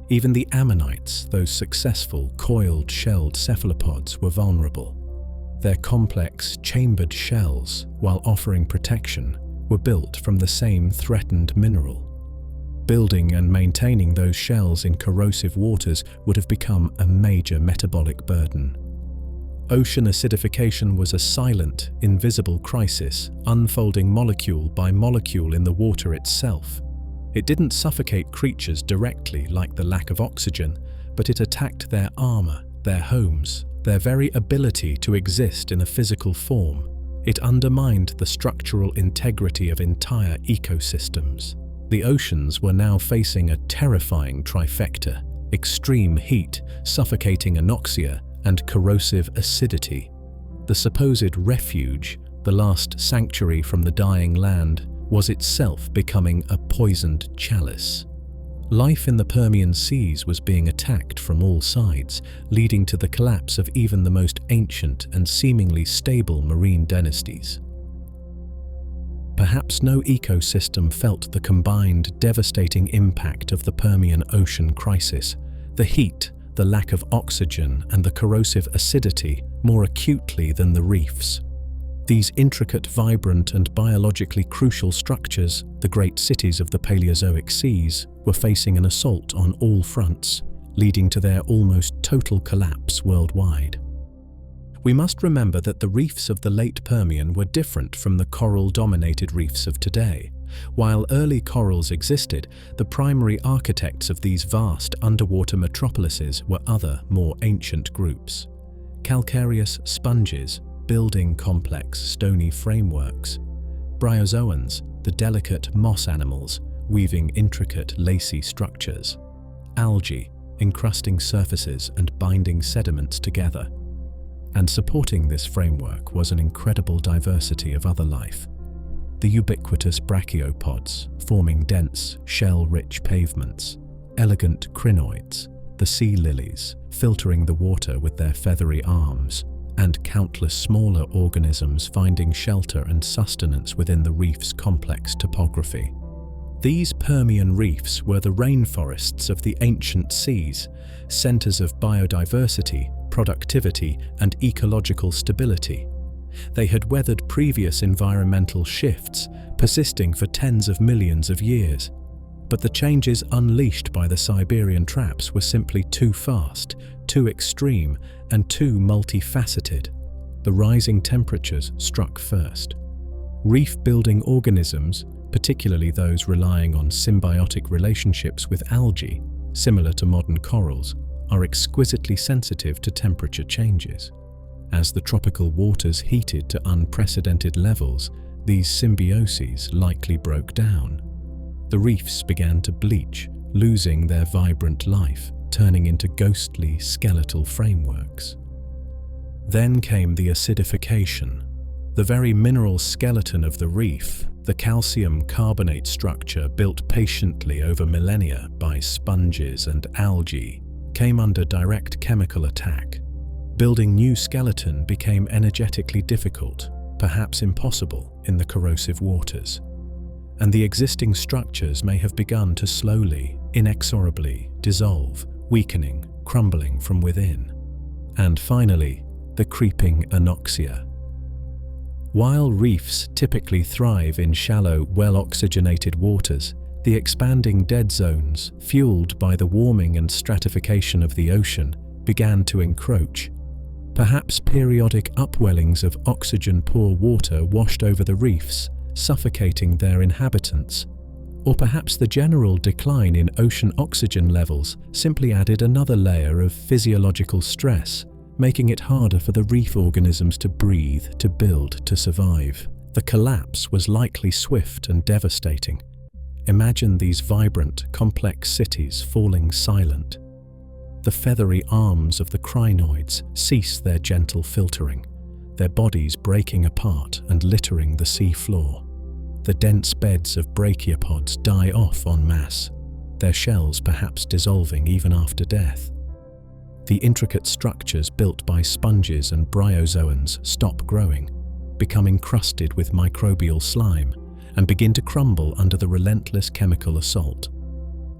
Even the ammonites, those successful, coiled-shelled cephalopods, were vulnerable. Their complex, chambered shells, while offering protection, were built from the same threatened mineral. Building and maintaining those shells in corrosive waters would have become a major metabolic burden. Ocean acidification was a silent, invisible crisis, unfolding molecule by molecule in the water itself. It didn't suffocate creatures directly like the lack of oxygen, but it attacked their armor, their homes, their very ability to exist in a physical form. It undermined the structural integrity of entire ecosystems. The oceans were now facing a terrifying trifecta: extreme heat, suffocating anoxia, and corrosive acidity. The supposed refuge, the last sanctuary from the dying land, was itself becoming a poisoned chalice. Life in the Permian seas was being attacked from all sides, leading to the collapse of even the most ancient and seemingly stable marine dynasties. Perhaps no ecosystem felt the combined devastating impact of the Permian ocean crisis: the heat, the lack of oxygen, and the corrosive acidity more acutely than the reefs. These intricate, vibrant, and biologically crucial structures, the great cities of the Paleozoic seas, were facing an assault on all fronts, leading to their almost total collapse worldwide. We must remember that the reefs of the late Permian were different from the coral-dominated reefs of today. While early corals existed, the primary architects of these vast underwater metropolises were other, more ancient groups. Calcareous sponges, building complex stony frameworks; bryozoans, the delicate moss animals, weaving intricate lacy structures; algae, encrusting surfaces and binding sediments together. And supporting this framework was an incredible diversity of other life. The ubiquitous brachiopods, forming dense, shell-rich pavements; elegant crinoids, the sea lilies, filtering the water with their feathery arms; and countless smaller organisms finding shelter and sustenance within the reef's complex topography. These Permian reefs were the rainforests of the ancient seas, centers of biodiversity, productivity, and ecological stability. They had weathered previous environmental shifts, persisting for tens of millions of years. But the changes unleashed by the Siberian traps were simply too fast, too extreme, and too multifaceted. The rising temperatures struck first. Reef-building organisms, particularly those relying on symbiotic relationships with algae, similar to modern corals, are exquisitely sensitive to temperature changes. As the tropical waters heated to unprecedented levels, these symbioses likely broke down. The reefs began to bleach, losing their vibrant life, turning into ghostly, skeletal frameworks. Then came the acidification. The very mineral skeleton of the reef, the calcium carbonate structure built patiently over millennia by sponges and algae, came under direct chemical attack. Building new skeleton became energetically difficult, perhaps impossible, in the corrosive waters. And the existing structures may have begun to slowly, inexorably dissolve, weakening, crumbling from within. And finally, the creeping anoxia. While reefs typically thrive in shallow, well-oxygenated waters, the expanding dead zones, fueled by the warming and stratification of the ocean, began to encroach. Perhaps periodic upwellings of oxygen-poor water washed over the reefs, suffocating their inhabitants. Or perhaps the general decline in ocean oxygen levels simply added another layer of physiological stress, making it harder for the reef organisms to breathe, to build, to survive. The collapse was likely swift and devastating. Imagine these vibrant, complex cities falling silent. The feathery arms of the crinoids cease their gentle filtering, their bodies breaking apart and littering the sea floor. The dense beds of brachiopods die off en masse, their shells perhaps dissolving even after death. The intricate structures built by sponges and bryozoans stop growing, become encrusted with microbial slime, and begin to crumble under the relentless chemical assault.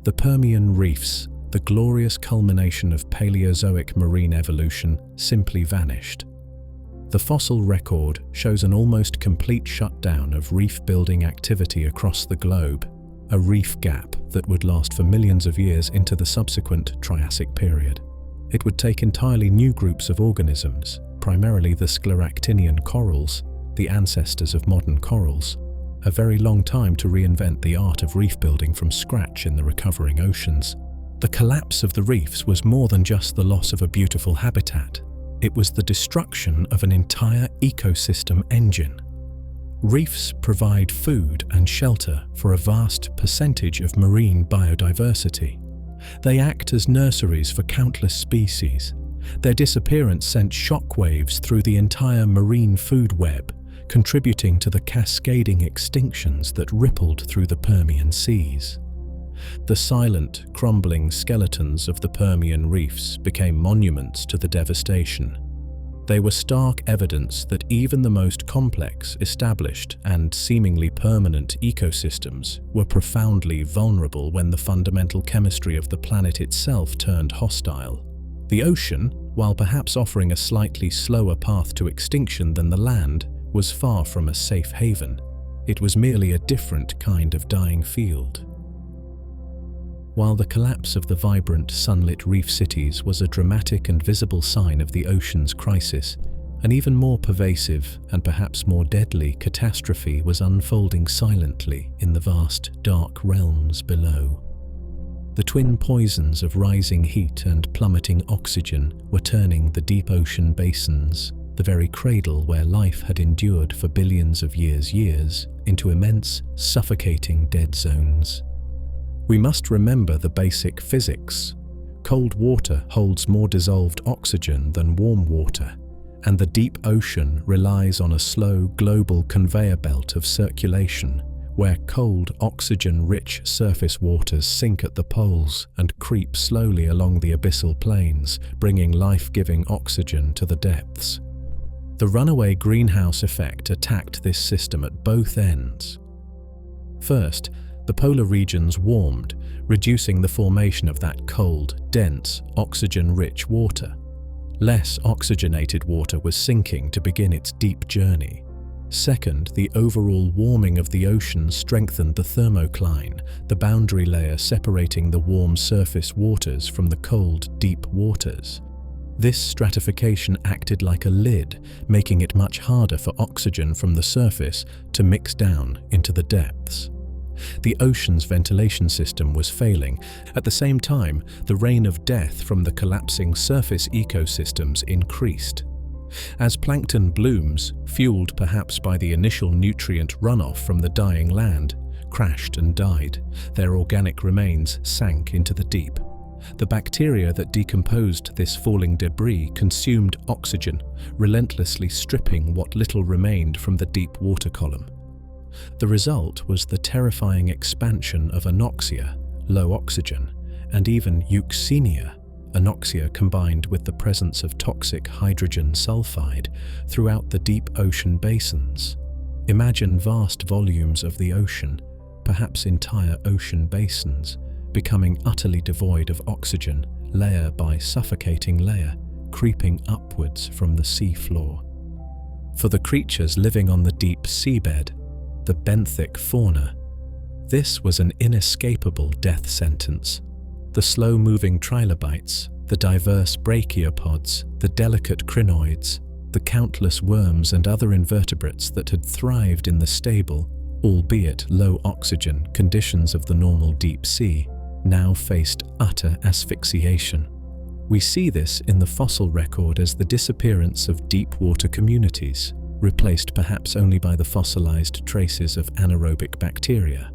The Permian reefs, the glorious culmination of Paleozoic marine evolution, simply vanished. The fossil record shows an almost complete shutdown of reef-building activity across the globe, a reef gap that would last for millions of years into the subsequent Triassic period. It would take entirely new groups of organisms, primarily the scleractinian corals, the ancestors of modern corals, a very long time to reinvent the art of reef building from scratch in the recovering oceans. The collapse of the reefs was more than just the loss of a beautiful habitat. It was the destruction of an entire ecosystem engine. Reefs provide food and shelter for a vast percentage of marine biodiversity. They act as nurseries for countless species. Their disappearance sent shockwaves through the entire marine food web, contributing to the cascading extinctions that rippled through the Permian seas. The silent, crumbling skeletons of the Permian reefs became monuments to the devastation. They were stark evidence that even the most complex, established, and seemingly permanent ecosystems were profoundly vulnerable when the fundamental chemistry of the planet itself turned hostile. The ocean, while perhaps offering a slightly slower path to extinction than the land, was far from a safe haven. It was merely a different kind of dying field. While the collapse of the vibrant, sunlit reef cities was a dramatic and visible sign of the ocean's crisis, an even more pervasive and perhaps more deadly catastrophe was unfolding silently in the vast, dark realms below. The twin poisons of rising heat and plummeting oxygen were turning the deep ocean basins, the very cradle where life had endured for billions of years, into immense, suffocating dead zones. We must remember the basic physics. Cold water holds more dissolved oxygen than warm water, and the deep ocean relies on a slow global conveyor belt of circulation, where cold, oxygen-rich surface waters sink at the poles and creep slowly along the abyssal plains, bringing life-giving oxygen to the depths. The runaway greenhouse effect attacked this system at both ends. First, the polar regions warmed, reducing the formation of that cold, dense, oxygen-rich water. Less oxygenated water was sinking to begin its deep journey. Second, the overall warming of the ocean strengthened the thermocline, the boundary layer separating the warm surface waters from the cold, deep waters. This stratification acted like a lid, making it much harder for oxygen from the surface to mix down into the depths. The ocean's ventilation system was failing. At the same time, the rain of death from the collapsing surface ecosystems increased. As plankton blooms, fueled perhaps by the initial nutrient runoff from the dying land, crashed and died, their organic remains sank into the deep. The bacteria that decomposed this falling debris consumed oxygen, relentlessly stripping what little remained from the deep water column. The result was the terrifying expansion of anoxia, low oxygen, and even euxenia, anoxia combined with the presence of toxic hydrogen sulfide throughout the deep ocean basins. Imagine vast volumes of the ocean, perhaps entire ocean basins, becoming utterly devoid of oxygen, layer by suffocating layer, creeping upwards from the sea floor. For the creatures living on the deep seabed, the benthic fauna, this was an inescapable death sentence. The slow-moving trilobites, the diverse brachiopods, the delicate crinoids, the countless worms and other invertebrates that had thrived in the stable, albeit low oxygen, conditions of the normal deep sea, now faced utter asphyxiation. We see this in the fossil record as the disappearance of deep water communities, replaced perhaps only by the fossilized traces of anaerobic bacteria,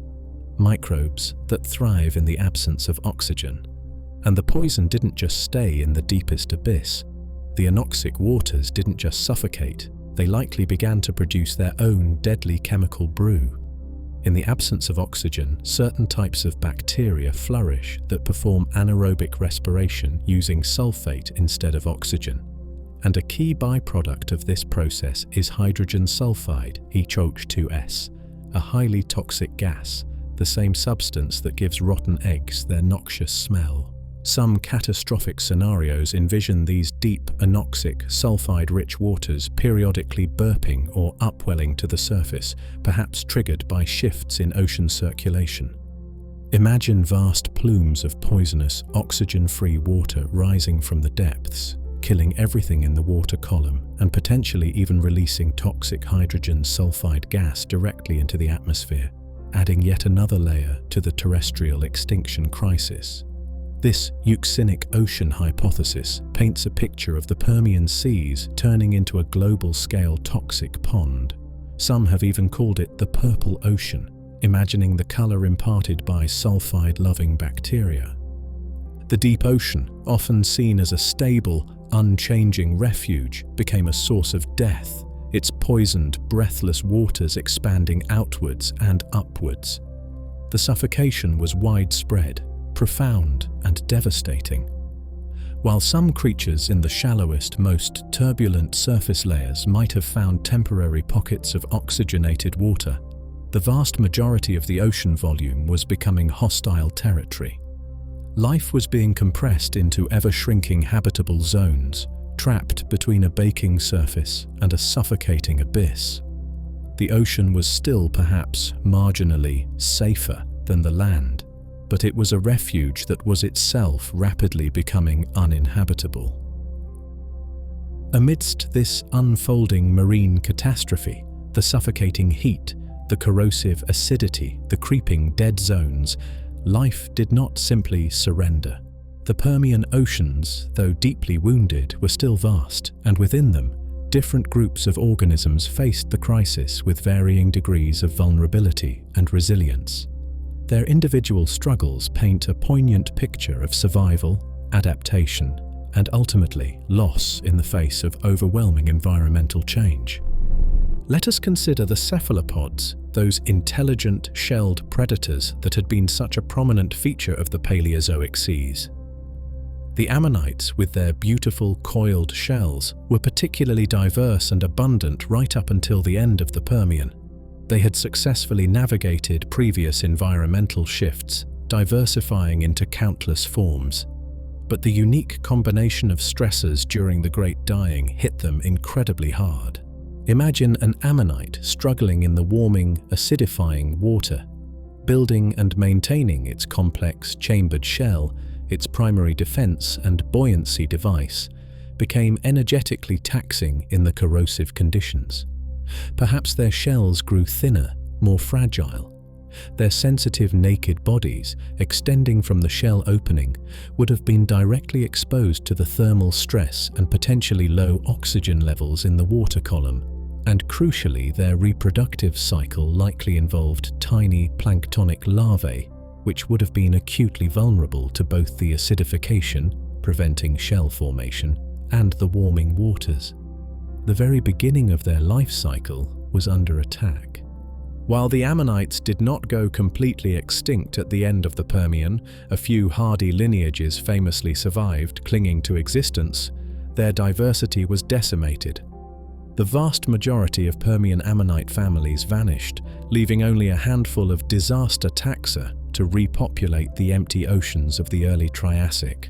microbes that thrive in the absence of oxygen. And the poison didn't just stay in the deepest abyss. The anoxic waters didn't just suffocate, they likely began to produce their own deadly chemical brew. In the absence of oxygen, certain types of bacteria flourish that perform anaerobic respiration using sulfate instead of oxygen. And a key byproduct of this process is hydrogen sulfide, HOH2S, a highly toxic gas, the same substance that gives rotten eggs their noxious smell. Some catastrophic scenarios envision these deep, anoxic, sulfide-rich waters periodically burping or upwelling to the surface, perhaps triggered by shifts in ocean circulation. Imagine vast plumes of poisonous, oxygen-free water rising from the depths, killing everything in the water column and potentially even releasing toxic hydrogen sulfide gas directly into the atmosphere, adding yet another layer to the terrestrial extinction crisis. This euxinic ocean hypothesis paints a picture of the Permian seas turning into a global-scale toxic pond. Some have even called it the Purple Ocean, imagining the color imparted by sulfide-loving bacteria. The deep ocean, often seen as a stable, unchanging refuge, became a source of death, its poisoned, breathless waters expanding outwards and upwards. The suffocation was widespread, profound and devastating. While some creatures in the shallowest, most turbulent surface layers might have found temporary pockets of oxygenated water, the vast majority of the ocean volume was becoming hostile territory. Life was being compressed into ever-shrinking habitable zones, trapped between a baking surface and a suffocating abyss. The ocean was still perhaps marginally safer than the land, but it was a refuge that was itself rapidly becoming uninhabitable. Amidst this unfolding marine catastrophe, the suffocating heat, the corrosive acidity, the creeping dead zones, life did not simply surrender. The Permian oceans, though deeply wounded, were still vast, and within them, different groups of organisms faced the crisis with varying degrees of vulnerability and resilience. Their individual struggles paint a poignant picture of survival, adaptation, and ultimately loss in the face of overwhelming environmental change. Let us consider the cephalopods, those intelligent, shelled predators that had been such a prominent feature of the Paleozoic seas. The ammonites, with their beautiful coiled shells, were particularly diverse and abundant right up until the end of the Permian. They had successfully navigated previous environmental shifts, diversifying into countless forms. But the unique combination of stressors during the Great Dying hit them incredibly hard. Imagine an ammonite struggling in the warming, acidifying water. Building and maintaining its complex chambered shell, its primary defense and buoyancy device, became energetically taxing in the corrosive conditions. Perhaps their shells grew thinner, more fragile. Their sensitive naked bodies, extending from the shell opening, would have been directly exposed to the thermal stress and potentially low oxygen levels in the water column. And crucially, their reproductive cycle likely involved tiny planktonic larvae, which would have been acutely vulnerable to both the acidification, preventing shell formation, and the warming waters. The very beginning of their life cycle was under attack. While the ammonites did not go completely extinct at the end of the Permian, a few hardy lineages famously survived, clinging to existence, their diversity was decimated. The vast majority of Permian ammonite families vanished, leaving only a handful of disaster taxa to repopulate the empty oceans of the early Triassic.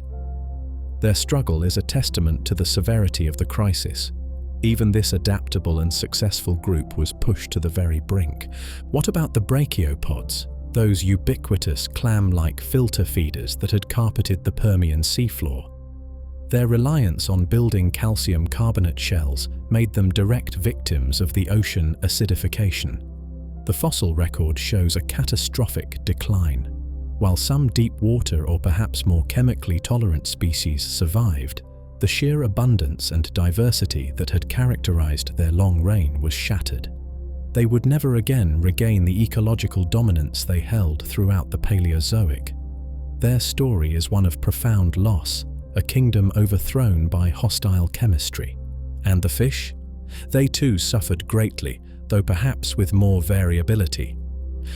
Their struggle is a testament to the severity of the crisis. Even this adaptable and successful group was pushed to the very brink. What about the brachiopods, those ubiquitous clam-like filter feeders that had carpeted the Permian seafloor? Their reliance on building calcium carbonate shells made them direct victims of the ocean acidification. The fossil record shows a catastrophic decline. While some deep water or perhaps more chemically tolerant species survived, the sheer abundance and diversity that had characterized their long reign was shattered. They would never again regain the ecological dominance they held throughout the Paleozoic. Their story is one of profound loss, a kingdom overthrown by hostile chemistry. And the fish? They too suffered greatly, though perhaps with more variability.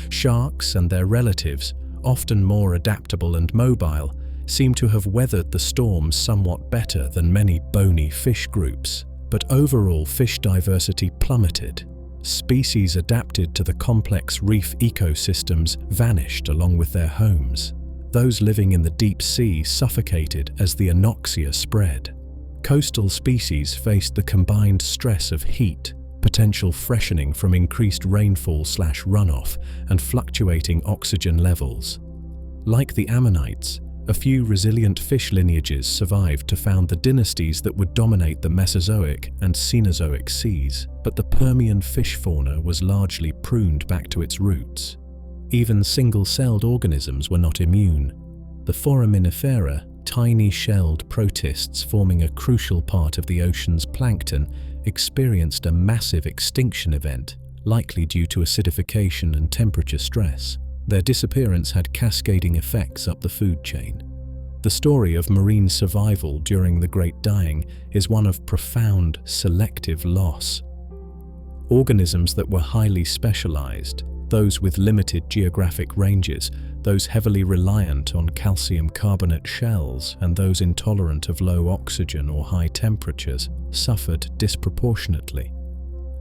Sharks and their relatives, often more adaptable and mobile, seem to have weathered the storms somewhat better than many bony fish groups. But overall fish diversity plummeted. Species adapted to the complex reef ecosystems vanished along with their homes. Those living in the deep sea suffocated as the anoxia spread. Coastal species faced the combined stress of heat, potential freshening from increased rainfall/runoff, and fluctuating oxygen levels. Like the ammonites, a few resilient fish lineages survived to found the dynasties that would dominate the Mesozoic and Cenozoic seas, but the Permian fish fauna was largely pruned back to its roots. Even single-celled organisms were not immune. The foraminifera, tiny shelled protists forming a crucial part of the ocean's plankton, experienced a massive extinction event, likely due to acidification and temperature stress. Their disappearance had cascading effects up the food chain. The story of marine survival during the Great Dying is one of profound selective loss. Organisms that were highly specialized, those with limited geographic ranges, those heavily reliant on calcium carbonate shells, and those intolerant of low oxygen or high temperatures, suffered disproportionately.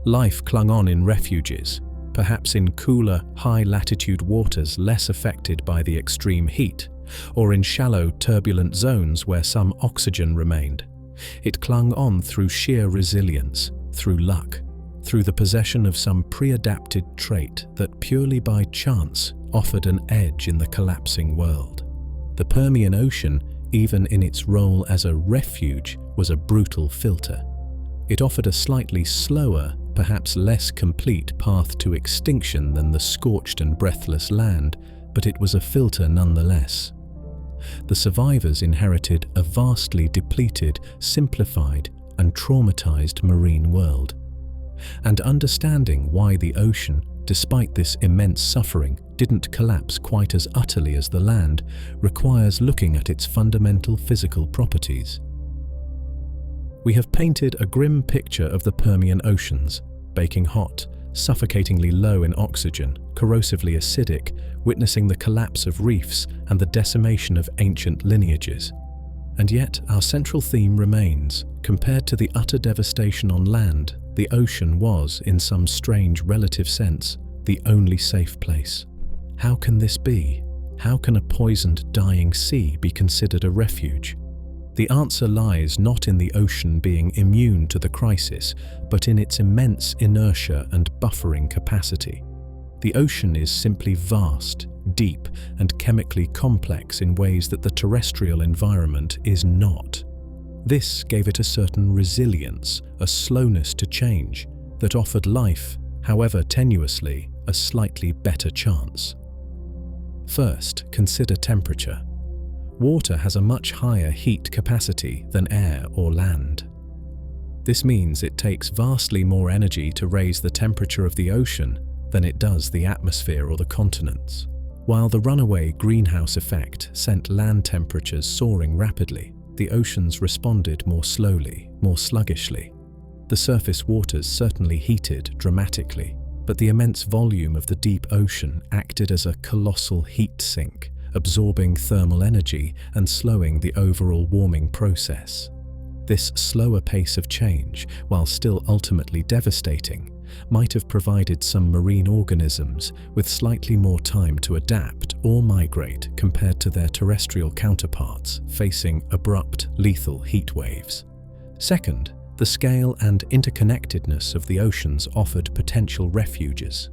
Life clung on in refuges, perhaps in cooler, high-latitude waters less affected by the extreme heat, or in shallow, turbulent zones where some oxygen remained. It clung on through sheer resilience, through luck, through the possession of some pre-adapted trait that purely by chance offered an edge in the collapsing world. The Permian Ocean, even in its role as a refuge, was a brutal filter. It offered a slightly slower, perhaps less complete path to extinction than the scorched and breathless land, but it was a filter nonetheless. The survivors inherited a vastly depleted, simplified, and traumatized marine world. And understanding why the ocean, despite this immense suffering, didn't collapse quite as utterly as the land, requires looking at its fundamental physical properties. We have painted a grim picture of the Permian oceans, baking hot, suffocatingly low in oxygen, corrosively acidic, witnessing the collapse of reefs and the decimation of ancient lineages. And yet our central theme remains. Compared to the utter devastation on land, the ocean was, in some strange relative sense, the only safe place. How can this be? How can a poisoned, dying sea be considered a refuge? The answer lies not in the ocean being immune to the crisis, but in its immense inertia and buffering capacity. The ocean is simply vast, deep, and chemically complex in ways that the terrestrial environment is not. This gave it a certain resilience, a slowness to change, that offered life, however tenuously, a slightly better chance. First, consider temperature. Water has a much higher heat capacity than air or land. This means it takes vastly more energy to raise the temperature of the ocean than it does the atmosphere or the continents. While the runaway greenhouse effect sent land temperatures soaring rapidly, the oceans responded more slowly, more sluggishly. The surface waters certainly heated dramatically, but the immense volume of the deep ocean acted as a colossal heat sink, absorbing thermal energy and slowing the overall warming process. This slower pace of change, while still ultimately devastating, might have provided some marine organisms with slightly more time to adapt or migrate compared to their terrestrial counterparts facing abrupt, lethal heat waves. Second, the scale and interconnectedness of the oceans offered potential refuges.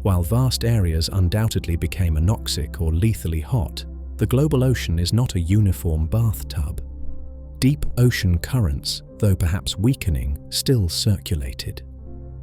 While vast areas undoubtedly became anoxic or lethally hot, the global ocean is not a uniform bathtub. Deep ocean currents, though perhaps weakening, still circulated.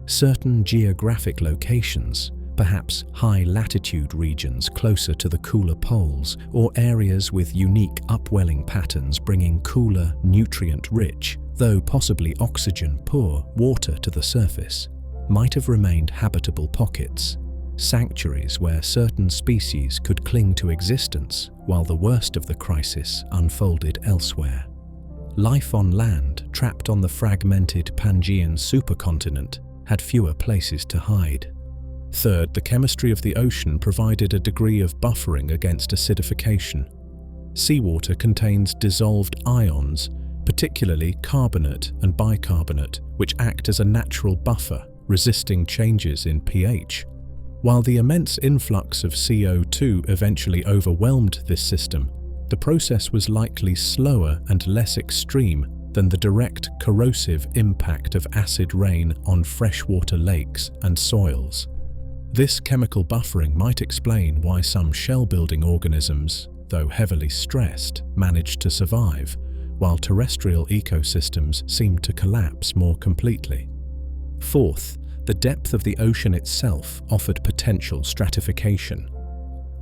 Certain geographic locations, perhaps high-latitude regions closer to the cooler poles or areas with unique upwelling patterns bringing cooler, nutrient-rich, though possibly oxygen-poor, water to the surface, might have remained habitable pockets, sanctuaries where certain species could cling to existence while the worst of the crisis unfolded elsewhere. Life on land, trapped on the fragmented Pangaean supercontinent, had fewer places to hide. Third, the chemistry of the ocean provided a degree of buffering against acidification. Seawater contains dissolved ions, particularly carbonate and bicarbonate, which act as a natural buffer, resisting changes in pH. While the immense influx of CO2 eventually overwhelmed this system, the process was likely slower and less extreme than the direct corrosive impact of acid rain on freshwater lakes and soils. This chemical buffering might explain why some shell-building organisms, though heavily stressed, managed to survive, while terrestrial ecosystems seemed to collapse more completely. Fourth, the depth of the ocean itself offered potential stratification.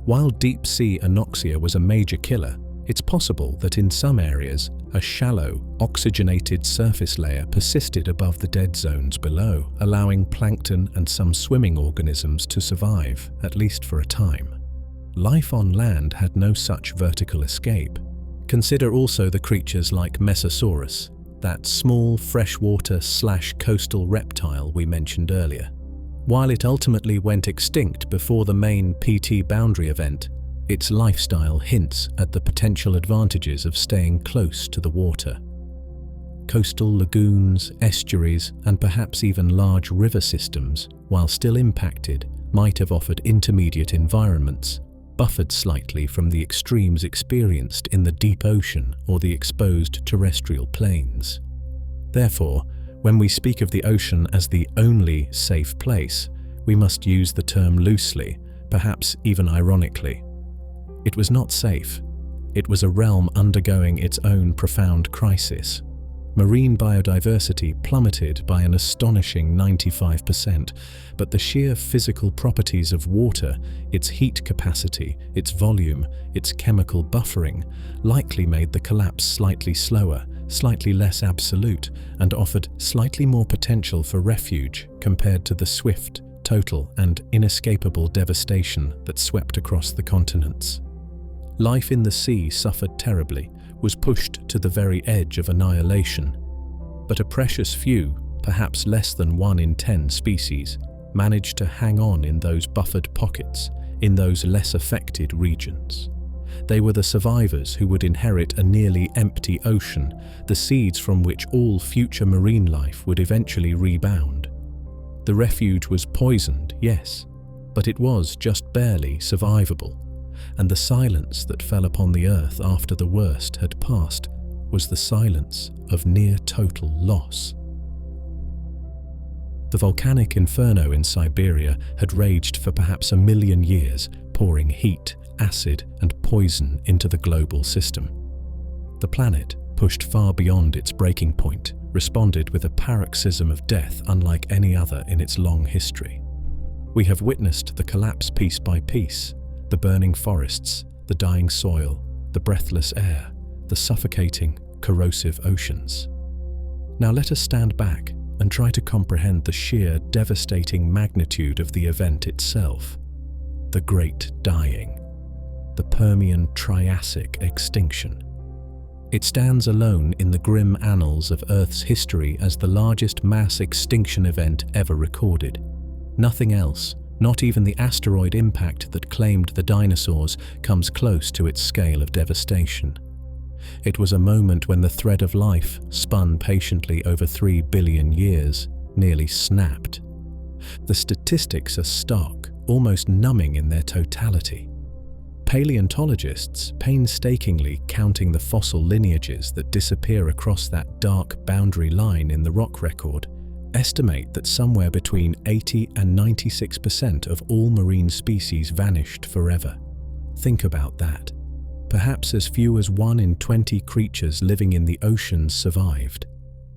While deep-sea anoxia was a major killer, it's possible that in some areas, a shallow, oxygenated surface layer persisted above the dead zones below, allowing plankton and some swimming organisms to survive, at least for a time. Life on land had no such vertical escape. Consider also the creatures like Mesosaurus, that small freshwater/coastal reptile we mentioned earlier. While it ultimately went extinct before the main PT boundary event, its lifestyle hints at the potential advantages of staying close to the water. Coastal lagoons, estuaries, and perhaps even large river systems, while still impacted, might have offered intermediate environments, buffered slightly from the extremes experienced in the deep ocean or the exposed terrestrial plains. Therefore, when we speak of the ocean as the only safe place, we must use the term loosely, perhaps even ironically. It was not safe. It was a realm undergoing its own profound crisis. Marine biodiversity plummeted by an astonishing 95%, but the sheer physical properties of water, its heat capacity, its volume, its chemical buffering, likely made the collapse slightly slower, slightly less absolute, and offered slightly more potential for refuge compared to the swift, total, and inescapable devastation that swept across the continents. Life in the sea suffered terribly, was pushed to the very edge of annihilation. But a precious few, perhaps less than 1 in 10 species, managed to hang on in those buffered pockets, in those less affected regions. They were the survivors who would inherit a nearly empty ocean, the seeds from which all future marine life would eventually rebound. The refuge was poisoned, yes, but it was just barely survivable. And the silence that fell upon the earth after the worst had passed was the silence of near total loss. The volcanic inferno in Siberia had raged for perhaps 1 million years, pouring heat, acid, and poison into the global system. The planet, pushed far beyond its breaking point, responded with a paroxysm of death unlike any other in its long history. We have witnessed the collapse piece by piece. The burning forests, the dying soil, the breathless air, the suffocating, corrosive oceans. Now let us stand back and try to comprehend the sheer, devastating magnitude of the event itself. The Great Dying. The Permian Triassic Extinction. It stands alone in the grim annals of Earth's history as the largest mass extinction event ever recorded. Nothing else, not even the asteroid impact that claimed the dinosaurs, comes close to its scale of devastation. It was a moment when the thread of life, spun patiently over 3 billion years, nearly snapped. The statistics are stark, almost numbing in their totality. Paleontologists, painstakingly counting the fossil lineages that disappear across that dark boundary line in the rock record, estimate that somewhere between 80 and 96% of all marine species vanished forever. Think about that. Perhaps as few as 1 in 20 creatures living in the oceans survived.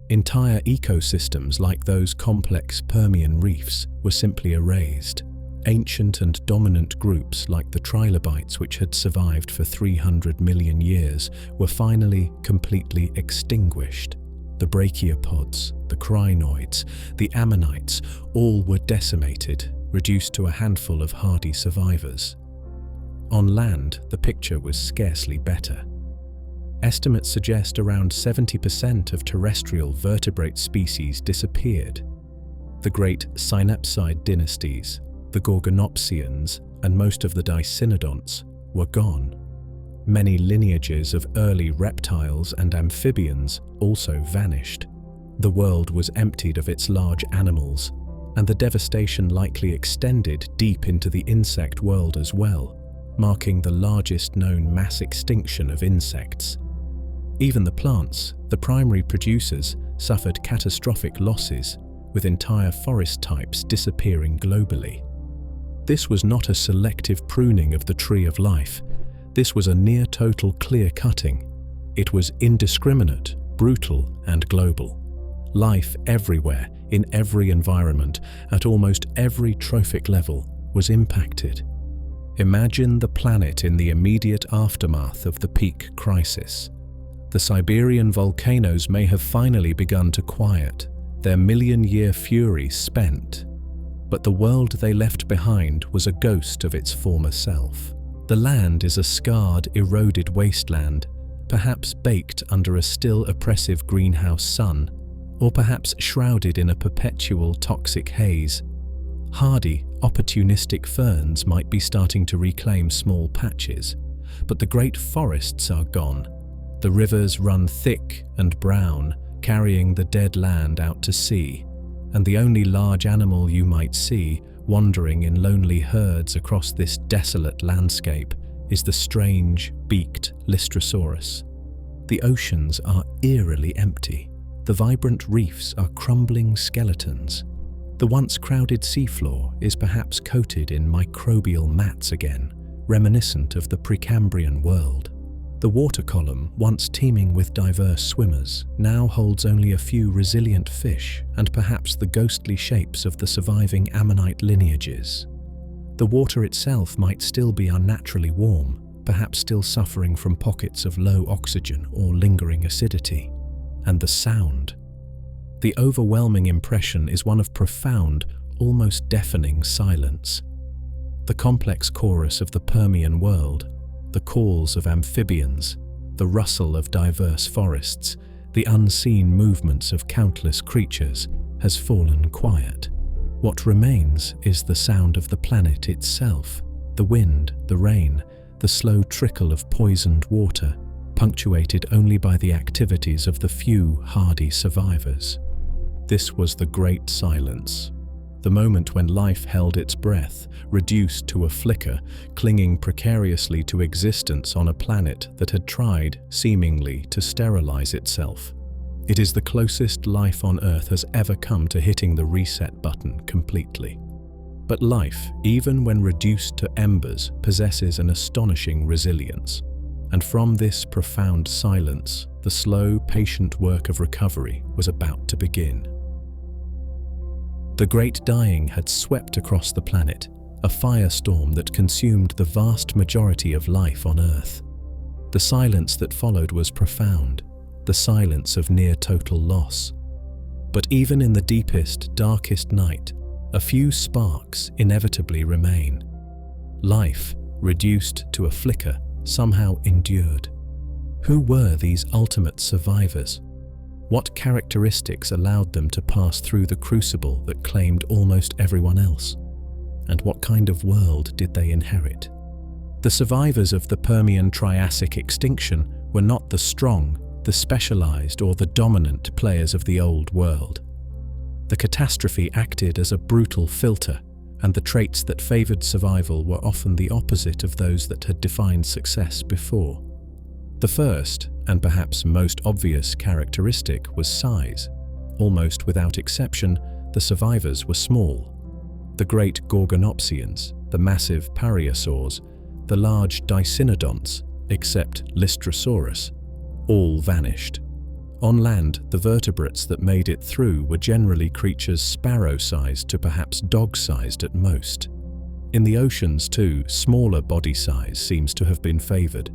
Entire ecosystems like those complex Permian reefs were simply erased. Ancient and dominant groups like the trilobites, which had survived for 300 million years, were finally completely extinguished. The brachiopods, the crinoids, the ammonites, all were decimated, reduced to a handful of hardy survivors. On land, the picture was scarcely better. Estimates suggest around 70% of terrestrial vertebrate species disappeared. The great synapside dynasties, the Gorgonopsians, and most of the Dicynodonts were gone. Many lineages of early reptiles and amphibians also vanished. The world was emptied of its large animals, and the devastation likely extended deep into the insect world as well, marking the largest known mass extinction of insects. Even the plants, the primary producers, suffered catastrophic losses, with entire forest types disappearing globally. This was not a selective pruning of the tree of life. This was a near-total clear-cutting. It was indiscriminate, brutal, and global. Life everywhere, in every environment, at almost every trophic level, was impacted. Imagine the planet in the immediate aftermath of the peak crisis. The Siberian volcanoes may have finally begun to quiet, their million-year fury spent. But the world they left behind was a ghost of its former self. The land is a scarred, eroded wasteland, perhaps baked under a still oppressive greenhouse sun, or perhaps shrouded in a perpetual toxic haze. Hardy, opportunistic ferns might be starting to reclaim small patches, but the great forests are gone. The rivers run thick and brown, carrying the dead land out to sea, and the only large animal you might see, wandering in lonely herds across this desolate landscape, is the strange, beaked Lystrosaurus. The oceans are eerily empty. The vibrant reefs are crumbling skeletons. The once crowded seafloor is perhaps coated in microbial mats again, reminiscent of the Precambrian world. The water column, once teeming with diverse swimmers, now holds only a few resilient fish and perhaps the ghostly shapes of the surviving ammonite lineages. The water itself might still be unnaturally warm, perhaps still suffering from pockets of low oxygen or lingering acidity. And the sound. The overwhelming impression is one of profound, almost deafening silence. The complex chorus of the Permian world, the calls of amphibians, the rustle of diverse forests, the unseen movements of countless creatures has fallen quiet. What remains is the sound of the planet itself, the wind, the rain, the slow trickle of poisoned water, punctuated only by the activities of the few hardy survivors. This was the Great Silence, the moment when life held its breath, reduced to a flicker, clinging precariously to existence on a planet that had tried, seemingly, to sterilize itself. It is the closest life on Earth has ever come to hitting the reset button completely. But life, even when reduced to embers, possesses an astonishing resilience. And from this profound silence, the slow, patient work of recovery was about to begin. The Great Dying had swept across the planet, a firestorm that consumed the vast majority of life on Earth. The silence that followed was profound, the silence of near-total loss. But even in the deepest, darkest night, a few sparks inevitably remain. Life, reduced to a flicker, somehow endured. Who were these ultimate survivors? What characteristics allowed them to pass through the crucible that claimed almost everyone else? And what kind of world did they inherit? The survivors of the Permian Triassic extinction were not the strong, the specialized, or the dominant players of the old world. The catastrophe acted as a brutal filter, and the traits that favored survival were often the opposite of those that had defined success before. The first, and perhaps most obvious characteristic, was size. Almost without exception, the survivors were small. The great Gorgonopsians, the massive Pariosaurs, the large Dicynodonts, except Lystrosaurus, all vanished. On land, the vertebrates that made it through were generally creatures sparrow-sized to perhaps dog-sized at most. In the oceans too, smaller body size seems to have been favored.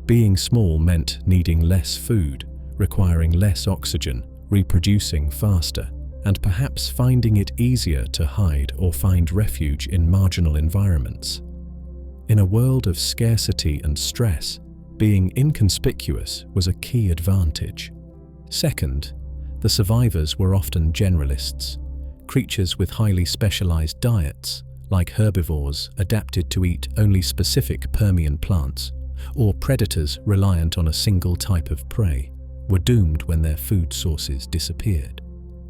Being small meant needing less food, requiring less oxygen, reproducing faster, and perhaps finding it easier to hide or find refuge in marginal environments. In a world of scarcity and stress, being inconspicuous was a key advantage. Second, the survivors were often generalists, creatures with highly specialized diets, like herbivores adapted to eat only specific Permian plants, or predators reliant on a single type of prey, were doomed when their food sources disappeared.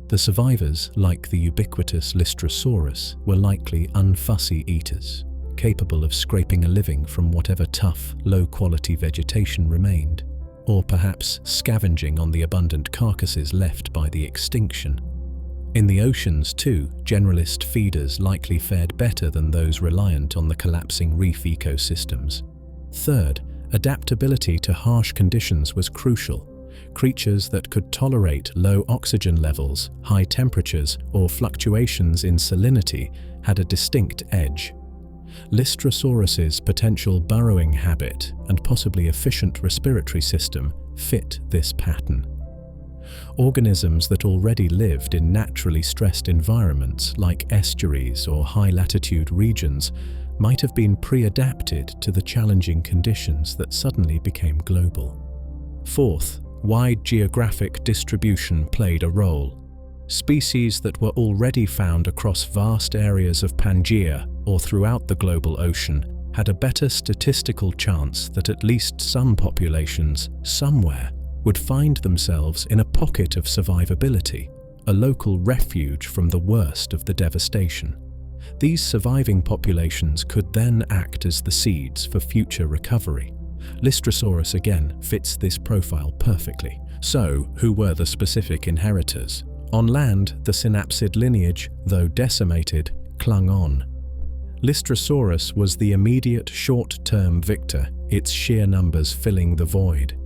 The survivors, like the ubiquitous Lystrosaurus, were likely unfussy eaters, capable of scraping a living from whatever tough, low-quality vegetation remained, or perhaps scavenging on the abundant carcasses left by the extinction. In the oceans too, generalist feeders likely fared better than those reliant on the collapsing reef ecosystems. Third, adaptability to harsh conditions was crucial. Creatures that could tolerate low oxygen levels, high temperatures, or fluctuations in salinity had a distinct edge. Lystrosaurus's potential burrowing habit and possibly efficient respiratory system fit this pattern. Organisms that already lived in naturally stressed environments like estuaries or high-latitude regions might have been pre-adapted to the challenging conditions that suddenly became global. Fourth, wide geographic distribution played a role. Species that were already found across vast areas of Pangaea or throughout the global ocean had a better statistical chance that at least some populations, somewhere, would find themselves in a pocket of survivability, a local refuge from the worst of the devastation. These surviving populations could then act as the seeds for future recovery. Lystrosaurus again fits this profile perfectly. So, who were the specific inheritors? On land, the synapsid lineage, though decimated, clung on. Lystrosaurus was the immediate short-term victor, its sheer numbers filling the void.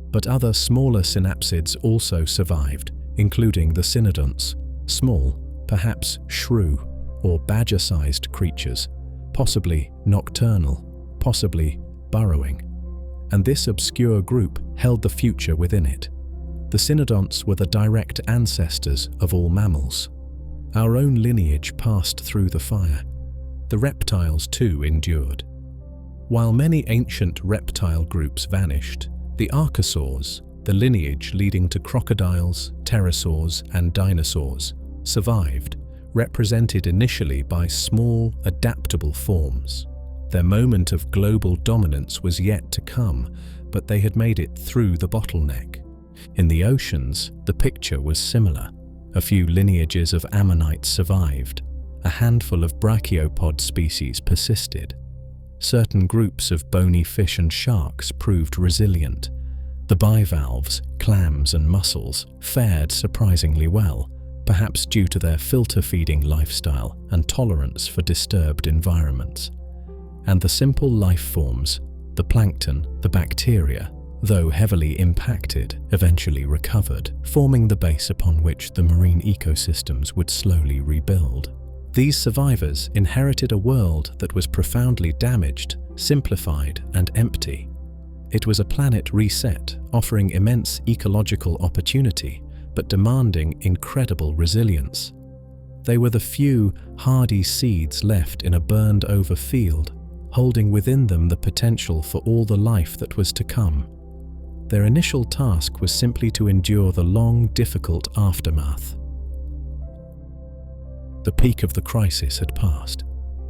But other smaller synapsids also survived, including the cynodonts, small, perhaps shrew or badger-sized creatures, possibly nocturnal, possibly burrowing. And this obscure group held the future within it. The cynodonts were the direct ancestors of all mammals. Our own lineage passed through the fire. The reptiles too endured. While many ancient reptile groups vanished, the archosaurs, the lineage leading to crocodiles, pterosaurs, and dinosaurs, survived, represented initially by small, adaptable forms. Their moment of global dominance was yet to come, but they had made it through the bottleneck. In the oceans, the picture was similar. A few lineages of ammonites survived. A handful of brachiopod species persisted. Certain groups of bony fish and sharks proved resilient. The bivalves, clams and mussels fared surprisingly well, perhaps due to their filter-feeding lifestyle and tolerance for disturbed environments. And the simple life forms, the plankton, the bacteria, though heavily impacted, eventually recovered, forming the base upon which the marine ecosystems would slowly rebuild. These survivors inherited a world that was profoundly damaged, simplified, and empty. It was a planet reset, offering immense ecological opportunity, but demanding incredible resilience. They were the few, hardy seeds left in a burned-over field, holding within them the potential for all the life that was to come. Their initial task was simply to endure the long, difficult aftermath. The peak of the crisis had passed.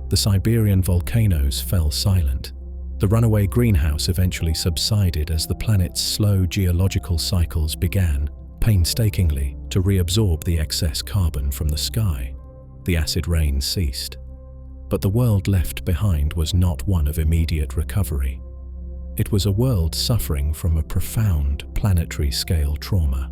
The Siberian volcanoes fell silent. The runaway greenhouse eventually subsided as the planet's slow geological cycles began, painstakingly, to reabsorb the excess carbon from the sky. The acid rain ceased. But the world left behind was not one of immediate recovery. It was a world suffering from a profound planetary-scale trauma.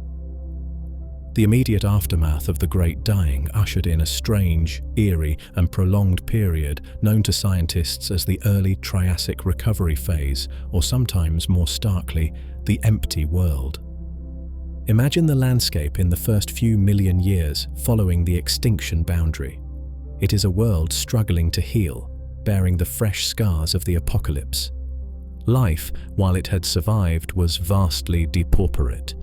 The immediate aftermath of the Great Dying ushered in a strange, eerie, and prolonged period known to scientists as the early Triassic recovery phase, or sometimes more starkly, the empty world. Imagine the landscape in the first few million years following the extinction boundary. It is a world struggling to heal, bearing the fresh scars of the apocalypse. Life, while it had survived, was vastly depauperate.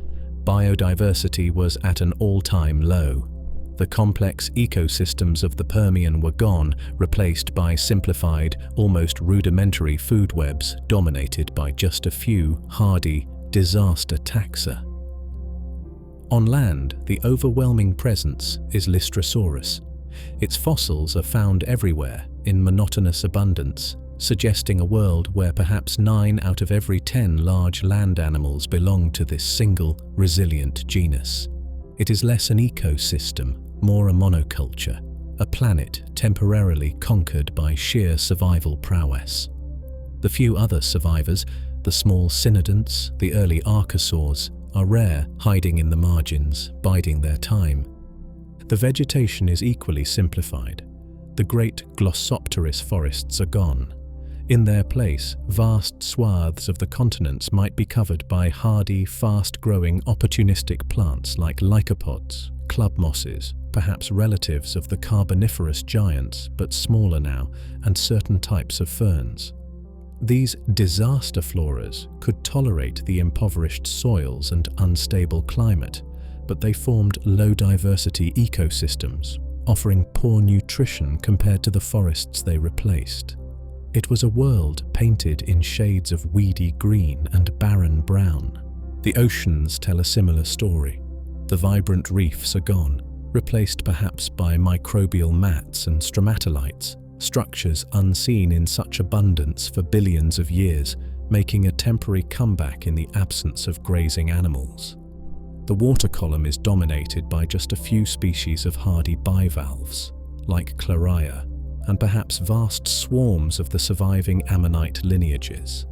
Biodiversity was at an all-time low. The complex ecosystems of the Permian were gone, replaced by simplified, almost rudimentary food webs dominated by just a few hardy, disaster taxa. On land, the overwhelming presence is Lystrosaurus. Its fossils are found everywhere, in monotonous abundance, suggesting a world where perhaps 9 out of every 10 large land animals belong to this single, resilient genus. It is less an ecosystem, more a monoculture, a planet temporarily conquered by sheer survival prowess. The few other survivors, the small cynodonts, the early archosaurs, are rare, hiding in the margins, biding their time. The vegetation is equally simplified. The great Glossopteris forests are gone. In their place, vast swaths of the continents might be covered by hardy, fast-growing, opportunistic plants like lycopods, club mosses, perhaps relatives of the Carboniferous giants, but smaller now, and certain types of ferns. These disaster floras could tolerate the impoverished soils and unstable climate, but they formed low-diversity ecosystems, offering poor nutrition compared to the forests they replaced. It was a world painted in shades of weedy green and barren brown. The oceans tell a similar story. The vibrant reefs are gone, replaced perhaps by microbial mats and stromatolites, structures unseen in such abundance for billions of years, making a temporary comeback in the absence of grazing animals. The water column is dominated by just a few species of hardy bivalves, like Chloria, and perhaps vast swarms of the surviving ammonite lineages.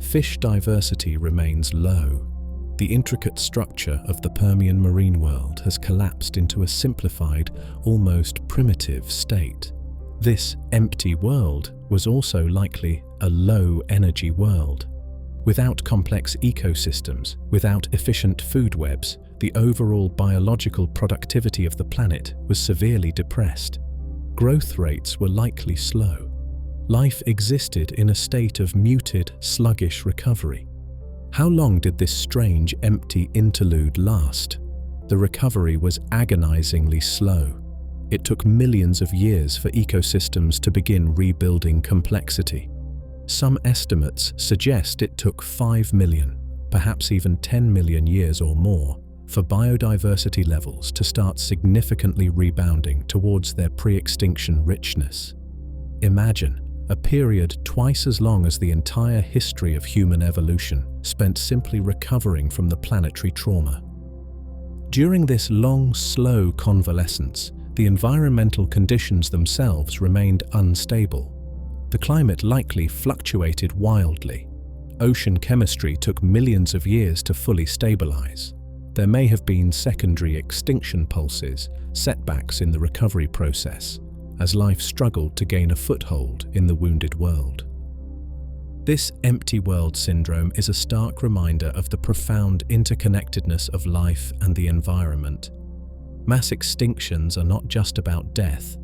Fish diversity remains low. The intricate structure of the Permian marine world has collapsed into a simplified, almost primitive state. This empty world was also likely a low-energy world. Without complex ecosystems, without efficient food webs, the overall biological productivity of the planet was severely depressed. Growth rates were likely slow. Life existed in a state of muted, sluggish recovery. How long did this strange, empty interlude last? The recovery was agonizingly slow. It took millions of years for ecosystems to begin rebuilding complexity. Some estimates suggest it took 5 million, perhaps even 10 million years or more, for biodiversity levels to start significantly rebounding towards their pre-extinction richness. Imagine a period twice as long as the entire history of human evolution spent simply recovering from the planetary trauma. During this long, slow convalescence, the environmental conditions themselves remained unstable. The climate likely fluctuated wildly. Ocean chemistry took millions of years to fully stabilize. There may have been secondary extinction pulses, setbacks in the recovery process, as life struggled to gain a foothold in the wounded world. This empty world syndrome is a stark reminder of the profound interconnectedness of life and the environment. Mass extinctions are not just about death.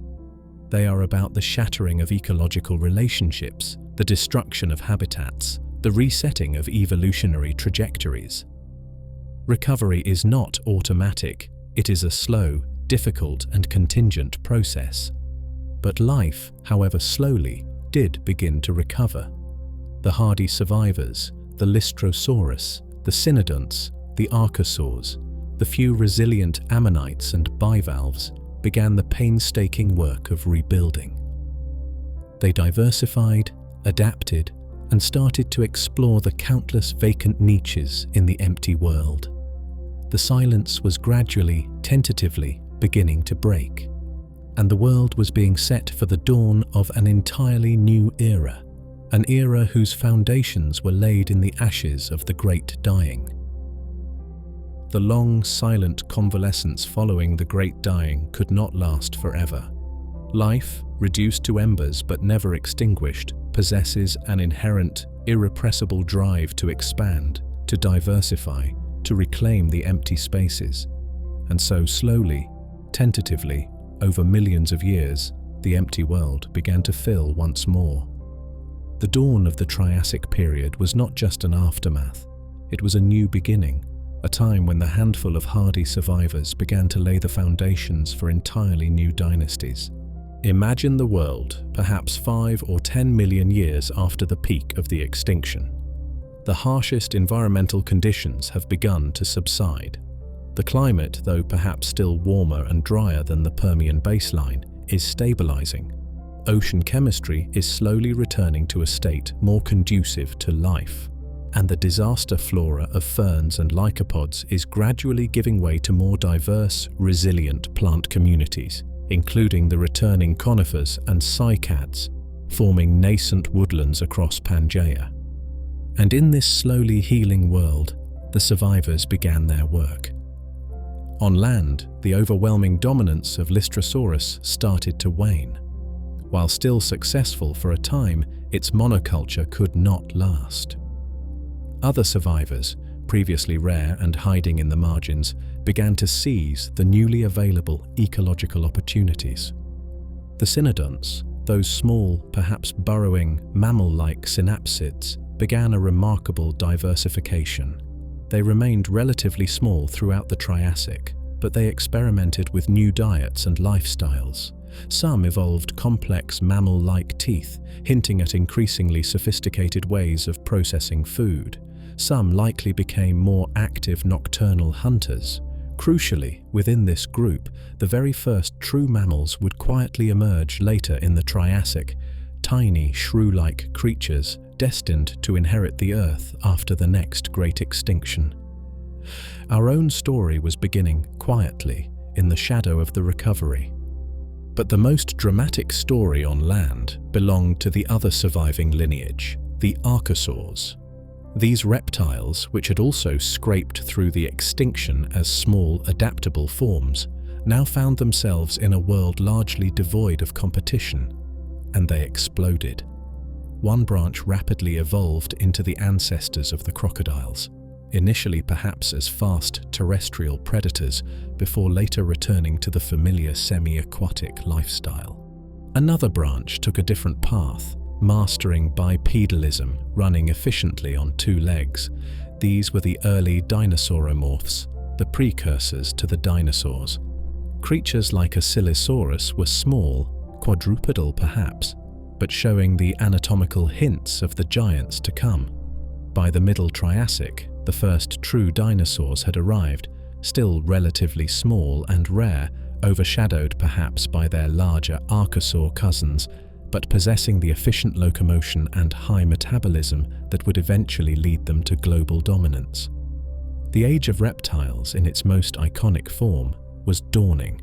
They are about the shattering of ecological relationships, the destruction of habitats, the resetting of evolutionary trajectories. Recovery is not automatic. It is a slow, difficult, and contingent process. But life, however slowly, did begin to recover. The hardy survivors, the Lystrosaurus, the Cynodonts, the Archosaurs, the few resilient ammonites and bivalves, began the painstaking work of rebuilding. They diversified, adapted, and started to explore the countless vacant niches in the empty world. The silence was gradually, tentatively, beginning to break, and the world was being set for the dawn of an entirely new era, an era whose foundations were laid in the ashes of the Great Dying. The long, silent convalescence following the Great Dying could not last forever. Life, reduced to embers but never extinguished, possesses an inherent, irrepressible drive to expand, to diversify, to reclaim the empty spaces. And so slowly, tentatively, over millions of years, the empty world began to fill once more. The dawn of the Triassic period was not just an aftermath. It was a new beginning, a time when the handful of hardy survivors began to lay the foundations for entirely new dynasties. Imagine the world, perhaps 5 or 10 million years after the peak of the extinction. The harshest environmental conditions have begun to subside. The climate, though perhaps still warmer and drier than the Permian baseline, is stabilizing. Ocean chemistry is slowly returning to a state more conducive to life, and the disaster flora of ferns and lycopods is gradually giving way to more diverse, resilient plant communities, including the returning conifers and cycads, forming nascent woodlands across Pangaea. And in this slowly healing world, the survivors began their work. On land, the overwhelming dominance of Lystrosaurus started to wane. While still successful for a time, its monoculture could not last. Other survivors, previously rare and hiding in the margins, began to seize the newly available ecological opportunities. The cynodonts, those small, perhaps burrowing, mammal-like synapsids, began a remarkable diversification. They remained relatively small throughout the Triassic, but they experimented with new diets and lifestyles. Some evolved complex mammal-like teeth, hinting at increasingly sophisticated ways of processing food. Some likely became more active nocturnal hunters. Crucially, within this group, the very first true mammals would quietly emerge later in the Triassic, tiny, shrew-like creatures destined to inherit the Earth after the next great extinction. Our own story was beginning quietly in the shadow of the recovery. But the most dramatic story on land belonged to the other surviving lineage, the archosaurs. These reptiles, which had also scraped through the extinction as small, adaptable forms, now found themselves in a world largely devoid of competition, and they exploded. One branch rapidly evolved into the ancestors of the crocodiles, initially perhaps as fast terrestrial predators before later returning to the familiar semi-aquatic lifestyle. Another branch took a different path, mastering bipedalism, running efficiently on two legs. These were the early dinosauromorphs, the precursors to the dinosaurs. Creatures like a Silosaurus were small, quadrupedal perhaps, but showing the anatomical hints of the giants to come. By the Middle Triassic, the first true dinosaurs had arrived, still relatively small and rare, overshadowed perhaps by their larger archosaur cousins, but possessing the efficient locomotion and high metabolism that would eventually lead them to global dominance. The age of reptiles, in its most iconic form, was dawning.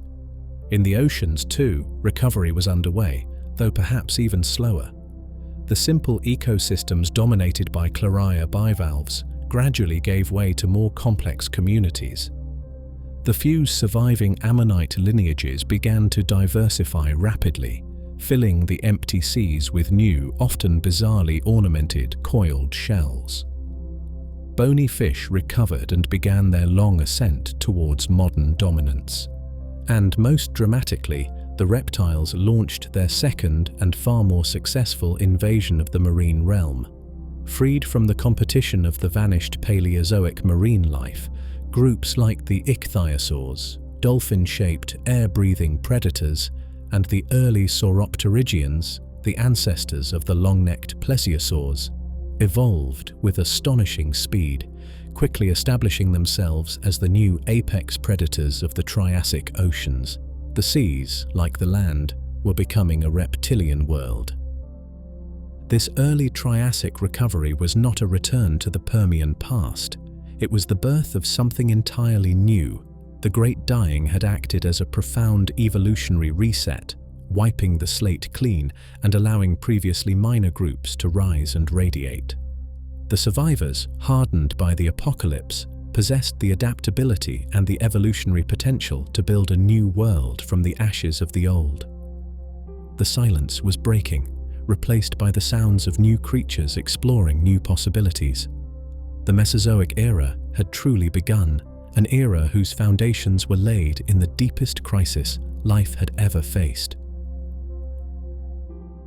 In the oceans, too, recovery was underway, though perhaps even slower. The simple ecosystems dominated by chloria bivalves gradually gave way to more complex communities. The few surviving ammonite lineages began to diversify rapidly, filling the empty seas with new, often bizarrely ornamented, coiled shells. Bony fish recovered and began their long ascent towards modern dominance. And most dramatically, the reptiles launched their second and far more successful invasion of the marine realm. Freed from the competition of the vanished Paleozoic marine life, groups like the ichthyosaurs, dolphin-shaped, air-breathing predators, and the early sauropterygians, the ancestors of the long-necked plesiosaurs, evolved with astonishing speed, quickly establishing themselves as the new apex predators of the Triassic oceans. The seas, like the land, were becoming a reptilian world. This early Triassic recovery was not a return to the Permian past. It was the birth of something entirely new. The Great Dying had acted as a profound evolutionary reset, wiping the slate clean and allowing previously minor groups to rise and radiate. The survivors, hardened by the apocalypse, possessed the adaptability and the evolutionary potential to build a new world from the ashes of the old. The silence was breaking, replaced by the sounds of new creatures exploring new possibilities. The Mesozoic era had truly begun, an era whose foundations were laid in the deepest crisis life had ever faced.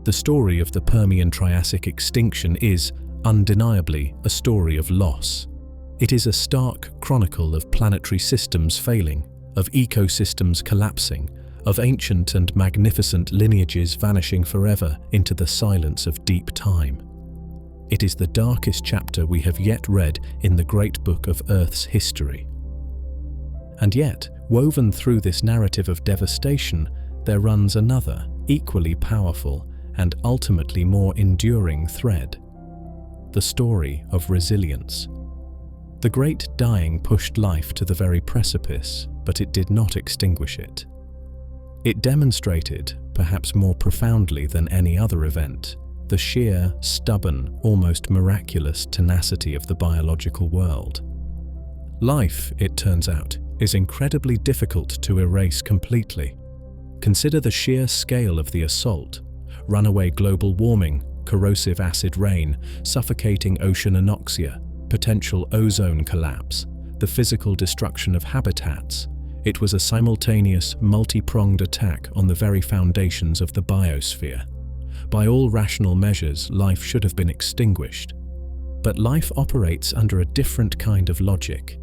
The story of the Permian-Triassic extinction is, undeniably, a story of loss. It is a stark chronicle of planetary systems failing, of ecosystems collapsing, of ancient and magnificent lineages vanishing forever into the silence of deep time. It is the darkest chapter we have yet read in the great book of Earth's history. And yet, woven through this narrative of devastation, there runs another, equally powerful and ultimately more enduring thread: the story of resilience. The Great Dying pushed life to the very precipice, but it did not extinguish it. It demonstrated, perhaps more profoundly than any other event, the sheer, stubborn, almost miraculous tenacity of the biological world. Life, it turns out, is incredibly difficult to erase completely. Consider the sheer scale of the assault: runaway global warming, corrosive acid rain, suffocating ocean anoxia, potential ozone collapse. the physical destruction of habitats. It was a simultaneous, multi-pronged attack on the very foundations of the biosphere. By all rational measures, life should have been extinguished. But life operates under a different kind of logic.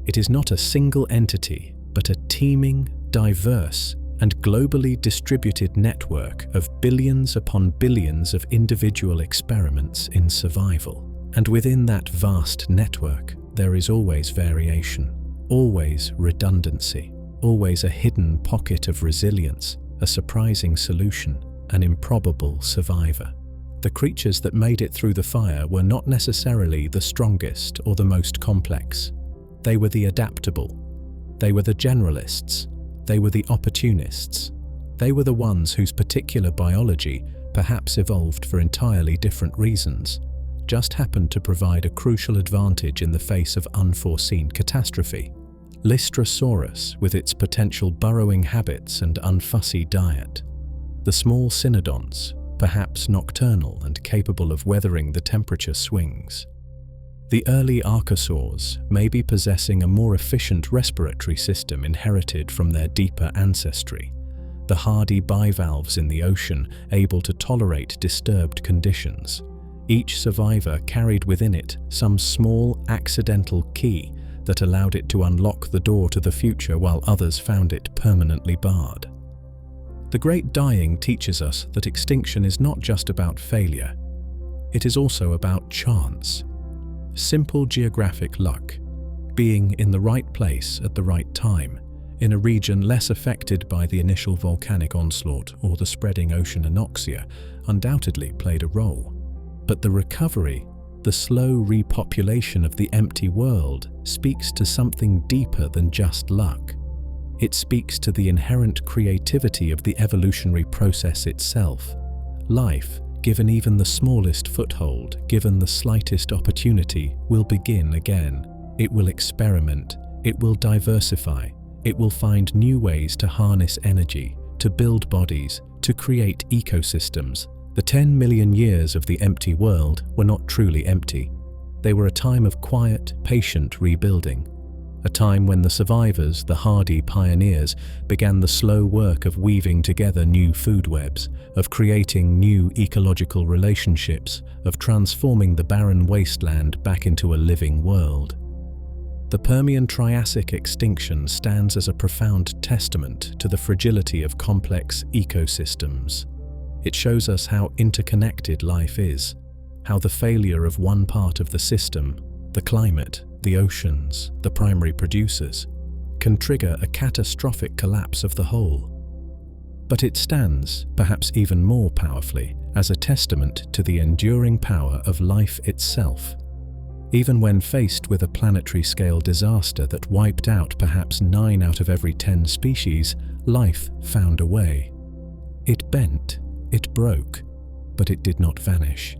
It is not a single entity, but a teeming, diverse, and globally distributed network of billions upon billions of individual experiments in survival. And within that vast network, there is always variation, always redundancy, always a hidden pocket of resilience, a surprising solution, an improbable survivor. The creatures that made it through the fire were not necessarily the strongest or the most complex. They were the adaptable. They were the generalists. They were the opportunists. They were the ones whose particular biology, perhaps evolved for entirely different reasons, just happened to provide a crucial advantage in the face of unforeseen catastrophe. Lystrosaurus, with its potential burrowing habits and unfussy diet. The small cynodonts, perhaps nocturnal and capable of weathering the temperature swings. The early archosaurs may be possessing a more efficient respiratory system inherited from their deeper ancestry. The hardy bivalves in the ocean able to tolerate disturbed conditions. Each survivor carried within it some small accidental key that allowed it to unlock the door to the future while others found it permanently barred. The Great Dying teaches us that extinction is not just about failure. It is also about chance. Simple geographic luck, being in the right place at the right time, in a region less affected by the initial volcanic onslaught or the spreading ocean anoxia, undoubtedly played a role. But the recovery, the slow repopulation of the empty world, speaks to something deeper than just luck. It speaks to the inherent creativity of the evolutionary process itself. Life, given even the smallest foothold, given the slightest opportunity, will begin again. It will experiment, it will diversify, it will find new ways to harness energy, to build bodies, to create ecosystems. The 10 million years of the empty world were not truly empty. They were a time of quiet, patient rebuilding. A time when the survivors, the hardy pioneers, began the slow work of weaving together new food webs, of creating new ecological relationships, of transforming the barren wasteland back into a living world. The Permian Triassic extinction stands as a profound testament to the fragility of complex ecosystems. It shows us how interconnected life is, how the failure of one part of the system, the climate, the oceans, the primary producers, can trigger a catastrophic collapse of the whole. But it stands, perhaps even more powerfully, as a testament to the enduring power of life itself. Even when faced with a planetary-scale disaster that wiped out perhaps 9 out of every 10 species, life found a way. It bent, it broke, but it did not vanish.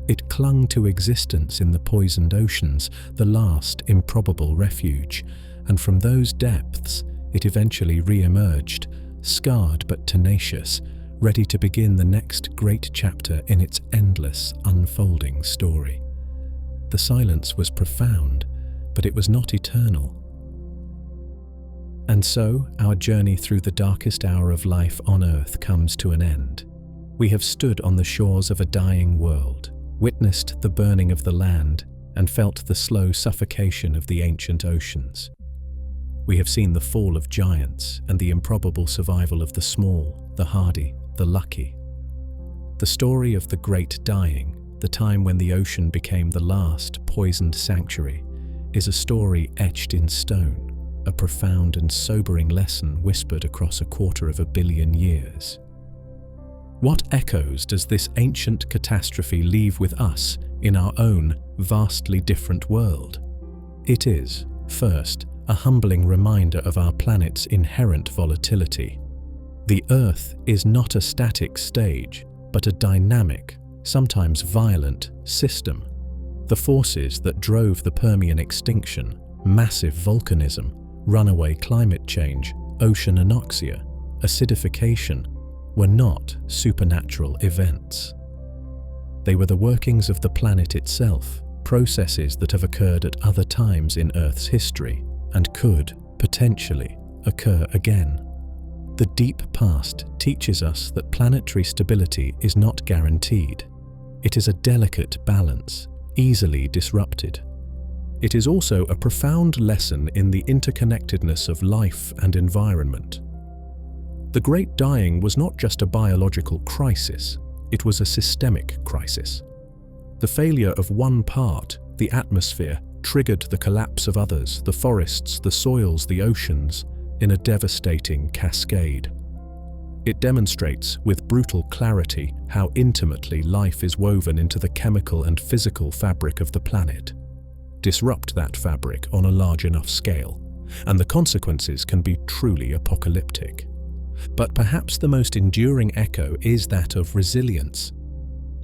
It clung to existence in the poisoned oceans, the last improbable refuge, and from those depths it eventually re-emerged, scarred but tenacious, ready to begin the next great chapter in its endless, unfolding story. The silence was profound, but it was not eternal. And so, our journey through the darkest hour of life on Earth comes to an end. We have stood on the shores of a dying world, witnessed the burning of the land, and felt the slow suffocation of the ancient oceans. We have seen the fall of giants and the improbable survival of the small, the hardy, the lucky. The story of the Great Dying, the time when the ocean became the last poisoned sanctuary, is a story etched in stone, a profound and sobering lesson whispered across 250 million years. What echoes does this ancient catastrophe leave with us in our own vastly different world? It is, first, a humbling reminder of our planet's inherent volatility. The Earth is not a static stage, but a dynamic, sometimes violent, system. The forces that drove the Permian extinction, massive volcanism, runaway climate change, ocean anoxia, acidification, were not supernatural events. They were the workings of the planet itself, processes that have occurred at other times in Earth's history and could, potentially, occur again. The deep past teaches us that planetary stability is not guaranteed. It is a delicate balance, easily disrupted. It is also a profound lesson in the interconnectedness of life and environment. The Great Dying was not just a biological crisis, it was a systemic crisis. The failure of one part, the atmosphere, triggered the collapse of others, the forests, the soils, the oceans, in a devastating cascade. It demonstrates with brutal clarity how intimately life is woven into the chemical and physical fabric of the planet. Disrupt that fabric on a large enough scale, and the consequences can be truly apocalyptic. But perhaps the most enduring echo is that of resilience.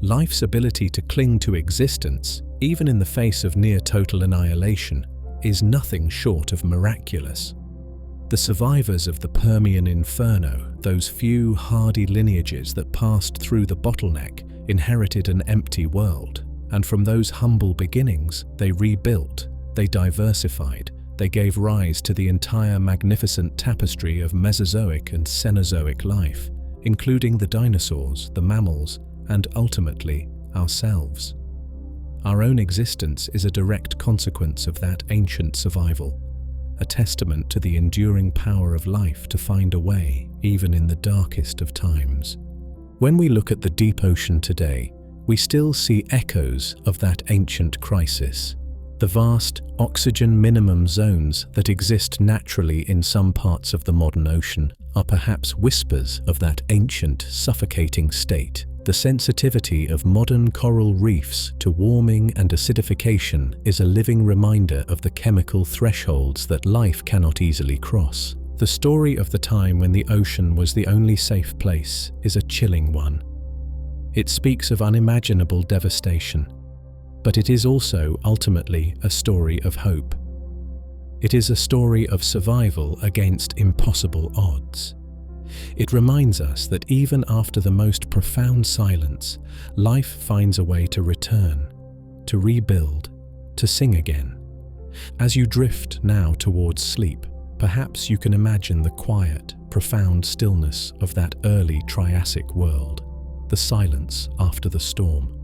Life's ability to cling to existence, even in the face of near-total annihilation, is nothing short of miraculous. The survivors of the Permian inferno, those few hardy lineages that passed through the bottleneck, inherited an empty world. And from those humble beginnings, they rebuilt, they diversified, they gave rise to the entire magnificent tapestry of Mesozoic and Cenozoic life, including the dinosaurs, the mammals, and ultimately, ourselves. Our own existence is a direct consequence of that ancient survival, a testament to the enduring power of life to find a way, even in the darkest of times. When we look at the deep ocean today, we still see echoes of that ancient crisis. The vast oxygen minimum zones that exist naturally in some parts of the modern ocean are perhaps whispers of that ancient, suffocating state. The sensitivity of modern coral reefs to warming and acidification is a living reminder of the chemical thresholds that life cannot easily cross. The story of the time when the ocean was the only safe place is a chilling one. It speaks of unimaginable devastation, but it is also ultimately a story of hope. It is a story of survival against impossible odds. It reminds us that even after the most profound silence, life finds a way to return, to rebuild, to sing again. As you drift now towards sleep, perhaps you can imagine the quiet, profound stillness of that early Triassic world, the silence after the storm.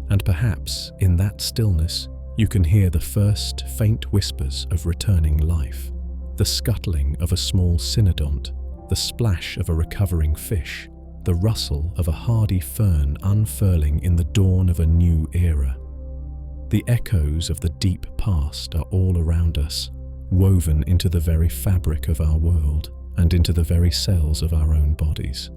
And perhaps, in that stillness, you can hear the first faint whispers of returning life, the scuttling of a small cynodont, the splash of a recovering fish, the rustle of a hardy fern unfurling in the dawn of a new era. The echoes of the deep past are all around us, woven into the very fabric of our world and into the very cells of our own bodies.